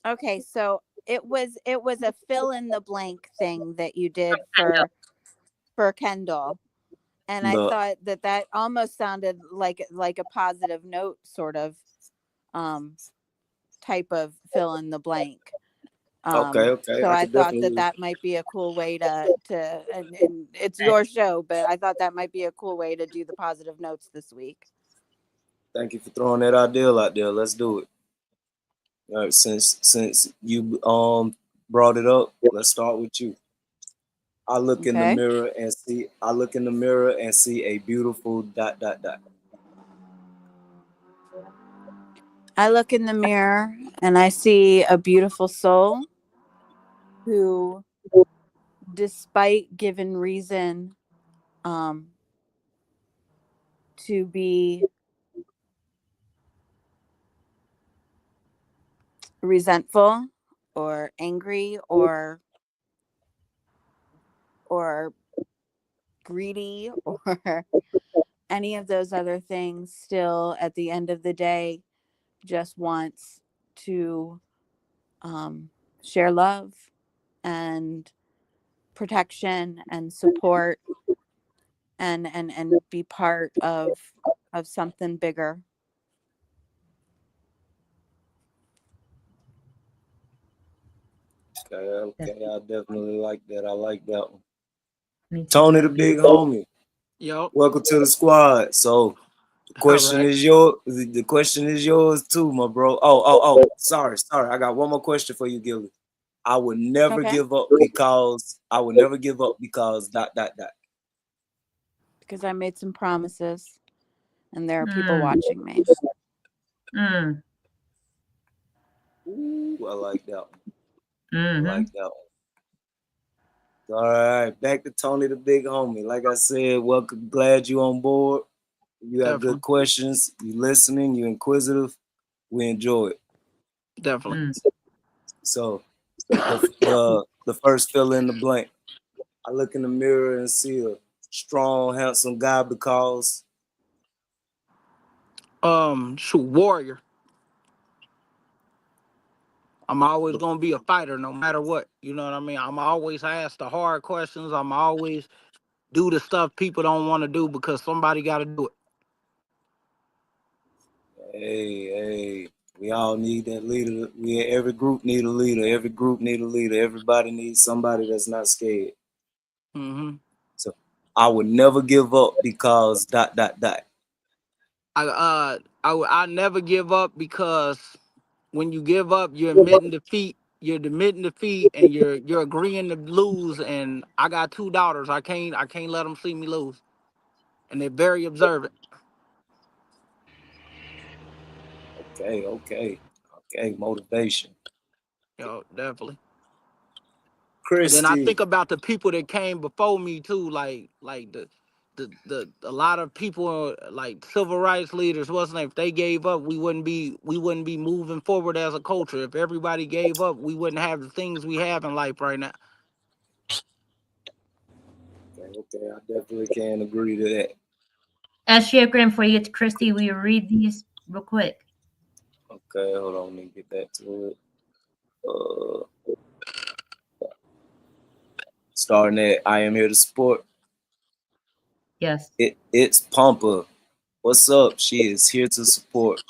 Okay, so it was a fill in the blank thing that you did for Kendall. And I The thought that almost sounded like a positive note sort of type of fill in the blank. okay. So I I could thought definitely. that might be a cool way to and it's your show, but I thought that might be a cool way to do the positive notes this week. Thank you for throwing that idea out there. Let's do it. All right, since you brought it up, let's start with you. I look in the Okay. mirror and see. I look in the mirror and see a beautiful dot dot dot. I look in the mirror and I see a beautiful soul who, despite given reason to be resentful or angry or greedy or any of those other things, still at the end of the day just wants to share love and protection and support and be part of something bigger. Okay, I definitely like that. I like that one. Me too. Tony the Big Homie, Yo, welcome to the squad. So the all question right. is yours. The question is yours too, my bro. Oh. Sorry. I got one more question for you, Gilly. I would never Okay. give up because dot dot dot. Because I made some promises and there are people Mm, watching me. mm, Ooh, I like that one. I mm-hmm. like that one. All right, back to Tony the Big Homie. Like I said, welcome. Glad you on board. You got Definitely. good questions. You listening. You inquisitive. We enjoy it. Definitely. So the first fill in the blank. I look in the mirror and see a strong, handsome guy because Shoot, warrior. I'm always gonna be a fighter no matter what. You know what I mean? I'm always ask the hard questions. I'm always do the stuff people don't want to do because somebody gotta do it. hey, we all need that leader. Every group need a leader. Every group need a leader. Everybody needs somebody that's not scared. Mm-hmm. So I would never give up because ... I never give up because when you give up, you're admitting defeat. You're admitting defeat, and you're agreeing to lose. And I got 2 daughters. I can't let them see me lose, and they're very observant. Okay. Motivation. Yo, definitely. And then I Christy. think about the people that came before me too, like the a lot of people like civil rights leaders, wasn't it? If they gave up, we wouldn't be moving forward as a culture. If everybody gave up, we wouldn't have the things we have in life right now. Okay, I definitely can agree to that. As Shipgram, before you get to Christy, will you read these real quick? Okay, hold on, let me get back to it. Starting at I am here to support. Yes. It's Pumper. What's up? She is here to support.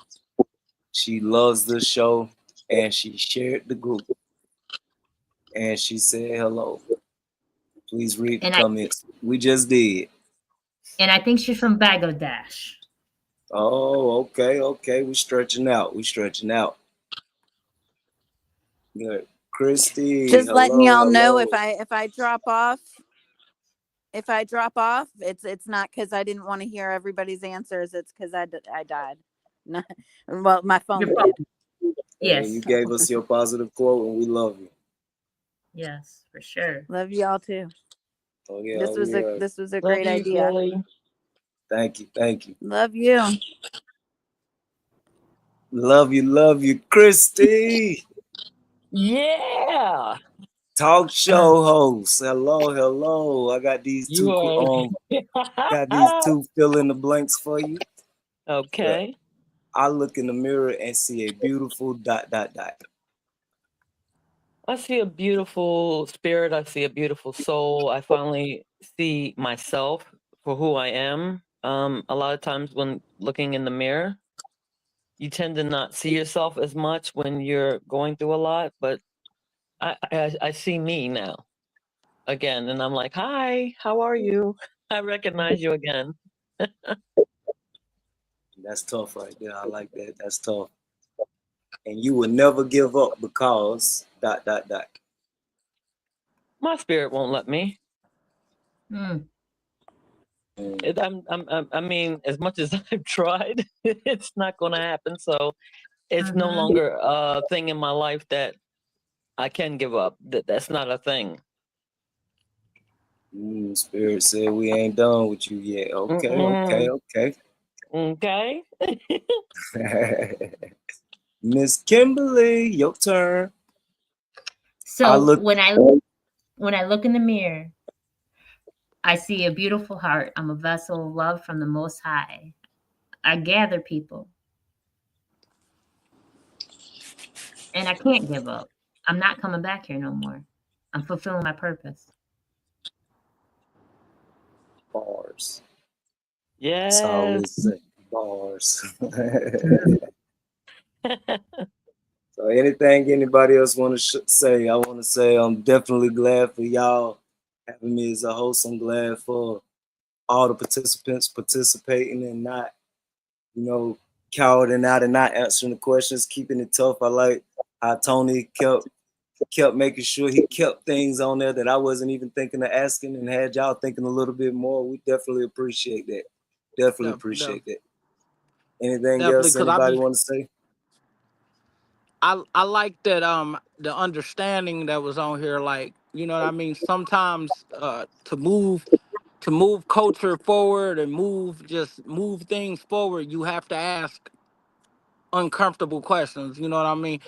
She loves the show and she shared the group. And she said hello. Please read the comments. We just did. And I think she's from Bangladesh. Oh, okay. We stretching out. Good. Christy. Just letting y'all know hello. if I drop off, it's not because I didn't want to hear everybody's answers. It's because I died. Well, my phone did. Yes. You gave us your positive quote, and we love you. Yes, for sure. Love y'all too. Oh yeah. This was a great idea. Chloe. Thank you. Love you. Love you, Christy. Yeah. Talk show host. Hello. I got these two fill in the blanks for you. Okay. I look in the mirror and see a beautiful ... I see a beautiful spirit. I see a beautiful soul. I finally see myself for who I am. A lot of times when looking in the mirror, you tend to not see yourself as much when you're going through a lot, but I see me now again, and I'm like, hi, how are you? I recognize you again. That's tough right there. I like that. That's tough. And you will never give up because ... My spirit won't let me. I mean, as much as I've tried, it's not going to happen. So it's no longer a thing in my life that I can give up. That's not a thing. Spirit said we ain't done with you yet. Okay. Miss Kimberly, your turn. So when I look in the mirror, I see a beautiful heart. I'm a vessel of love from the Most High. I gather people. And I can't give up. I'm not coming back here no more. I'm fulfilling my purpose. Bars. Yes. That's all it said. Bars. So anything anybody else want to say? I want to say I'm definitely glad for y'all having me as a host. I'm glad for all the participants participating and not, cowarding out and not answering the questions, keeping it tough. I like how Tony kept making sure he kept things on there that I wasn't even thinking of asking and had y'all thinking a little bit more. We definitely appreciate that. Definitely appreciate that. Anything else anybody want to say? I like that the understanding that was on here, like, you know what I mean? Sometimes to move to move culture forward and move things forward, you have to ask uncomfortable questions. You know what I mean?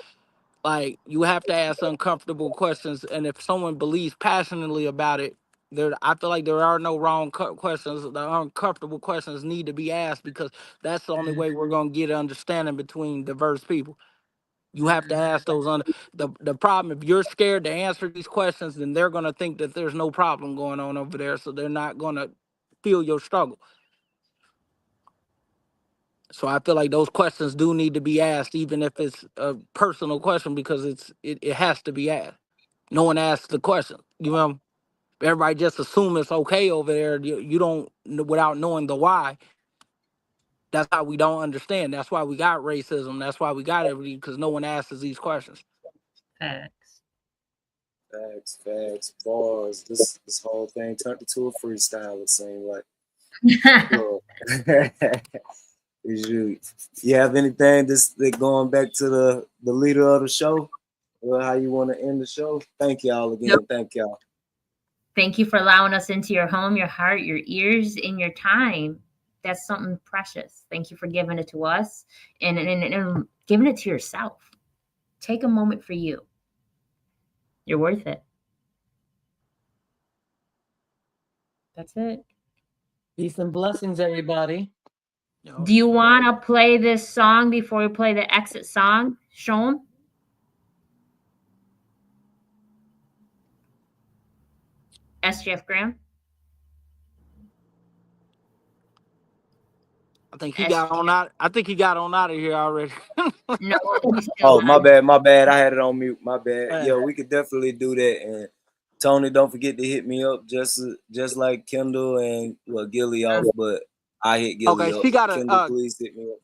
Like, you have to ask uncomfortable questions, and if someone believes passionately about it, I feel like there are no wrong questions. The uncomfortable questions need to be asked, because that's the only way we're gonna get an understanding between diverse people. You have to ask those the problem. If you're scared to answer these questions, then they're gonna think that there's no problem going on over there, so they're not gonna feel your struggle. So I feel like those questions do need to be asked, even if it's a personal question, because it has to be asked. No one asks the question. You know, everybody just assume it's okay over there. You don't, without knowing the why. That's how we don't understand. That's why we got racism. That's why we got everything, because no one asks these questions. Facts. Facts, bars. This whole thing turned into a freestyle, it seemed like. You have anything going back to the leader of the show? Or how you want to end the show? Thank y'all again. Nope. Thank y'all. Thank you for allowing us into your home, your heart, your ears, and your time. That's something precious. Thank you for giving it to us and giving it to yourself. Take a moment for you. You're worth it. That's it. Peace and blessings, everybody. Do you want to play this song before we play the exit song? Show them. SGF Graham. I think he got on out. I think he got on out of here already. No. Oh, my bad. I had it on mute. My bad. Yeah, we could definitely do that. And Tony, don't forget to hit me up, just like Kendall and Gilly off, but I hit Gilly up. She got Kendall, please hit me up.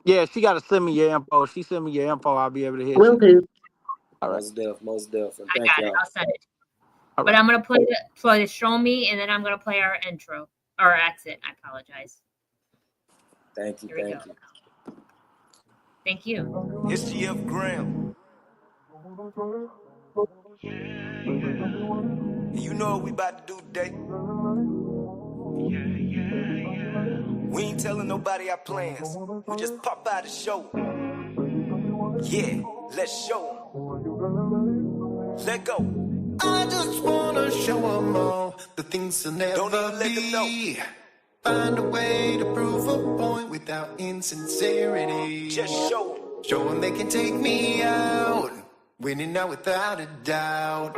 Yeah, she got to send me your info. She send me your info, I'll be able to hit Will you. do. All right. Most definitely. I got it. I'll send it. All but right. I'm gonna play the show me, and then I'm gonna play our intro or exit. I apologize. Thank you. Thank you. SGF Graham. You know what we about to do today. We ain't telling nobody our plans. We just pop out the show. Yeah, let's show them. Let go. I just wanna show them all the things they'll never Don't even let be. them know. Find a way to prove a point without insincerity. Just show them. Show them they can take me out. Winning out without a doubt.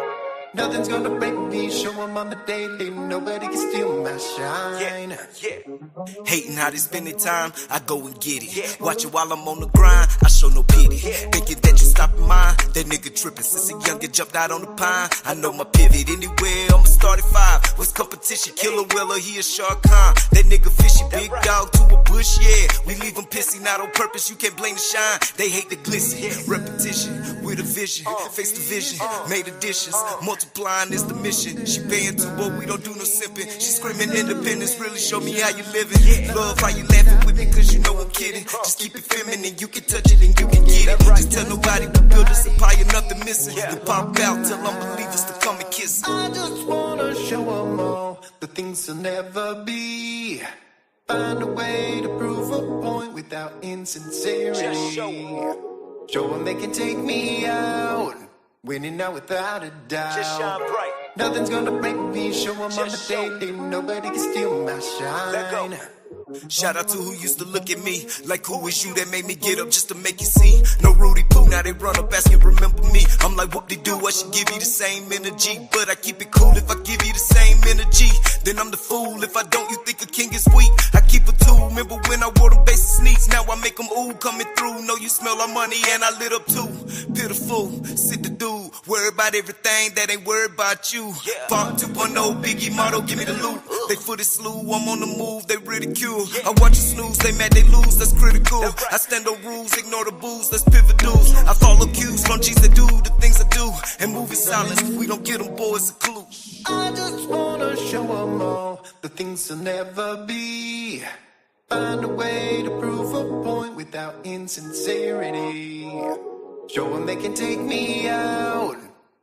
Nothing's gonna break me. Show them on the daily. Nobody can steal my shine. Yeah. Hating how they spend their time, I go and get it. Yeah. Watch it while I'm on the grind, I show no pity. Yeah. Thinking that you stopping mine, that nigga tripping. Since a youngin' jumped out on the pine, I know my pivot. Anywhere, I'ma start at 5. What's competition? Killer Willer, he a Shark Khan. That nigga fishy, big dog to a bush, yeah. We leave them pissy, not on purpose, you can't blame the shine. They hate the glisten. Repetition, with a vision. Face the vision, made additions. Multiplying is the mission. She paying too, but we don't do no sipping. She screaming independence, really show me how you living. Love how you laughing with me, cause you know I'm kidding. Just keep it feminine, you can touch it and you can get it. Just tell nobody we build this empire, nothing missing. You pop out, tell unbelievers to come and kiss it. I just wanna show them all the things they'll never be. Find a way to prove a point without insincerity. Just show them they can take me out. Winning out without a doubt. Just shine bright. Nothing's gonna break me. Show them on the daily. Nobody can steal my shine. Let go. Shout out to who used to look at me like, who is you that made me get up just to make you see? No Rudy Poo, now they run up asking remember me. I'm like, what they do? I should give you the same energy, but I keep it cool if I give you the same energy. Then I'm the fool if I don't. You think a king is weak? I keep a tool. Remember when I wore them basic sneaks? Now I make them ooh coming through. Know you smell our money and I lit up too. Pitiful, sit the dude. Worry about everything that ain't worried about you. Part 2.0 Biggie motto, give me the loot. They foot is slew, I'm on the move, they ridicule. I watch you snooze, they mad, they lose, that's critical. I stand on rules, ignore the booze, that's pivot dudes. I follow cues from G's that do the things I do. And move in silence, we don't get them boys a clue. I just wanna show them all the things they'll never be. Find a way to prove a point without insincerity. Show them they can take me out.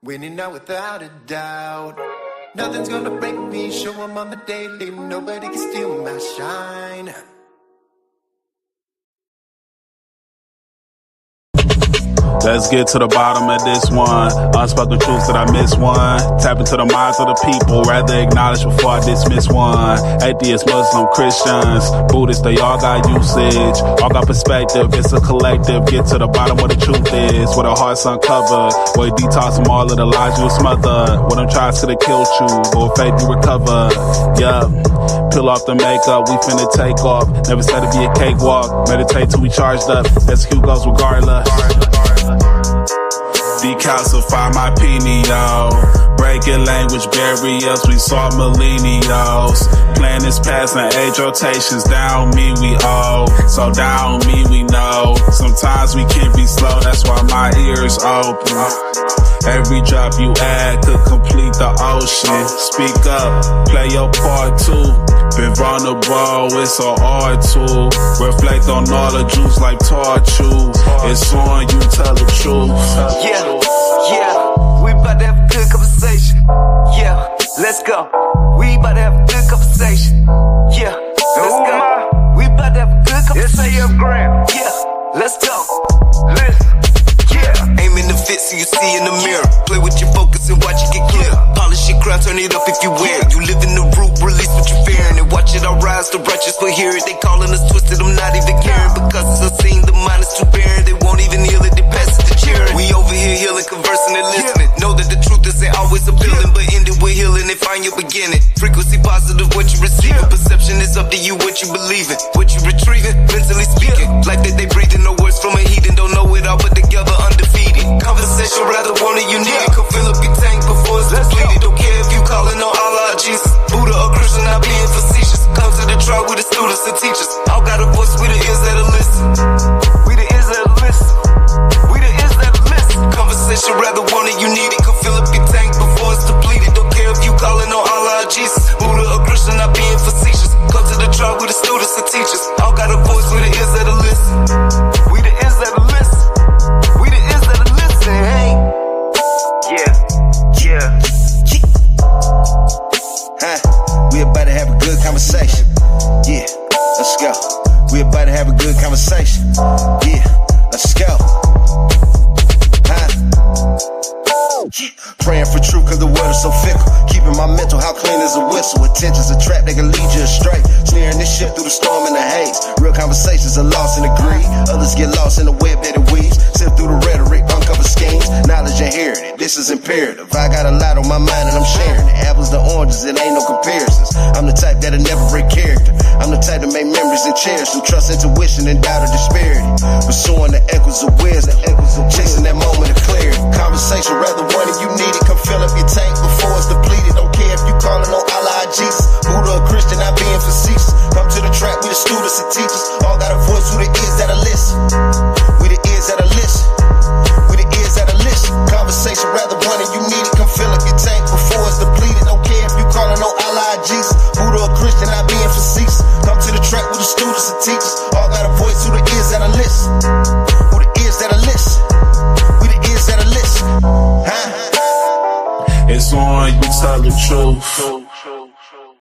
Winning out without a doubt. Nothing's gonna break me, show 'em on the daily. Nobody can steal my shine. Let's get to the bottom of this one. Unspoken truths that I miss one. Tap into the minds of the people, rather acknowledge before I dismiss one. Atheists, Muslim, Christians, Buddhists, they all got usage. All got perspective, it's a collective. Get to the bottom where the truth is, where the heart's uncovered. Where you detox from all of the lies you smothered. Where them tries could have killed you, but with faith you recovered. Yup, peel off the makeup, we finna take off. Never said it'd be a cakewalk. Meditate till we charged up, execute goes regardless. Decalcify my pineal. Breaking language barriers, we saw millennials. Planets passing age rotations, down me we owe. So down me we know. Sometimes we can be slow, that's why my ears open. Every drop you add could complete the ocean. Speak up, play your part too. Been vulnerable, it's so hard to reflect on all the juice like torture. It's on you, tell the truth. Yeah, we about to have a good conversation. Yeah, let's go. We about to have a good conversation. Yeah, let's go. We about to have a good conversation. Yeah, let's go. Listen. Yeah, aim in the fit so you see in the mirror. Play with your focus and watch it get clear. Polish your crown, turn it up if you wear it. You live in the root, release what you're fearing, and watch it all rise. The righteous will hear it. They calling us twisted, I'm not even caring, because it's a scene. The mind is too barren. They won't even heal it. They pass it to cheering. We over here healing, conversing and listening. Know that the truth isn't always appealing, but end it with healing and find your beginning. Frequency positive, what you receiving. Perception is up to you, what you believing. What you retrieving, mentally speaking. Like that they breathing, no words from a heathen. Don't know it all, but together undefeated. Conversation, rather want it, you need it. Come fill up your tank before it's depleted. Don't care if you calling on Allah, Jesus, Buddha or Christian, not being facetious. Come to the trial with the students and teachers. All got a voice, we the ears that'll listen. We the ears that'll listen. We the ears that'll listen. Conversation, rather want it, you need it. Come fill up your tank before it's depleted. Don't care if you calling on Allah, Jesus, Buddha or Christian, not being facetious. Come to the trial with the students and teachers. All got a voice, we the ears that'll listen. We the ears that'll listen. We the ears that'll listen, hey. Yeah. We about to have a good conversation. Yeah, let's go. We about to have a good conversation. Yeah, let's go. Praying for truth cause the world is so fickle. Keeping my mental, how clean is a whistle. Attention's a trap, they can lead you astray. Steering this ship through the storm and the haze. Real conversations are lost in the greed. Others get lost in the web that it weaves. Sift through the rhetoric, uncover schemes. Knowledge inherited, this is imperative. I got a lot on my mind and I'm sharing it. Apples to oranges, it ain't no comparisons. I'm the type that'll never break character. I'm the type to make memories and cherish them. Trust intuition and doubt of disparity. Pursuing the echoes of wisdom. Chasing that moment of clarity. Conversation, rather one if you need it. Come fill up your tank before it's depleted. Don't care if you calling on Allah, Jesus, Buddha or Christian, not being facetious. Come to the track with the students and teachers. All got a voice, who the ears that'll listen. We the ears that'll listen. We the ears that'll listen. Conversation, rather one if you need it. Come fill up your tank before it's depleted. Don't care if you calling on Allah, Jesus, Buddha or Christian, not being facetious. Come to the track with the students and teachers. All got a voice, who the ears that'll listen. Who the ears that'll listen. We the ears that'll listen. It's on you, tell the truth.